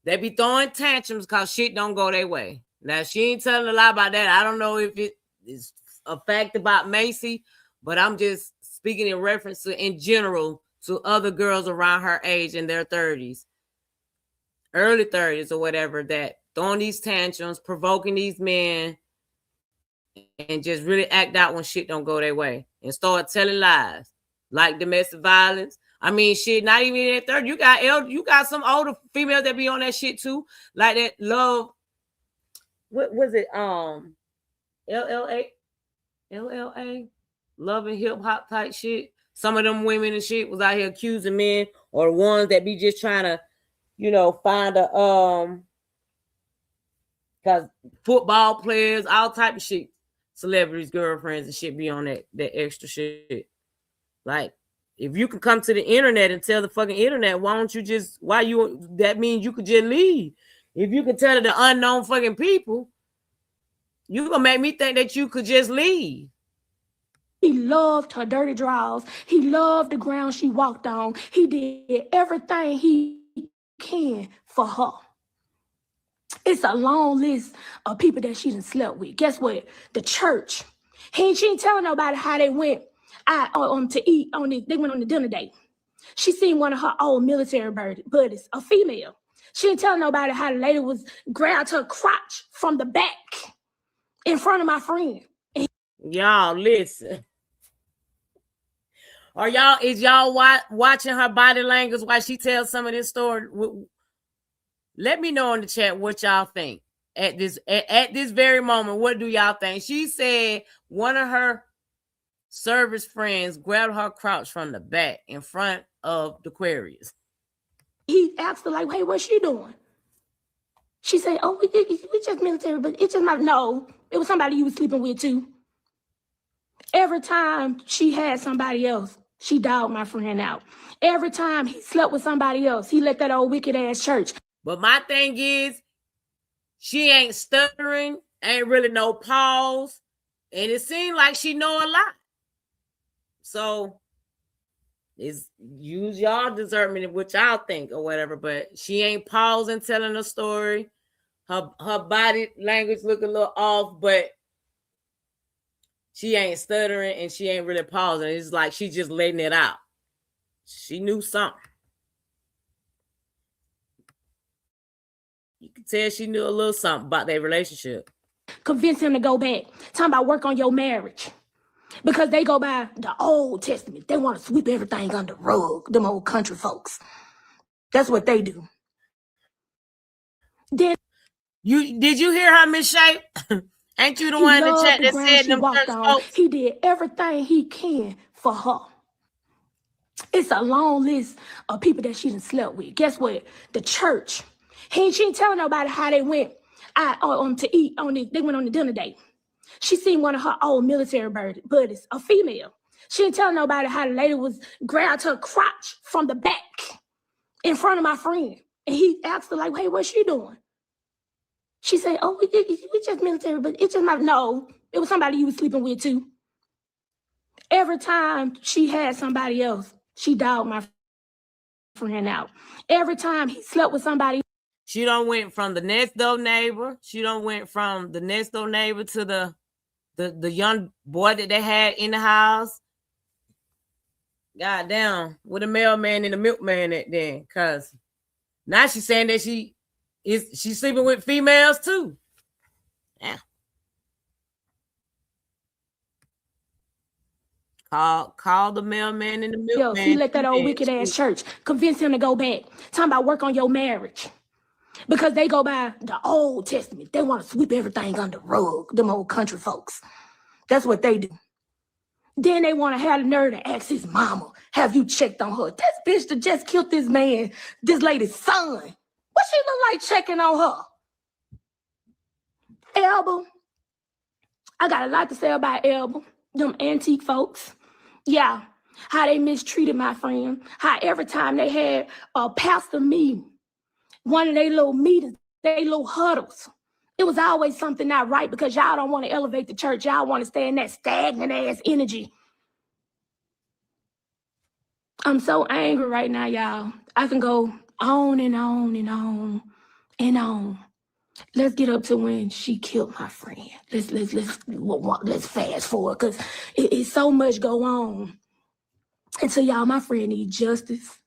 that be throwing tantrums because shit don't go their way. Now, she ain't telling a lie about that. I don't know if it is a fact about Massey, but I'm just speaking in reference to, in general, to other girls around her age in their 30s, early 30s or whatever, that throwing these tantrums, provoking these men, and just really act out when shit don't go their way and start telling lies like domestic violence. I mean, shit, not even in their 30s. You got some older females that be on that shit too, like that love. What was it? LLA, love and hip hop type shit. Some of them women and shit was out here accusing men, or ones that be just trying to, you know, find a because football players, all type of shit, celebrities, girlfriends and shit be on that extra shit. Like, if you can come to the internet and tell the fucking internet, why don't you just, that means you could just leave. If you can tell the unknown fucking people, you gonna make me think that you could just leave. He loved her dirty drawers. He loved the ground she walked on. He did everything he can for her. It's a long list of people that she done slept with. Guess what? The church. She ain't telling nobody how they went to eat they went on the dinner date. She seen one of her old military buddies, a female. She ain't telling nobody how the lady was grabbed her crotch from the back in front of my friend. Y'all listen. Is y'all watching her body language while she tells some of this story? Let me know in the chat what y'all think at this very moment. What do y'all think? She said one of her service friends grabbed her crotch from the back in front of DaQuarius. He asked her like, "Hey, what's she doing?" She said, "Oh, we just military, but it's just no. It was somebody you was sleeping with too." Every time she had somebody else, she dogged my friend out. Every time he slept with somebody else, he let that old wicked ass church. But my thing is, she ain't stuttering, ain't really no pause, and it seemed like she know a lot. So, use y'all discernment what y'all think or whatever, but she ain't pausing telling a story. Her body language look a little off, but she ain't stuttering and she ain't really pausing. It's like she just letting it out. She knew something. You can tell she knew a little something about their relationship. Convince him to go back. Talking about work on your marriage. Because they go by the Old Testament. They want to sweep everything under the rug, them old country folks. That's what they do. Then did you hear her, Miss Shape? Ain't you the one in the chat that said them folks? He did everything he can for her. It's a long list of people that she done slept with. Guess what? The church. She ain't telling nobody how they went to eat they went on the dinner date. She seen one of her old military buddies, a female. She ain't telling nobody how the lady was grabbed her crotch from the back in front of my friend. And he asked her like, "Hey, what's she doing?" She said, "Oh, we just military, but it's just no. It was somebody you was sleeping with too." Every time she had somebody else, she dogged my friend out. Every time he slept with somebody. She done went from the next door neighbor. She done went from the next door neighbor to the young boy that they had in the house. Goddamn, with the mailman and the milkman at then, cuz Now she's saying that she's sleeping with females too. Yeah. Call the mailman and the milkman. He let that old wicked ass church convince him to go back. Talking about work on your marriage. Because they go by the Old Testament. They want to sweep everything under the rug, them old country folks. That's what they do. Then they want to have the nerve to ask his mama, have you checked on her? This bitch that just killed this man, this lady's son. What she look like checking on her? Elba. I got a lot to say about Elba. Them antique folks. Yeah. How they mistreated my friend. How every time they had a pastor meeting, one of their little meetings, their little huddles, it was always something not right because y'all don't want to elevate the church. Y'all want to stay in that stagnant ass energy. I'm so angry right now, y'all. I can go on and on and on and on. Let's get up to when she killed my friend. Let's fast forward because it's so much go on. And so y'all, my friend needs justice.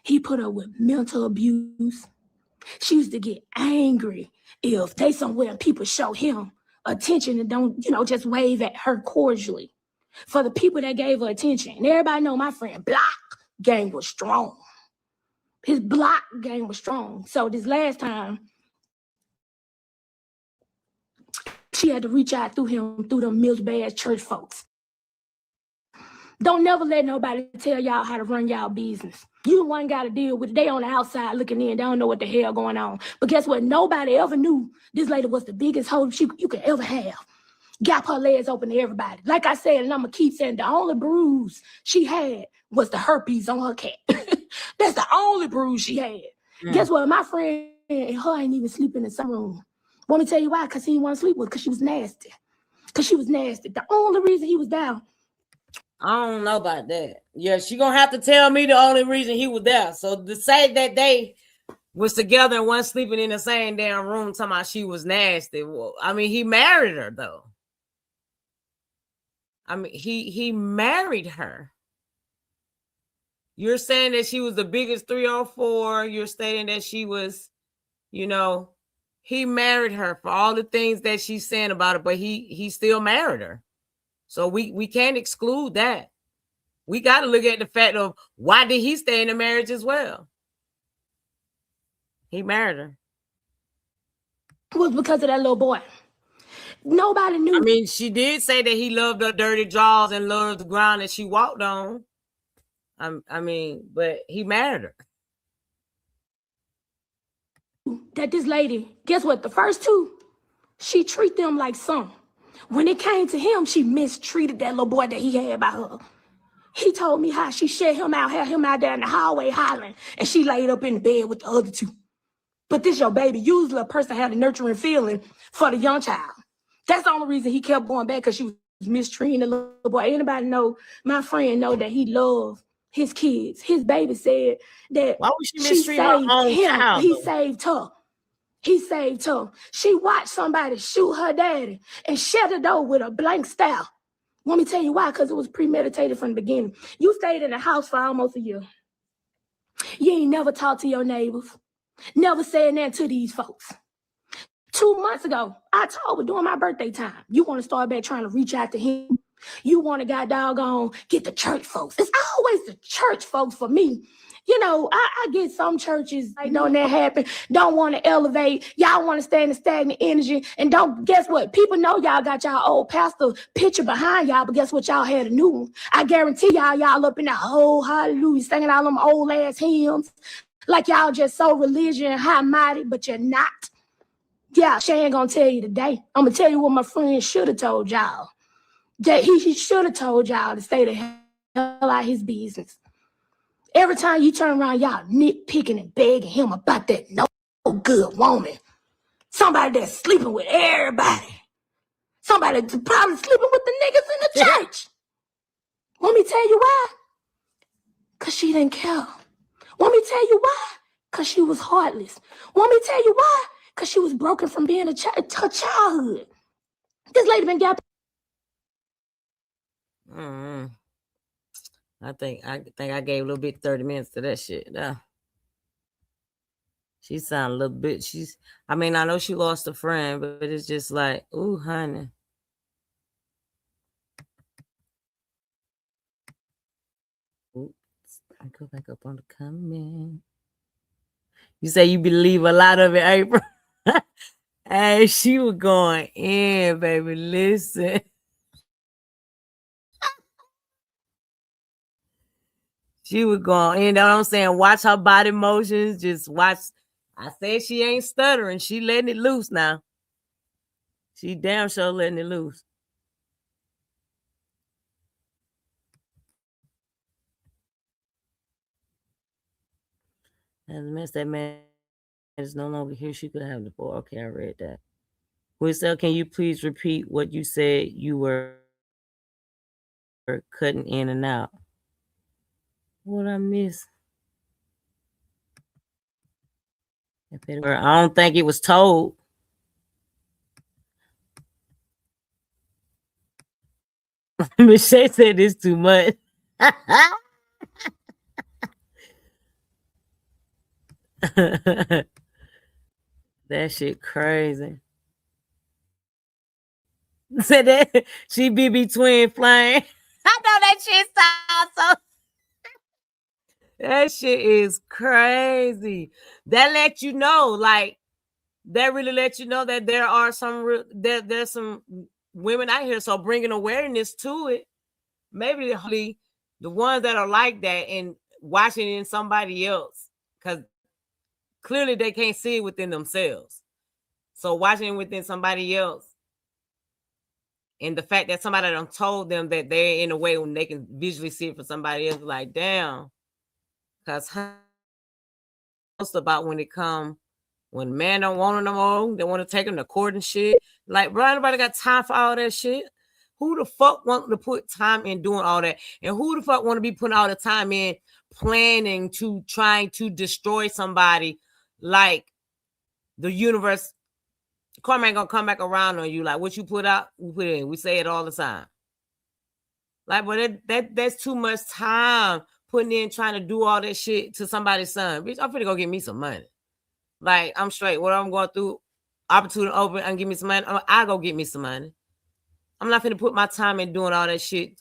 He put up with mental abuse. She used to get angry if they somewhere and people show him attention and don't, just wave at her cordially. For the people that gave her attention, and everybody know my friend block game was strong. His block game was strong. So this last time, she had to reach out through him, through them Mills-Bass church folks. Don't never let nobody tell y'all how to run y'all business. You the one got to deal with it. They on the outside looking in. They don't know what the hell going on. But guess what? Nobody ever knew this lady was the biggest hoe you could ever have. Gap her legs open to everybody. Like I said, and I'm going to keep saying, the only bruise she had was the herpes on her cat. That's the only bruise she had. Guess what? My friend and her ain't even sleeping in the same room. Want me to tell you why? Because he didn't want to sleep with her because she was nasty. The only reason he was down. I don't know about that. Yeah, she gonna have to tell me the only reason he was there. So to say that they was together and wasn't sleeping in the same damn room, talking about she was nasty. Well, I mean, he married her though. I mean, he married her. You're saying that she was the biggest 304. You're stating that she was, he married her for all the things that she's saying about it, but he still married her. So we can't exclude that. We got to look at the fact of why did he stay in the marriage as well? He married her. It was because of that little boy. Nobody knew. I mean, she did say that he loved her dirty jaws and loved the ground that she walked on. I mean, but he married her. That this lady, guess what? The first two, she treat them like son. When it came to him, she mistreated that little boy that he had by her. He told me how she shut him out, had him out there in the hallway hollering, and she laid up in the bed with the other two. But this your baby. Usually a person had a nurturing feeling for the young child. That's the only reason he kept going back, because she was mistreating the little boy. Anybody know, my friend know that he loved his kids. His baby said that why would she mistreat her own child? He saved her. He saved her. She watched somebody shoot her daddy and shut the door with a blank stare. Want me to tell you why? Because it was premeditated from the beginning. You stayed in the house for almost a year. You ain't never talked to your neighbors. Never said nothing to these folks. 2 months ago, I told her during my birthday time, you want to start back trying to reach out to him. You want to get the church folks. It's always the church folks for me. I get some churches, don't that happen, don't want to elevate. Y'all want to stay in the stagnant energy. And guess what? People know y'all got y'all old pastor picture behind y'all, but guess what? Y'all had a new one. I guarantee y'all up in that whole hallelujah, singing all them old ass hymns. Like y'all just so religious and high-mighty, but you're not. Yeah, she ain't gonna tell you today. I'm gonna tell you what my friend should have told y'all. That he should have told y'all to stay the hell out his business. Every time you turn around, y'all nitpicking and begging him about that no good woman. Somebody that's sleeping with everybody. Somebody that's probably sleeping with the niggas in the church. Want me to tell you why? Because she didn't care. Want me to tell you why? Because she was heartless. Want me to tell you why? Because she was broken from being her childhood. This lady been got. I think I gave a little bit 30 minutes to that shit. No. She sound a little bit. I mean, I know she lost a friend, but it's just like, ooh, honey. Oops, I go back up on the comment. You say you believe a lot of it, April. Hey, she was going in, baby. Listen. She was going in. You know what I'm saying? Watch her body motions. Just watch. I said she ain't stuttering. She letting it loose now. She damn sure letting it loose. As a mess, that man is no longer here. She could have the boy. Okay, I read that. Whistle, can you please repeat what you said you were cutting in and out? What I miss? I don't think it was told. Michelle said it's too much. That shit crazy. Said that she be between flame. I know that shit sounds so. That shit is crazy. That let you know, like, that really let you know that there are some there's some women out here. So bringing awareness to it, maybe the ones that are like that and watching it in somebody else, because clearly they can't see it within themselves. So watching it within somebody else, and the fact that somebody done told them that they're in a way when they can visually see it for somebody else, like, damn. Because about when it come, when man don't want them no more, they want to take them to court and shit. Like, bro, nobody got time for all that shit. Who the fuck want to put time in doing all that? And who the fuck want to be putting all the time in planning to trying to destroy somebody? Like, the universe, karma ain't gonna come back around on you. Like, what you put out, we put in. We say it all the time. Like, but that's too much time putting in trying to do all that shit to somebody's son. Bitch, I'm finna go get me some money. Like, I'm straight. What I'm going through, opportunity open and give me some money. I go get me some money. I'm not finna put my time in doing all that shit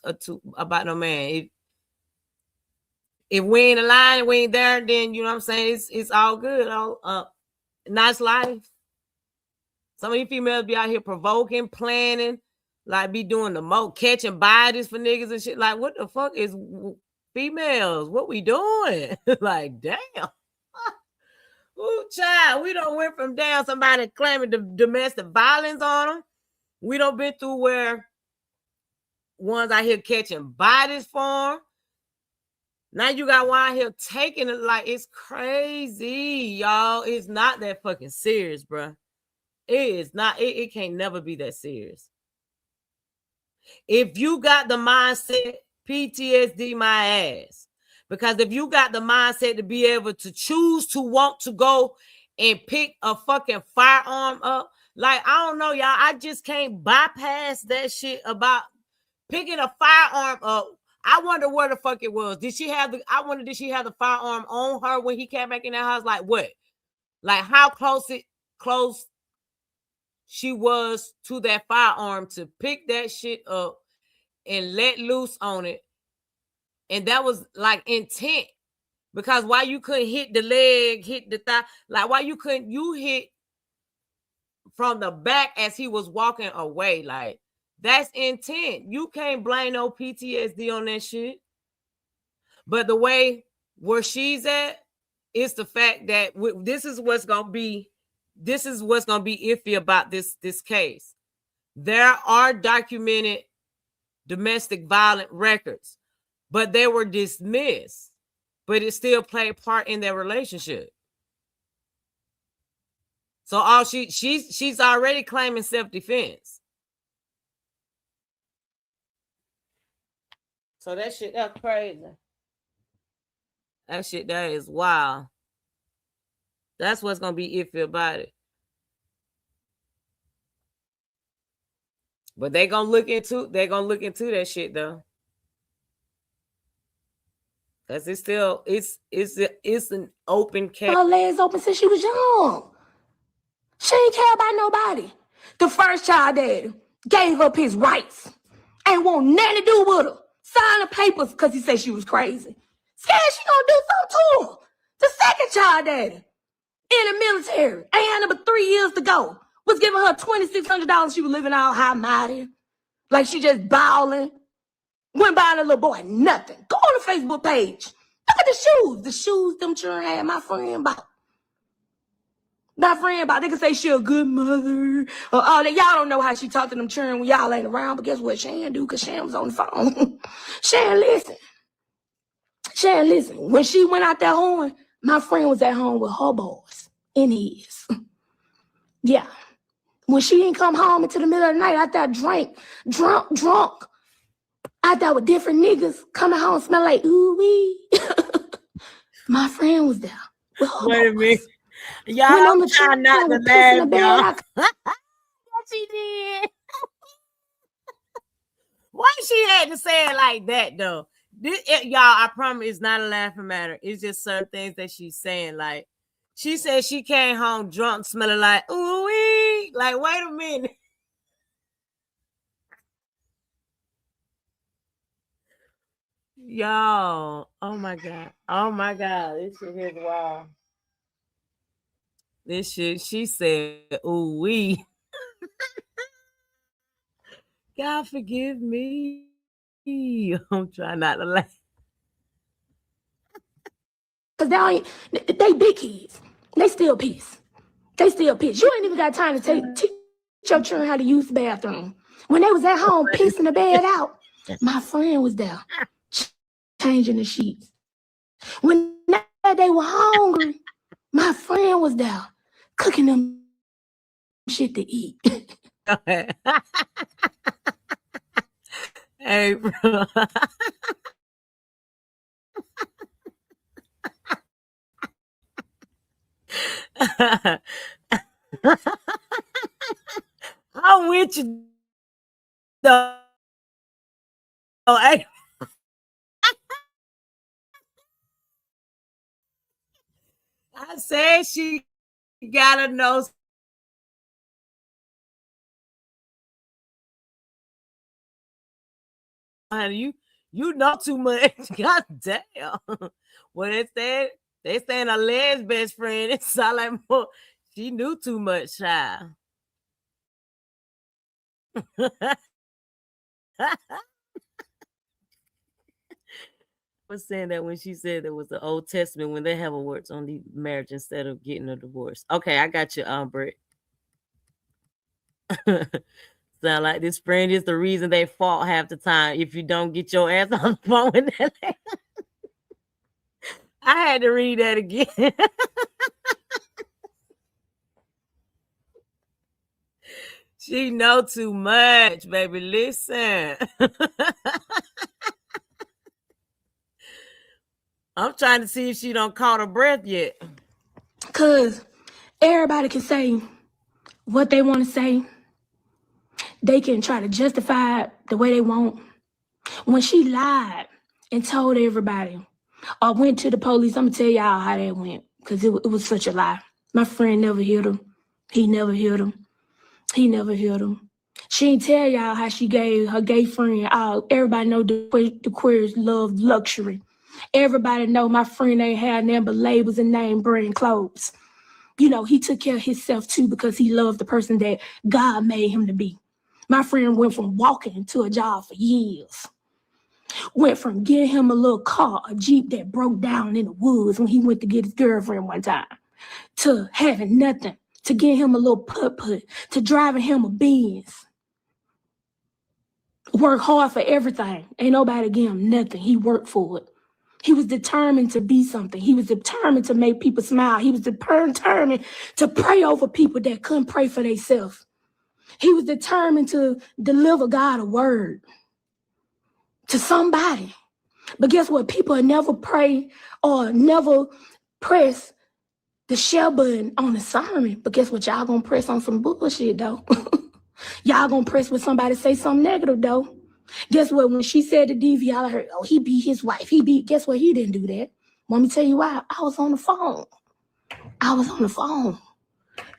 about no man. If we ain't aligned, we ain't there, then you know what I'm saying? It's all good. Nice life. Some of you females be out here provoking, planning, like be doing the most, catching bodies for niggas and shit. Like, what the fuck is females? What we doing? Like, damn. Ooh, child, we don't went from down somebody claiming the domestic violence on them. We don't been through where ones out here catching bodies for them. Now you got one out here taking it. Like, it's crazy, y'all. It's not that fucking serious, bro. It is not. It can't never be that serious. If you got the mindset, PTSD my ass. Because if you got the mindset to be able to choose to want to go and pick a fucking firearm up, like, I don't know, y'all. I just can't bypass that shit about picking a firearm up. I wonder where the fuck it was. Did she have the firearm on her when he came back in that house? Like, what? Like, how close she was to that firearm to pick that shit up and let loose on it. And that was like intent. Because why you couldn't hit the leg, hit the thigh, like why you couldn't hit from the back as he was walking away? Like, that's intent. You can't blame no PTSD on that shit. But the way where she's at is the fact that this is what's gonna be iffy about this case. There are documented domestic violent records, but they were dismissed. But it still played part in their relationship. So she's already claiming self-defense. So that's crazy. That shit, that is wild. That's what's gonna be iffy about it. But they're gonna look into that shit though. Because it's still it's an open case. Her legs open since she was young. She ain't care about nobody. The first child daddy gave up his rights. Ain't want nothing to do with her. Signed the papers because he said she was crazy. Scared she gonna do something to him. The second child daddy in the military, ain't had but 3 years to go, was giving her $2,600. She was living all high mighty, like she just balling. Went buying a little boy nothing. Go on the Facebook page. Look at the shoes. The shoes them children had my friend bought. My friend bought. They can say she a good mother or all that. Y'all don't know how she talked to them children when y'all ain't around. But guess what Shan do? Because Shan was on the phone. Shan listen. Shan listen. When she went out that horn, my friend was at home with her boys in his. Yeah. When she didn't come home until the middle of the night, out there drunk. Out there with different niggas coming home smell like ooh wee. My friend was there. Wait a minute. Y'all, I'm trying not to laugh, y'all. She did. Why she had to say it like that, though? Y'all, I promise it's not a laughing matter. It's just certain things that she's saying. Like, she said she came home drunk, smelling like, ooh wee. Like, wait a minute. Y'all, oh my God. Oh my God. This shit is wild. This shit, she said, ooh wee. God forgive me. I'm trying not to laugh. Because they big kids. They still piss. They still piss. You ain't even got time to teach your children how to use the bathroom. When they was at home pissing the bed out, my friend was there changing the sheets. When they were hungry, my friend was there cooking them shit to eat. Hey, bro. I'm with you, though. Hey. I said she gotta know. Honey, you know too much. God damn. What they saying a Led's best friend. It sound like more. She knew too much, child. Was saying that when she said there was the Old Testament when they have a words on the marriage instead of getting a divorce. Okay, I got you, Brett. Sound like this friend is the reason they fought half the time. If you don't get your ass on the phone with that, I had to read that again. She know too much, baby. Listen. I'm trying to see if she don't caught her breath yet. Because everybody can say what they want to say. They can try to justify it the way they want. When she lied and told everybody or went to the police, I'm going to tell y'all how that went because it was such a lie. My friend never hit him. He never hit him. He never hit him. She didn't tell y'all how she gave her gay friend out. Everybody know DaQuarius love luxury. Everybody know my friend ain't had nothing but labels and name brand clothes. You know, he took care of himself too because he loved the person that God made him to be. My friend went from walking to a job for years. Went from getting him a little car, a Jeep that broke down in the woods when he went to get his girlfriend one time, to having nothing, to getting him a little putt-putt, to driving him a Benz. Work hard for everything. Ain't nobody give him nothing. He worked for it. He was determined to be something. He was determined to make people smile. He was determined to pray over people that couldn't pray for themselves. He was determined to deliver God a word to somebody. But guess what? People never pray or never press the share button on the sermon. But guess what? Y'all gonna press on some bullshit, though. Y'all gonna press when somebody say something negative, though. Guess what? When she said to DV, I heard, oh, he beat his wife. Guess what? He didn't do that. Want me to tell you why? I was on the phone.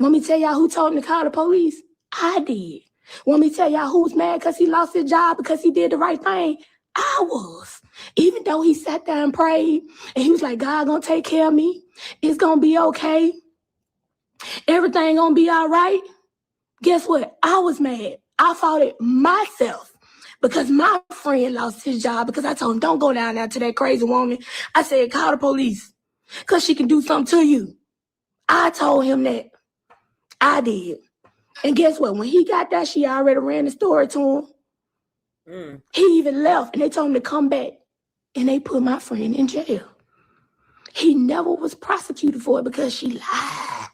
Want me to tell y'all who told him to call the police? I did. Want me to tell y'all who was mad because he lost his job because he did the right thing? I was. Even though he sat there and prayed and he was like, God gonna take care of me. It's gonna be okay. Everything gonna be all right. Guess what? I was mad. I fought it myself because my friend lost his job because I told him, don't go down there to that crazy woman. I said, call the police because she can do something to you. I told him that. I did. And guess what? When he got there, she already ran the story to him. He even left and they told him to come back and they put my friend in jail. He never was prosecuted for it because she lied.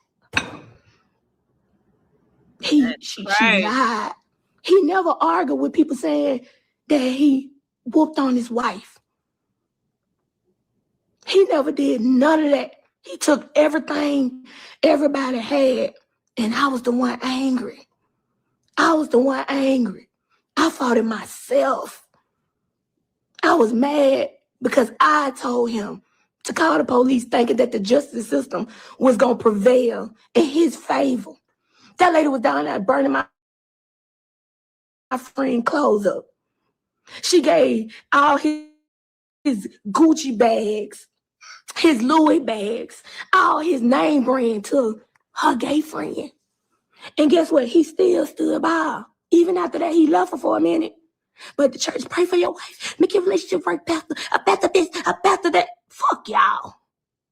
She lied. He never argued with people saying that he whooped on his wife. He never did none of that. He took everything everybody had, and I was the one angry. I fought it myself. I was mad because I told him to call the police thinking that the justice system was going to prevail in his favor. That lady was down there burning my friend clothes up. She gave all his Gucci bags, his Louis bags, all his name brand to her gay friend. And guess what? He still stood by her. Even after that, he left her for a minute. But the church, pray for your wife. Make your relationship work, Pastor. After this, after that. Fuck y'all.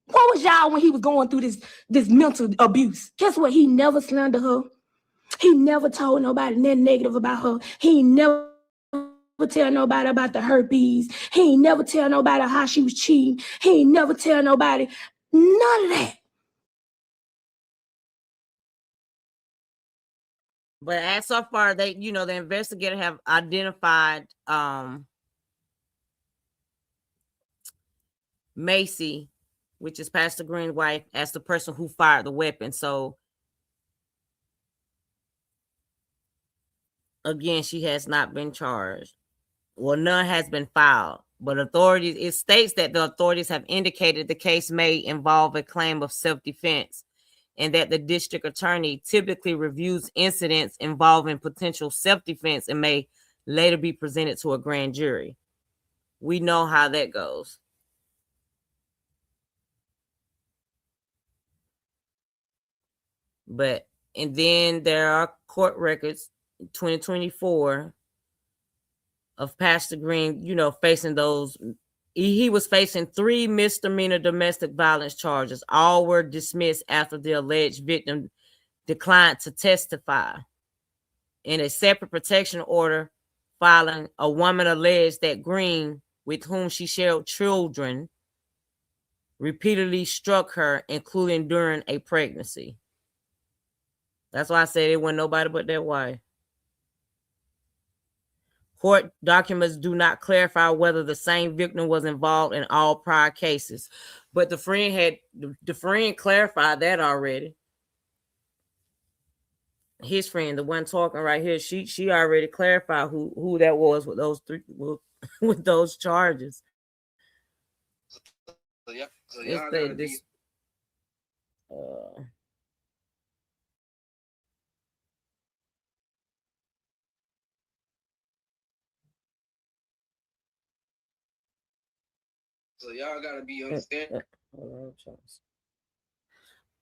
What was y'all when he was going through this mental abuse? Guess what? He never slandered her. He never told nobody nothing negative about her. He never tell nobody about the herpes. He ain't never tell nobody how she was cheating. He ain't never tell nobody none of that. But as so far, the investigator have identified Massey, which is Pastor Green's wife, as the person who fired the weapon. So again, she has not been charged. Well, none has been filed. But it states that the authorities have indicated the case may involve a claim of self-defense, and that the district attorney typically reviews incidents involving potential self-defense and may later be presented to a grand jury. We know how that goes. And then there are court records, 2024, of Pastor Green, facing those. He was facing 3 misdemeanor domestic violence charges. All were dismissed after the alleged victim declined to testify. In a separate protection order filing, a woman alleged that Green, with whom she shared children, repeatedly struck her, including during a pregnancy. That's why I said it wasn't nobody but that wife. Court documents do not clarify whether the same victim was involved in all prior cases, but the friend clarified that already. His friend, the one talking right here, she already clarified who that was with those with those charges. So y'all gotta be. So y'all gotta be understanding. Oh,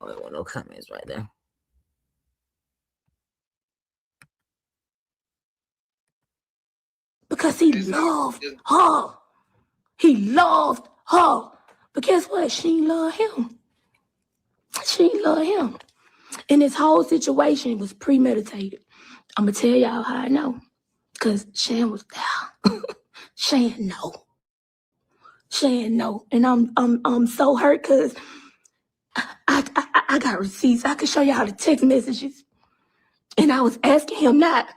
there were no comments right there. Because he loved her. He loved her. But guess what? She didn't love him. She didn't love him. And this whole situation was premeditated. I'm going to tell y'all how I know. Because Shan was there. Shan know. And I'm so hurt because I got receipts. I could show y'all the text messages. And I was asking him not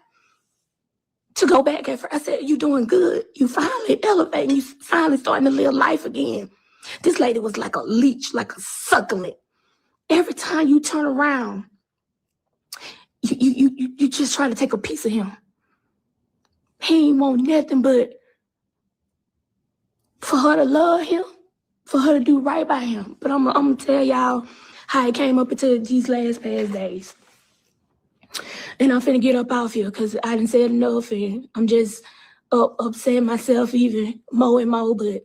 to go back at first. I said, you doing good. You finally elevating. You finally starting to live life again. This lady was like a leech, like a succulent. Every time you turn around, you just try to take a piece of him. He ain't want nothing but for her to love him, for her to do right by him. But I'm gonna tell y'all how it came up into these last past days. And I'm finna get up off here because I done said enough and I'm just upset myself even more and more. But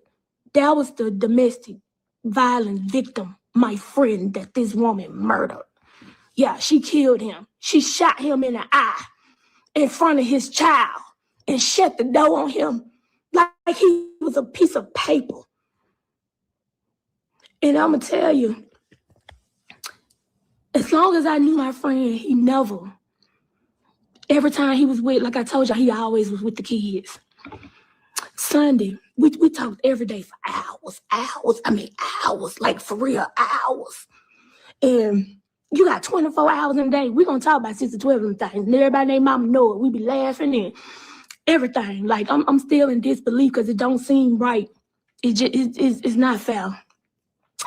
that was the domestic violence victim, my friend, that this woman murdered. Yeah, she killed him. She shot him in the eye in front of his child and shut the door on him like he was a piece of paper. And I'm gonna tell you, as long as I knew my friend, he never, every time he was with, like I told y'all, he always was with the kids. Sunday, we talked every day for hours, like for real, hours. And you got 24 hours in a day. We're going to talk about 6 to 12 of them things. And everybody and their mama know it. We be laughing and everything. Like, I'm still in disbelief because it don't seem right. It's not fair.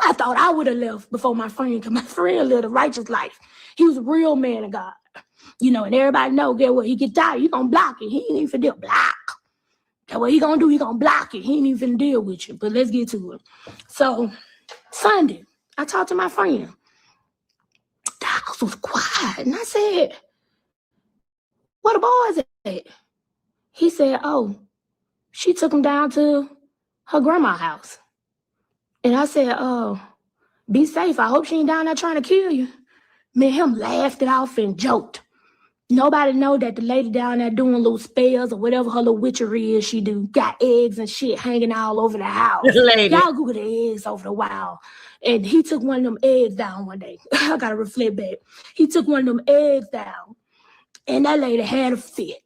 I thought I would have left before my friend, because my friend lived a righteous life. He was a real man of God. You know, and everybody know, get what, he get tired, he gonna block it. He ain't even finna block. That what he gonna do, he gonna block it. He ain't even finna deal with you. But let's get to it. So, Sunday, I talked to my friend. The house was quiet. And I said, where the boys at? He said, oh, she took him down to her grandma's house. And I said, oh, be safe. I hope she ain't down there trying to kill you. Me and him laughed it off and joked. Nobody know that the lady down there doing little spells or whatever her little witchery is she do. Got eggs and shit hanging all over the house. Y'all Google the eggs over the wall. And he took one of them eggs down one day. I gotta reflect back. He took one of them eggs down. And that lady had a fit.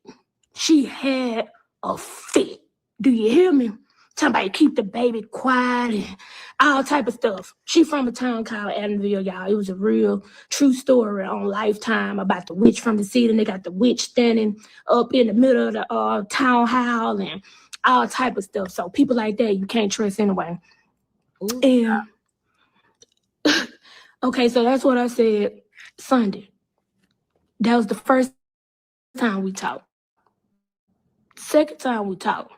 She had a fit. Do you hear me? Somebody keep the baby quiet and all type of stuff. She from a town called Adamville, y'all. It was a real true story on Lifetime about the witch from the city. And they got the witch standing up in the middle of the town hall and all type of stuff. So people like that, you can't trust anyway. Ooh. And okay, so that's what I said Sunday. That was the first time we talked. Second time we talked,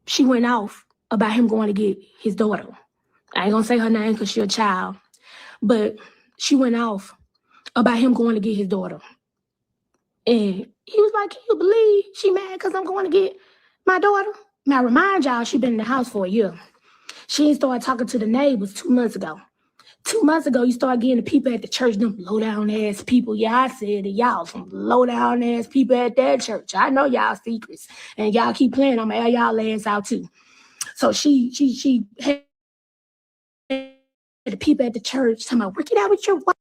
she went off about him going to get his daughter. I ain't gonna say her name because she's a child, but she went off about him going to get his daughter. And he was like, can you believe she mad because I'm going to get my daughter? Now, remind y'all, she been in the house for a year. She ain't started talking to the neighbors 2 months ago. 2 months ago, you start getting the people at the church, them low-down-ass people. Yeah, I said it, y'all some low-down-ass people at that church. I know y'all secrets. And y'all keep playing, I'm gonna air y'all ass out too. So she had the people at the church talking about, work it out with your wife.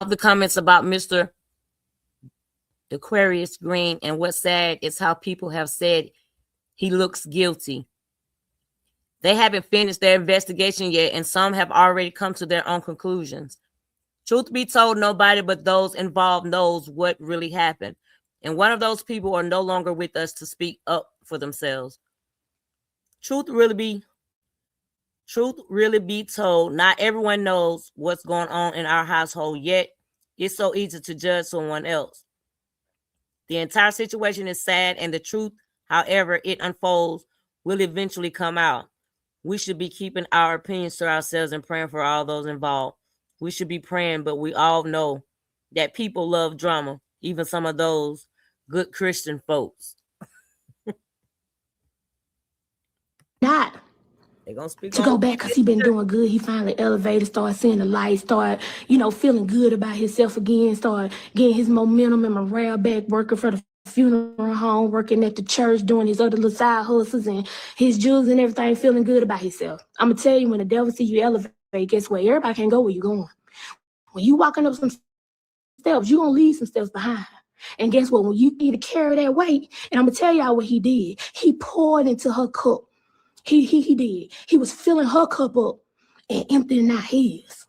The comments about Mr. DaQuarius Green, and what's sad is how people have said he looks guilty. They haven't finished their investigation yet, and some have already come to their own conclusions. Truth be told, nobody but those involved knows what really happened. And one of those people are no longer with us to speak up for themselves. Truth really be told, not everyone knows what's going on in our household, yet it's so easy to judge someone else. The entire situation is sad, and the truth, however it unfolds, will eventually come out. We should be keeping our opinions to ourselves and praying for all those involved. We should be praying, but we all know that people love drama, even some of those good Christian folks. Not They're gonna speak to go back because he been doing good. He finally elevated, started seeing the light, started, feeling good about himself again, started getting his momentum and morale back, working for the funeral home, working at the church, doing his other little side hustles and his jewels and everything, feeling good about himself. I'm going to tell you, when the devil see you elevate, guess what? Everybody can't go where you're going. When you walking up some steps, you're going to leave some steps behind. And guess what? When you need to carry that weight, and I'm gonna tell y'all what he did. He poured into her cup. He did. He was filling her cup up and emptying out his.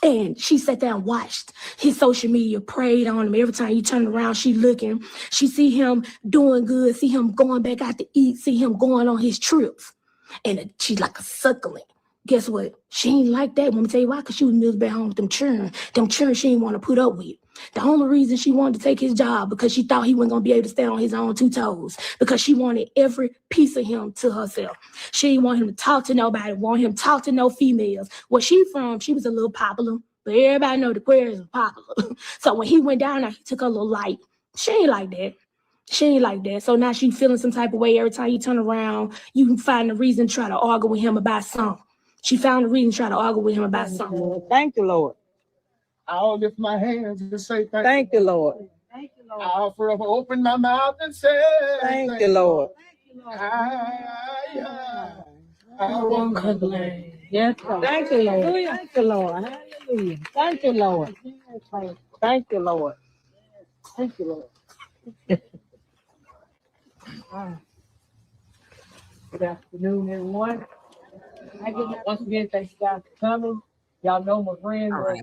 And she sat there and watched his social media, prayed on him. Every time you turn around, she looking. She see him doing good, see him going back out to eat, see him going on his trips. And she's like a suckling. Guess what? She ain't like that. Let me tell you why, because she was miserable at home with them children. Them children she didn't want to put up with. The only reason she wanted to take his job because she thought he wasn't going to be able to stand on his own 2 toes, because she wanted every piece of him to herself. She didn't want him to talk to nobody, want him to talk to no females. Where she from, she was a little popular, but everybody know DaQuarius was popular. So when he went down there, he took her a little light. She ain't like that. She ain't like that. So now she feeling some type of way. Every time you turn around, you can find a reason to try to argue with him about something. She found a reason to try to argue with him about something. Thank you, Lord. I'll lift my hands and say thank you, Lord. Thank you, Lord. I'll forever open my mouth and say thank you, Lord. I won't complain. Yes, Lord. Thank you, Lord. Thank you, Lord. Hallelujah. Thank you, Lord. Thank you, Lord. Thank you, Lord. Good afternoon, everyone. Once again, thank you guys for coming. Y'all know my friends are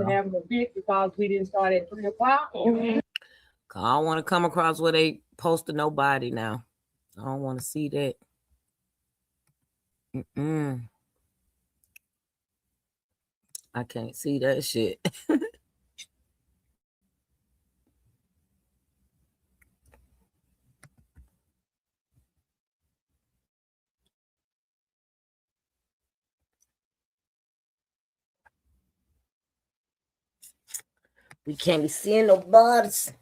having a bit because we didn't start at 3 o'clock. I don't want to come across where they posted nobody now. I don't want to see that. I can't see that shit. We can't be seeing no bodies.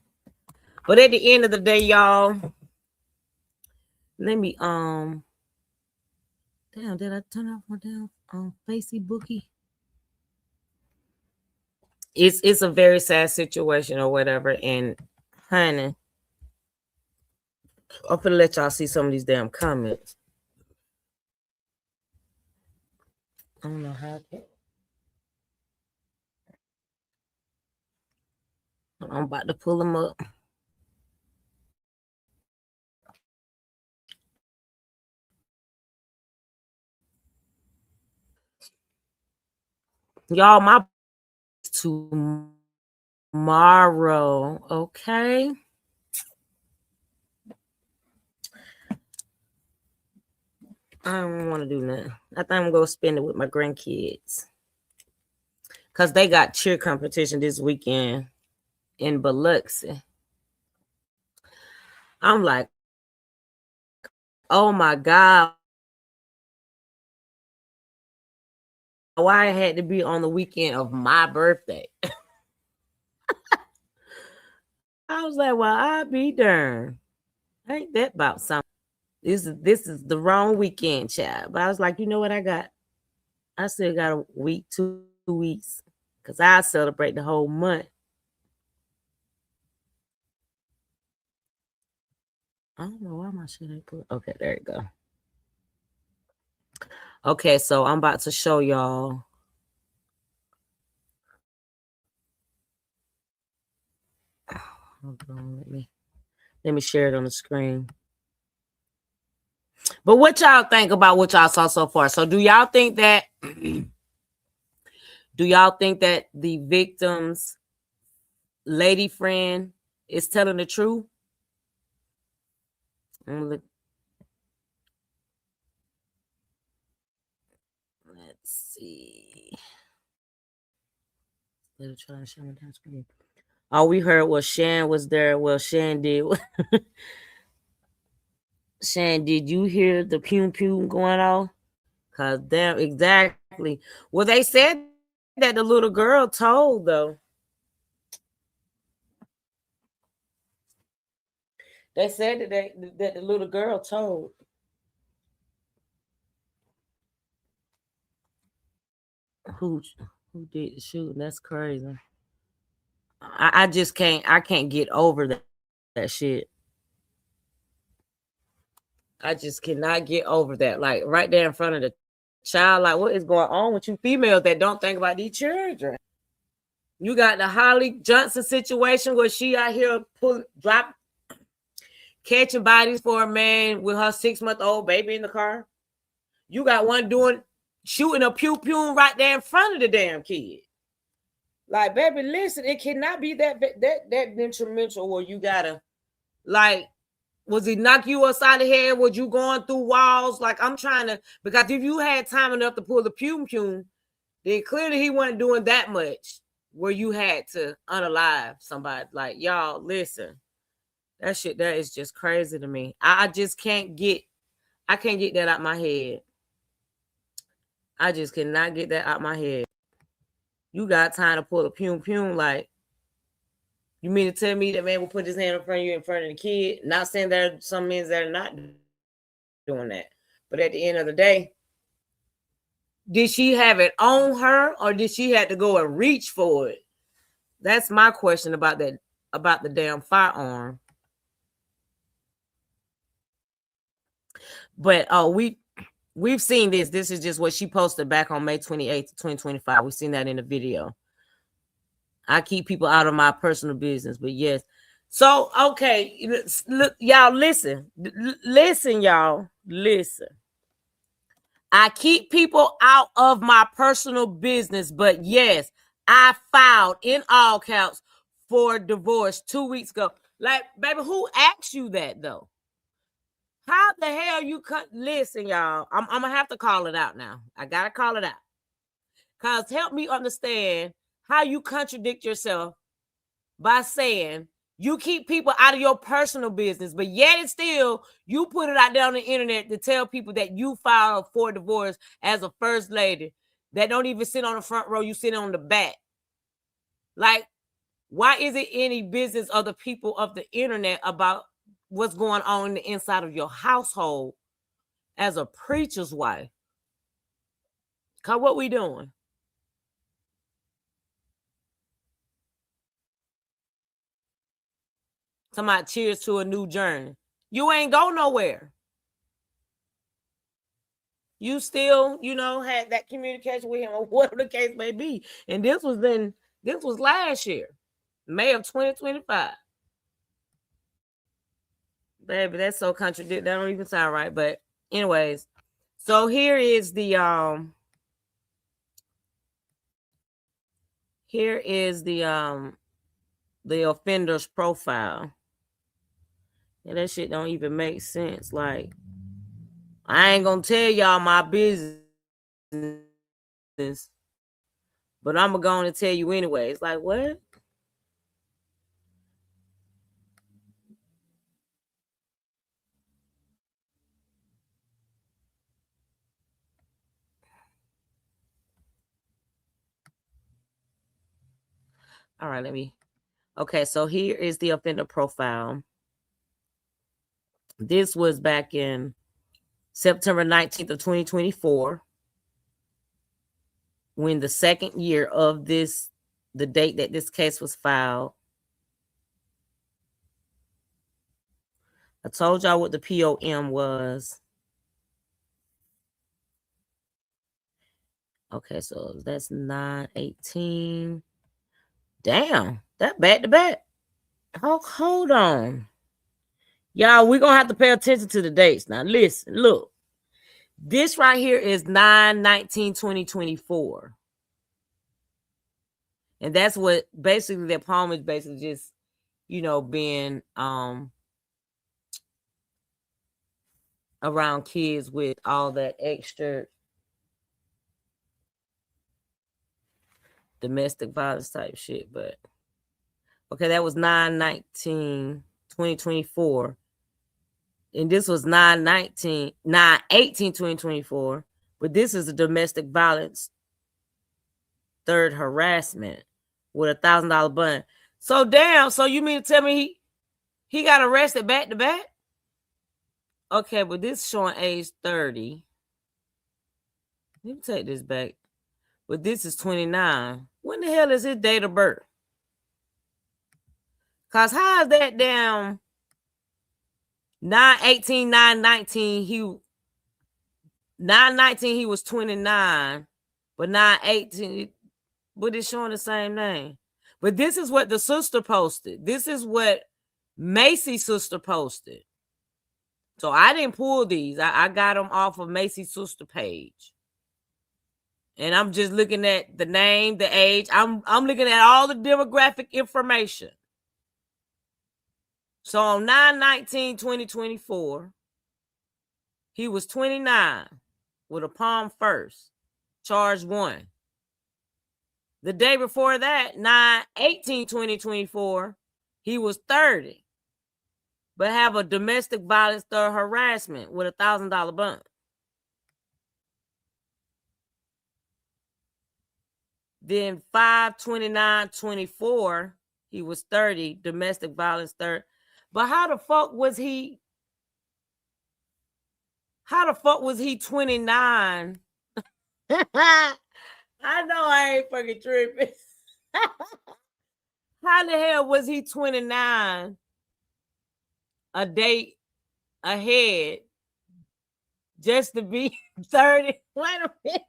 But at the end of the day, y'all, let me damn, did I turn off my damn Facebookie? It's a very sad situation or whatever. And honey, I'm gonna let y'all see some of these damn comments. I don't know how I'm about to pull them up. Y'all, my tomorrow, okay? I don't want to do nothing. I think I'm going to go spend it with my grandkids. Because they got cheer competition this weekend in Biloxi. I'm like, oh my God. Why it had to be on the weekend of my birthday. I was like, well, I'll be darned. Ain't that about something? This is the wrong weekend, child. But I was like, you know what I still got a week, 2 weeks. Because I celebrate the whole month. I don't know why my shit ain't put. Okay, there you go. Okay, so I'm about to show y'all. Hold on, let me share it on the screen. But what y'all think about what y'all saw so far? So do y'all think that the victim's lady friend is telling the truth? Let's see. All we heard was Shan was there. Well, Shan did. Shan, did you hear the pew pew going off? Cause damn, exactly. Well, they said that the little girl told though. They said that the little girl told. Who did the shooting? That's crazy. I just can't get over that shit. I just cannot get over that. Like right there in front of the child, like what is going on with you females that don't think about these children? You got the Holly Johnson situation where she out here catching bodies for a man with her 6-month-old baby in the car. You got one shooting a pew right there in front of the damn kid. Like, baby, listen, it cannot be that detrimental where you gotta, like, was he knock you upside the head? Was you going through walls? Like, I'm trying to, because if you had time enough to pull the pew, then clearly he wasn't doing that much where you had to unalive somebody. Like, y'all, listen, that shit, that is just crazy to me. I just can't get that out my head. I just cannot get that out my head. You got time to pull a pew, like, you mean to tell me that man will put his hand in front of you in front of the kid? Not saying there are some men that are not doing that. But at the end of the day, did she have it on her or did she have to go and reach for it? That's my question about that, about the damn firearm. But we've seen this. This is just what she posted back on May 28th, 2025. We've seen that in the video. I keep people out of my personal business, but yes. So, okay, look, y'all, listen. Listen, y'all, listen. I keep people out of my personal business, but yes, I filed in all caps for divorce 2 weeks ago. Like, baby, who asked you that, though? How the hell you listen, y'all? I'm gonna have to call it out now. I gotta call it out. Cause help me understand how you contradict yourself by saying you keep people out of your personal business, but yet and still you put it out there on the internet to tell people that you filed for divorce as a first lady that don't even sit on the front row, you sit on the back. Like, why is it any business of the people of the internet about what's going on in the inside of your household as a preacher's wife? Cause what we doing? Somebody cheers to a new journey. You ain't go nowhere. You still, had that communication with him or whatever the case may be. And this was last year, May of 2025. Baby, that's so contradictory. That don't even sound right. But anyways, so here is the offender's profile. And that shit don't even make sense. Like, I ain't gonna tell y'all my business, but I'm going to tell you anyway. It's like, what? All right, okay, so here is the offender profile. This was back in September 19th of 2024, when the second year of the date that this case was filed. I told y'all what the POM was. Okay, so that's 9/18. Damn, that back to back. Oh, hold on. Y'all, we're going to have to pay attention to the dates. Now, listen, look. This right here is 9/19/2024. And that's what basically that poem is basically just, being around kids with all that extra domestic violence type shit. But okay, that was 9/19/2024. And this was 9/18/2024. But this is a domestic violence third harassment with $1,000 bond. So damn, so you mean to tell me he got arrested back to back? Okay, but this showing age 30. Let me take this back. But this is 29. When the hell is his date of birth? Cause how is that down 9/18, 9/19? 9/19 he was 29, but 9/18, but it's showing the same name. But this is what the sister posted. This is what Massey's sister posted. So I didn't pull these. I got them off of Massey's sister page. And I'm just looking at the name, the age. I'm looking at all the demographic information. So on 9/19/2024, he was 29 with a palm first, charge 1. The day before that, 9/18/2024, he was 30, but have a domestic violence third harassment with a $1,000 bond. Then 5/29/24, he was 30, domestic violence third. But how the fuck was he 29? I know I ain't fucking tripping. How the hell was he 29 a day ahead just to be 30? Wait a minute.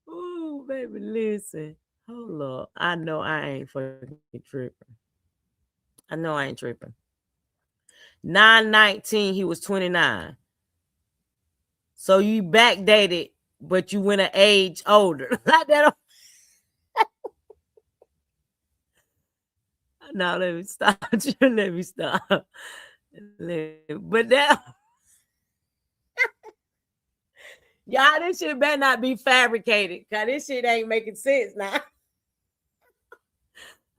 Ooh, baby, listen. Hold up. I know I ain't fucking tripping. I know I ain't tripping. 9/19, he was 29. So you backdated, but you went an age older. Like that. No, let me stop. Let me stop. But that, y'all, this shit better not be fabricated, because this shit ain't making sense now.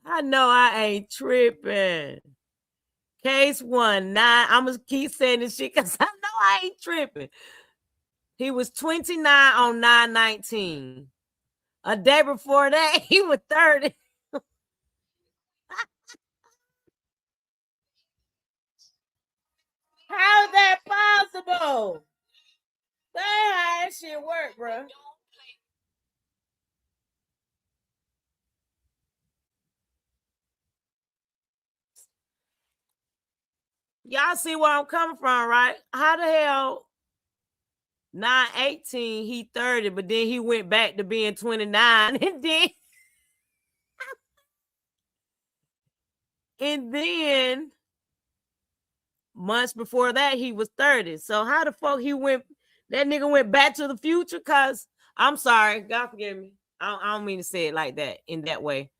I know I ain't tripping. Case 1, 9. I'm going to keep saying this shit because I know I ain't tripping. He was 29 on 9/19. A day before that, he was 30. How's that possible? That's how that shit work, bro. Y'all see where I'm coming from, right? How the hell 9/18 he 30, but then he went back to being 29, and then months before that he was 30. So how the fuck that nigga went back to the future? Cause I'm sorry, God forgive me. I don't mean to say it like that in that way.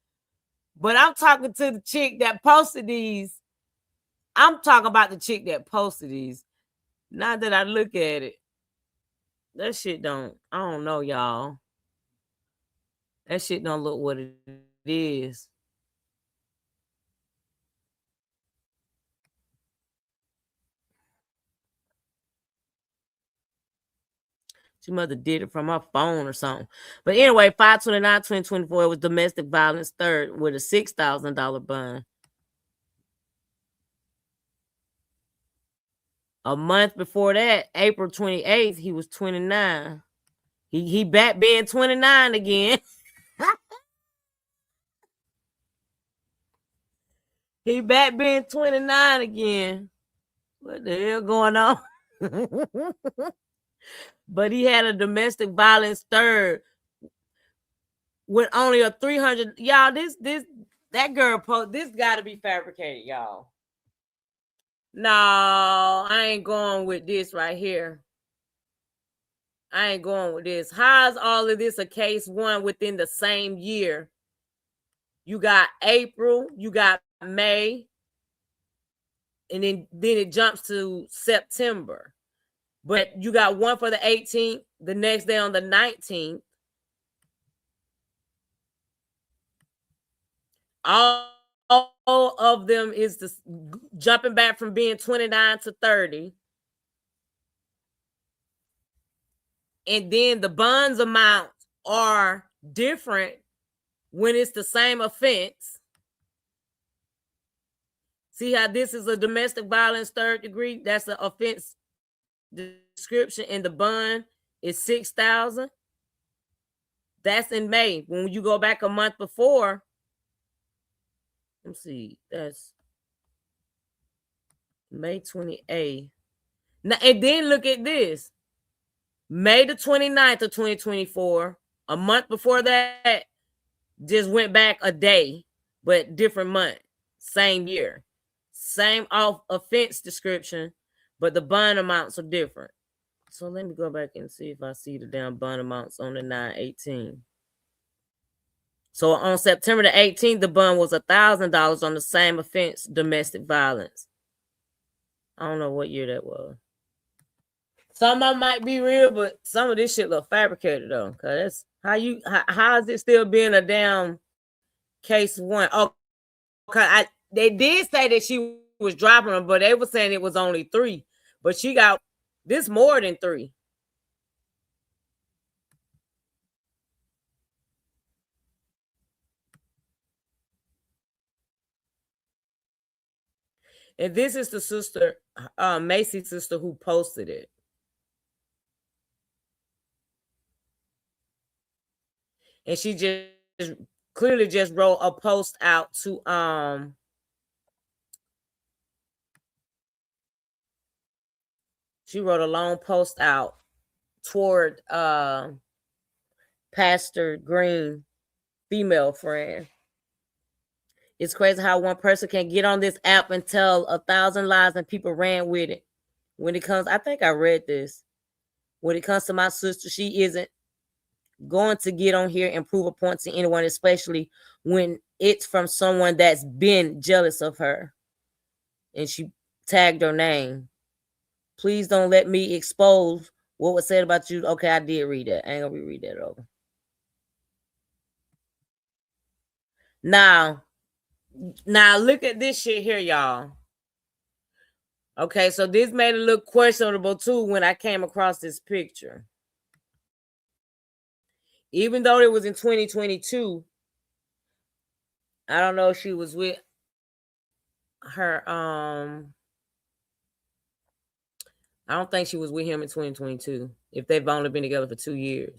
But I'm talking to the chick that posted these. I'm talking about the chick that posted these. Now that I look at it, that shit I don't know, y'all. That shit don't look what it is. She mother did it from her phone or something. But anyway, 5/29/2024, it was domestic violence third with a $6,000 bond. A month before that, April 28th, he was 29. He back being 29 again. He back being 29 again. What the hell going on? But he had a domestic violence third with only a 300. Y'all, that girl post, this got to be fabricated, y'all. No, I ain't going with this right here. I ain't going with this. How's all of this a case 1 within the same year? You got April, you got May, and then it jumps to September. But you got one for the 18th, the next day on the 19th. All of them is jumping back from being 29 to 30. And then the bonds amounts are different when it's the same offense. See how this is a domestic violence third degree? That's the offense description, and the bond is $6,000. That's in May. When you go back a month before, let's see, that's May 28th. Now, and then look at this. May the 29th of 2024, a month before that, just went back a day, but different month, same year. Same off offense description, but the bond amounts are different. So let me go back and see if I see the damn bond amounts on the 9/18. So on September the 18th, the bond was $1,000 on the same offense, domestic violence. I don't know what year that was. Some of them might be real, but some of this shit look fabricated though. Cause that's how is it still being a damn case one? Oh, okay. They did say that she was dropping them, but they were saying it was only 3. But she got this more than 3. And this is the sister, Massey's sister, who posted it. And she just clearly just wrote a post out to she wrote a long post out toward Pastor Green, female friend. It's crazy how one person can get on this app and tell 1,000 lies and people ran with it. When it comes, I think I read this. When it comes to my sister, she isn't going to get on here and prove a point to anyone, especially when it's from someone that's been jealous of her. And she tagged her name. Please don't let me expose what was said about you. Okay, I did read that. I ain't gonna reread that over. Now look at this shit here, y'all. Okay, so this made it look questionable too when I came across this picture. Even though it was in 2022, I don't know if she was with her. I don't think she was with him in 2022. If they've only been together for 2 years,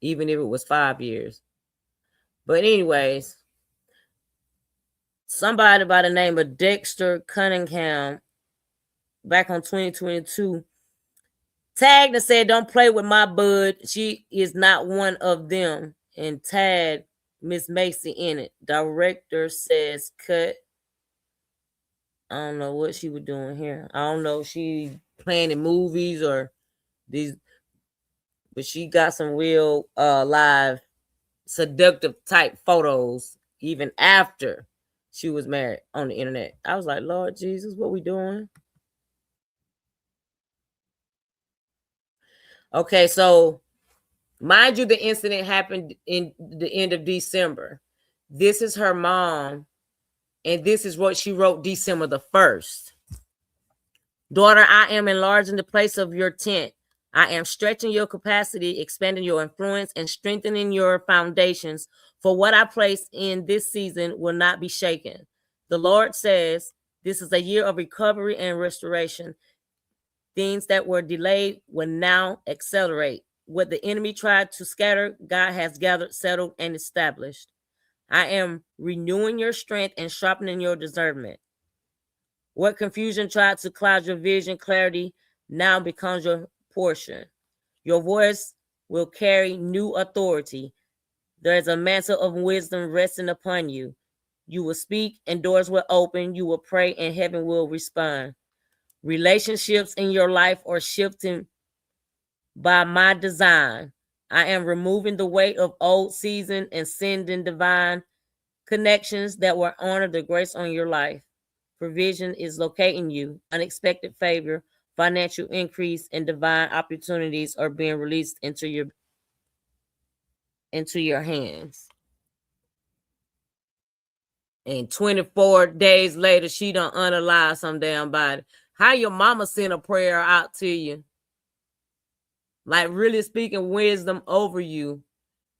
even if it was 5 years. But anyways, somebody by the name of Dexter Cunningham back on 2022 tagged and said, "Don't play with my bud. She is not one of them," and tagged Miss Massey in it. Director says cut. I don't know what she was doing here. I don't know if she playing in movies or these, but she got some real live seductive type photos even after she was married on the internet. I was like, Lord Jesus, what we doing? Okay, so mind you, the incident happened in the end of December. This is her mom, and this is what she wrote December the 1st. Daughter, I am enlarging the place of your tent. I am stretching your capacity, expanding your influence, and strengthening your foundations. For what I place in this season will not be shaken. The Lord says this is a year of recovery and restoration. Things that were delayed will now accelerate. What the enemy tried to scatter, God has gathered, settled, and established. I am renewing your strength and sharpening your discernment. What confusion tried to cloud your vision, clarity now becomes your portion. Your voice will carry new authority. There is a mantle of wisdom resting upon you. You will speak and doors will open. You will pray and heaven will respond. Relationships in your life are shifting by my design. I am removing the weight of old season and sending divine connections that will honor the grace on your life. Provision is locating you. Unexpected favor, financial increase, and divine opportunities are being released into your hands. And 24 days later, she done unalive some damn body. How your mama sent a prayer out to you? Like really speaking wisdom over you.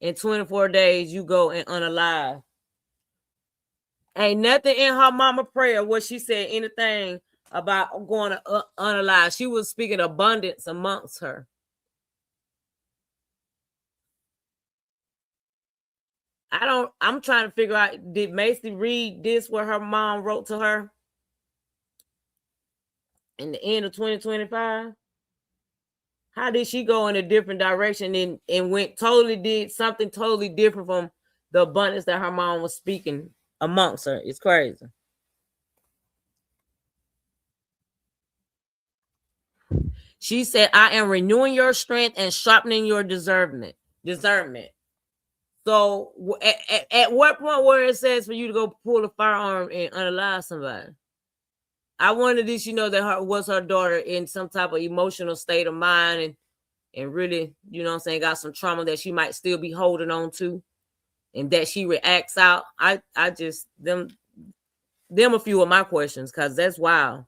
In 24 days, you go and unalive. Ain't nothing in her mama prayer where she said anything about going to unalive. She was speaking abundance amongst her. I'm trying to figure out, did Massey read this where her mom wrote to her in the end of 2025? How did she go in a different direction and went did something totally different from the abundance that her mom was speaking amongst her? It's crazy. She said, I am renewing your strength and sharpening your discernment. So at what point where it says for you to go pull a firearm and unalive somebody? I wonder did she know that her daughter in some type of emotional state of mind and really, you know what I'm saying, got some trauma that she might still be holding on to and that she reacts out. I just them a few of my questions because that's wild.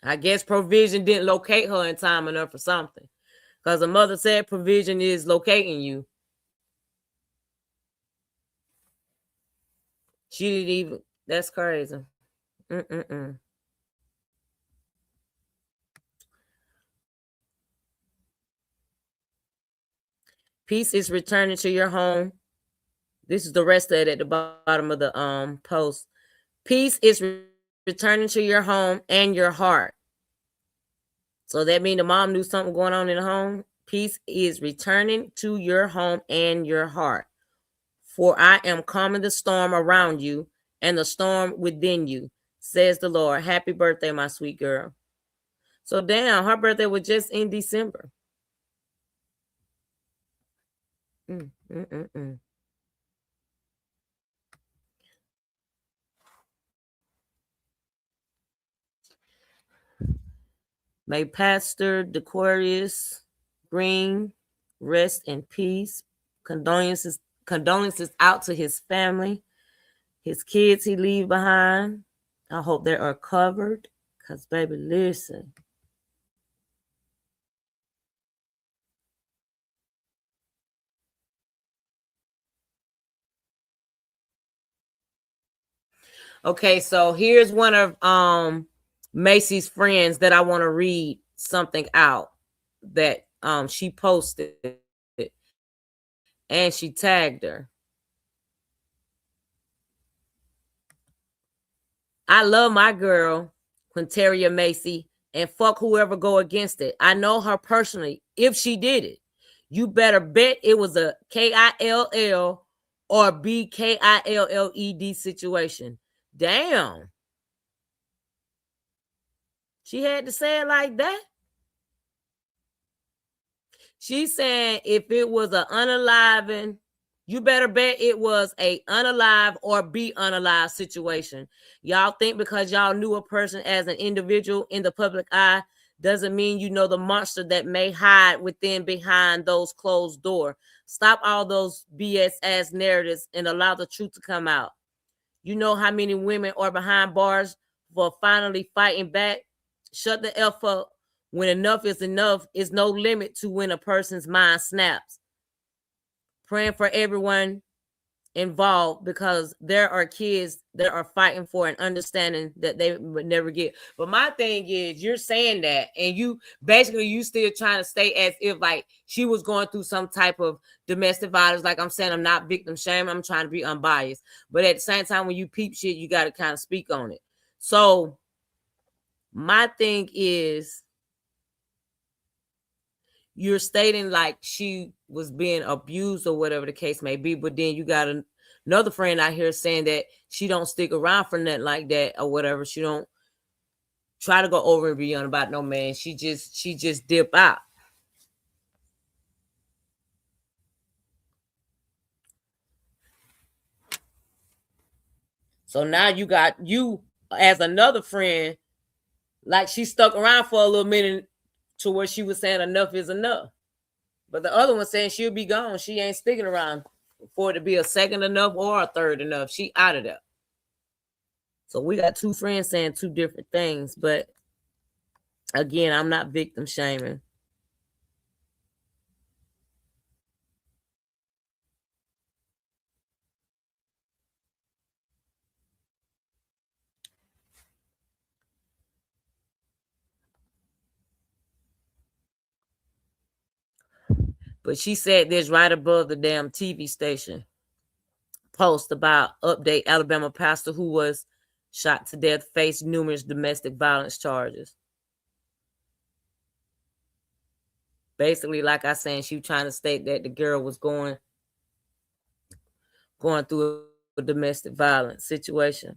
I guess provision didn't locate her in time enough for something. Because the mother said provision is locating you. She didn't even, that's crazy. Peace is returning to your home. This is the rest of it at the bottom of the post. Peace is returning to your home and your heart. So that means the mom knew something going on in the home. Peace is returning to your home and your heart. For I am calming the storm around you and the storm within you, says the Lord. Happy birthday, my sweet girl. So damn, her birthday was just in December. May Pastor DaQuarius Green rest in peace. Condolences out to his family, his kids he leave behind. I hope they are covered. Because, baby, listen. Okay, so here's one of Massey's friends that I want to read something out that she posted and she tagged her. I love my girl, Quintara Massey, and fuck whoever go against it. I know her personally. If she did it, you better bet it was a KILL or BKILLED situation. Damn. She had to say it like that. She's saying if it was an unaliving, you better bet it was a unalive or be unalive situation. Y'all think because y'all knew a person as an individual in the public eye doesn't mean you know the monster that may hide within behind those closed doors. Stop all those BS ass narratives and allow the truth to come out. You know how many women are behind bars for finally fighting back? Shut the F up. When enough is enough, is no limit to when a person's mind snaps. Praying for everyone involved because there are kids that are fighting for an understanding that they would never get. But my thing is, you're saying that, and you still trying to stay as if like she was going through some type of domestic violence. Like I'm saying, I'm not victim shaming. I'm trying to be unbiased. But at the same time, when you peep shit, you got to kind of speak on it. So my thing is, you're stating like she was being abused or whatever the case may be, but then you got another friend out here saying that she don't stick around for nothing like that or whatever. She don't try to go over and beyond about no man. She just dip out. So now you got you as another friend, like she stuck around for a little minute to where she was saying enough is enough. But the other one saying she'll be gone. She ain't sticking around for it to be a second enough or a third enough. She out of there. So we got two friends saying two different things. But again, I'm not victim shaming. But she said this right above the damn TV station post about update Alabama pastor who was shot to death, faced numerous domestic violence charges. Basically, like I said, she was trying to state that the girl was going through a domestic violence situation.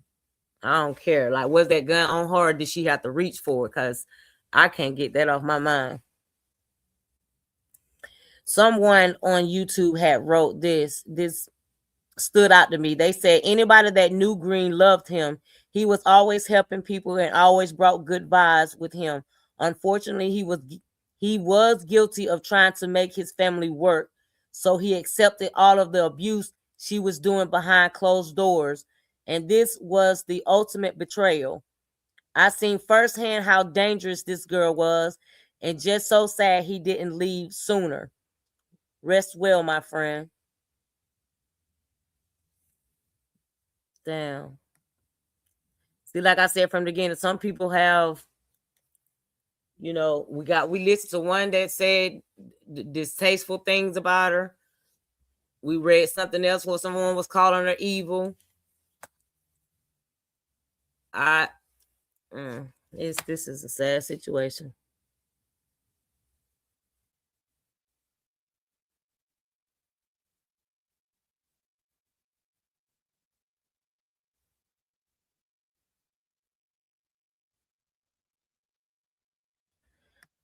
I don't care. Like, was that gun on her or did she have to reach for it? Because I can't get that off my mind. Someone on YouTube had wrote this. This stood out to me. They said anybody that knew Green loved him. He was always helping people and always brought good vibes with him. Unfortunately, he was guilty of trying to make his family work. So he accepted all of the abuse she was doing behind closed doors. And this was the ultimate betrayal. I seen firsthand how dangerous this girl was, and just so sad he didn't leave sooner. Rest well, my friend. Damn. See, like I said from the beginning, some people have, we listened to one that said distasteful things about her. We read something else where someone was calling her evil. This is a sad situation.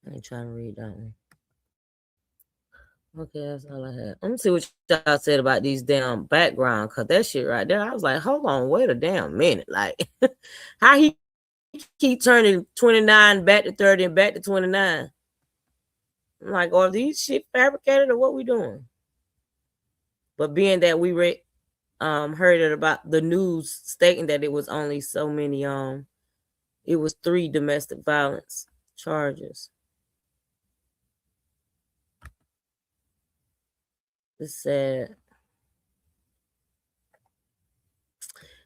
I ain't trying to read that one. Okay, that's all I had. Let me see what y'all said about these damn background, because that shit right there, I was like, hold on, wait a damn minute. Like, how he keep turning 29 back to 30 and back to 29? I'm like, are these shit fabricated or what we doing? But being that we heard it about the news stating that it was only so many, it was 3 domestic violence charges. It's sad.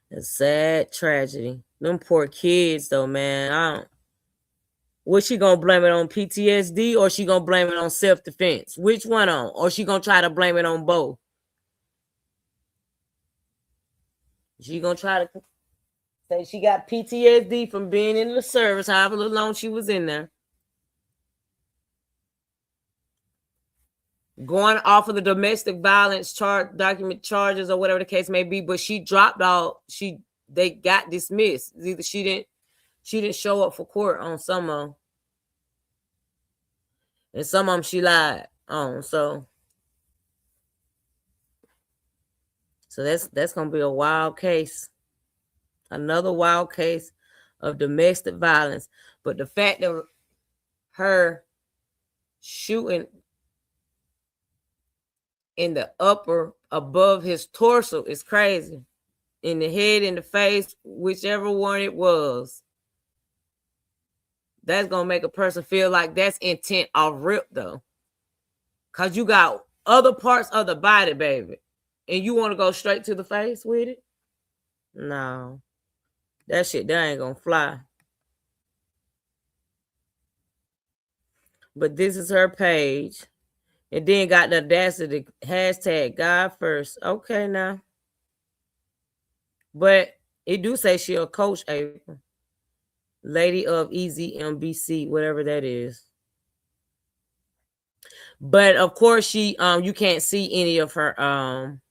It's sad tragedy. Them poor kids, though, man. Was she gonna blame it on PTSD or she gonna blame it on self-defense? Which one on? Or she gonna try to blame it on both? She gonna try to say she got PTSD from being in the service, however long she was in there. Going off of the domestic violence document charges or whatever the case may be, but she dropped out. They got dismissed. Either she didn't show up for court on some of them, and some of them she lied on. So that's gonna be a wild case, another wild case of domestic violence. But the fact that her shooting in the upper above his torso is crazy. In the head, in the face, whichever one it was, that's gonna make a person feel like that's intent off rip though. Cause you got other parts of the body, baby, and you want to go straight to the face with it? No. That shit there ain't gonna fly. But this is her page. And then got the audacity hashtag God first. Okay, now. But it do say she a coach, April. Lady of Easy MBC, whatever that is. But of course, she you can't see any of her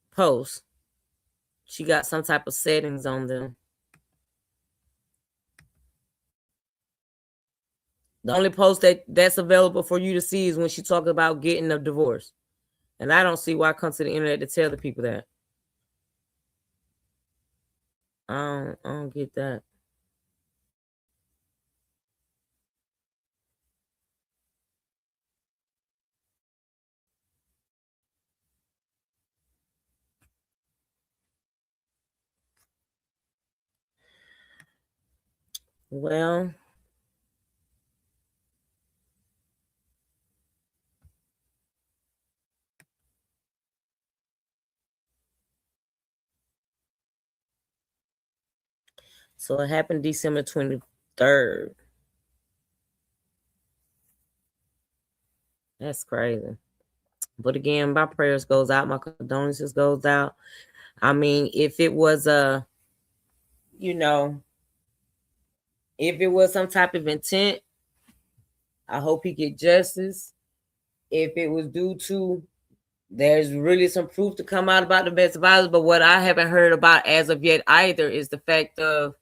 posts. She got some type of settings on them. The only post that's available for you to see is when she talks about getting a divorce. And I don't see why I come to the internet to tell the people that. I don't get that. Well, so it happened December 23rd. That's crazy. But again, my prayers goes out. My condolences goes out. I mean, if it was if it was some type of intent, I hope he get justice. If it was due to, there's really some proof to come out about domestic violence, but what I haven't heard about as of yet either is the fact of,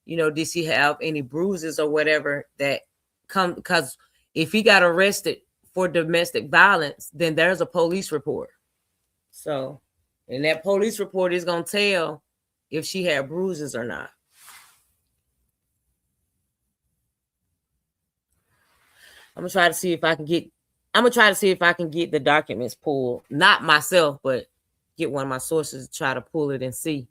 did she have any bruises or whatever that come, because if he got arrested for domestic violence, then there's a police report. So, and that police report is going to tell if she had bruises or not. I'm going to try to see if I can get the documents pulled. Not myself, but get one of my sources to try to pull it and see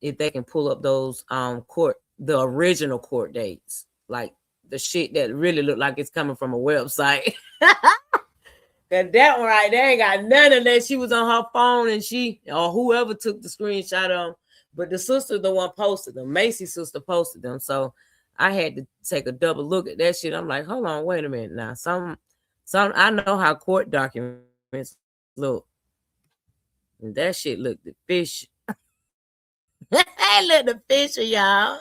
if they can pull up those the original court dates. Like the shit that really look like it's coming from a website. That one right there ain't got none of that. She was on her phone and she or whoever took the screenshot of them. But the sister, the one posted them. Massey's sister posted them. So I had to take a double look at that shit. I'm like, hold on, wait a minute now. Some I know how court documents look. And that shit looked fishy. Look the fishy, y'all.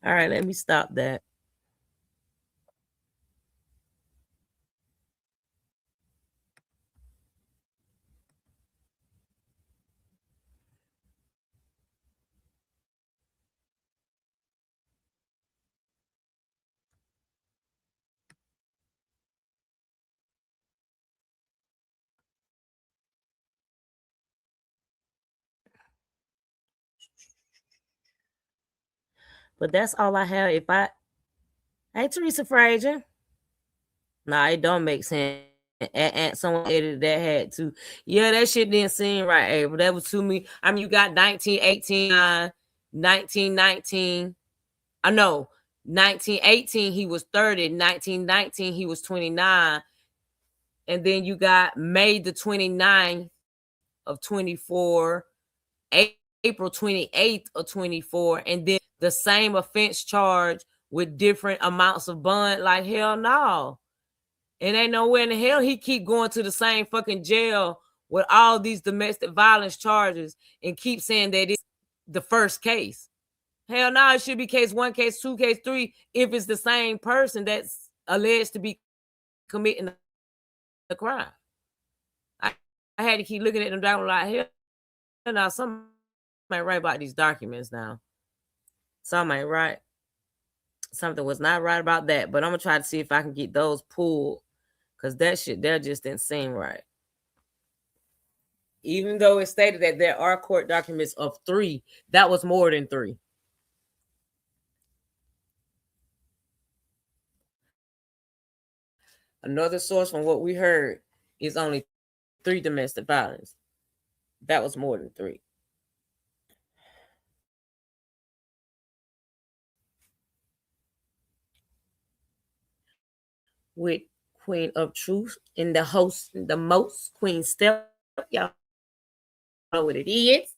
All right, let me stop that. But that's all I have. Hey, Teresa Frazier. Nah, it don't make sense. And someone edited that had to. Yeah, that shit didn't seem right, April. That was too me. I mean, you got 1918, 1919. I know 1918 he was 30, 1919 he was 29. And then you got May the 29th of 24, April 28th of 24, and then the same offense charge with different amounts of bond. Like, hell no. And ain't nowhere in the hell he keep going to the same fucking jail with all these domestic violence charges and keep saying that it's the first case. Hell no, it should be case 1, case 2, case 3 if it's the same person that's alleged to be committing the crime. I had to keep looking at them down like, hell no, something ain't right about these documents now. Something ain't right. Something was not right about that, but I'm going to try to see if I can get those pulled. Because that shit there just didn't seem right. Even though it stated that there are court documents of 3, that was more than 3. Another source from what we heard is only 3 domestic violence. That was more than 3. With Queen of Truth in the host, the most Queen Step. Y'all know what it is.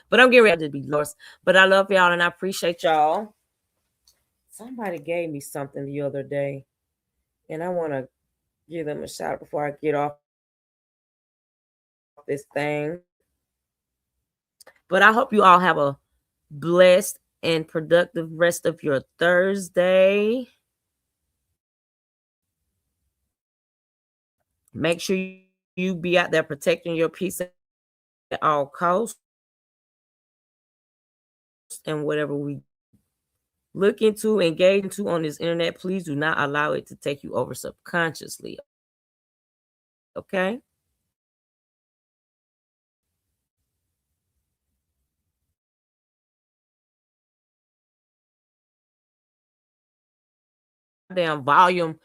But I'm getting ready to be lost. But I love y'all and I appreciate y'all. Somebody gave me something the other day. And I want to give them a shout out before I get off this thing. But I hope you all have a blessed and productive rest of your Thursday. Make sure you be out there protecting your peace at all costs. And whatever we look into, engage into on this internet, please do not allow it to take you over subconsciously. Okay? Damn volume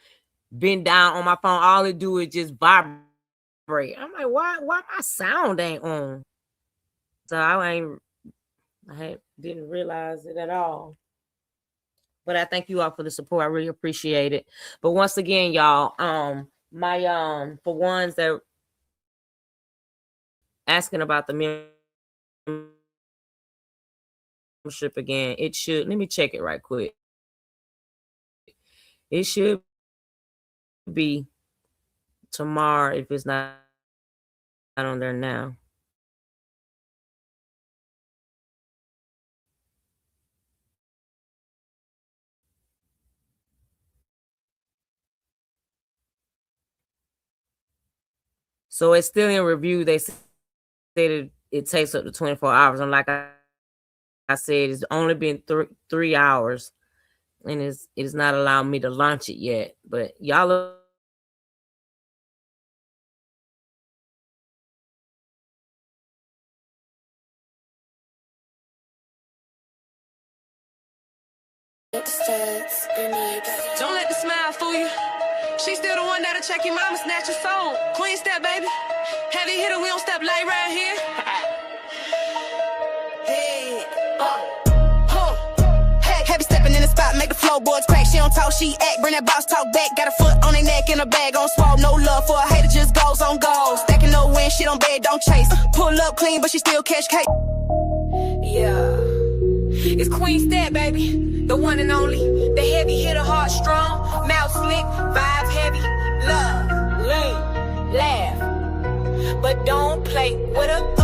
been down on my phone. All it do is just vibrate. I'm like, why my sound ain't on? So I didn't realize it at all. But I thank you all for the support. I really appreciate it. But once again, y'all, my for ones that asking about the membership again, it should, let me check it right quick. It should be tomorrow if it's not on there now. So it's still in review. They said it takes up to 24 hours. And like I said, it's only been 3 hours, and it's not allowing me to launch it yet. But y'all are don't let the smile fool you. She's still the one that'll check your mama, snatch your soul. Queen step, baby. Heavy hitter, we don't step light right here. Hey, hey, heavy stepping in the spot, make the floorboards crack. She don't talk, she act, bring that boss talk back. Got a foot on her neck and a bag on swole. No love for a hater, just goes on goals. Stacking no win, shit on bed, don't chase. Pull up clean, but she still catch cake. Yeah, it's Queen step, baby. The one and only, the heavy hitter, heart strong, mouth slick, vibe heavy, love, lean, laugh, but don't play with a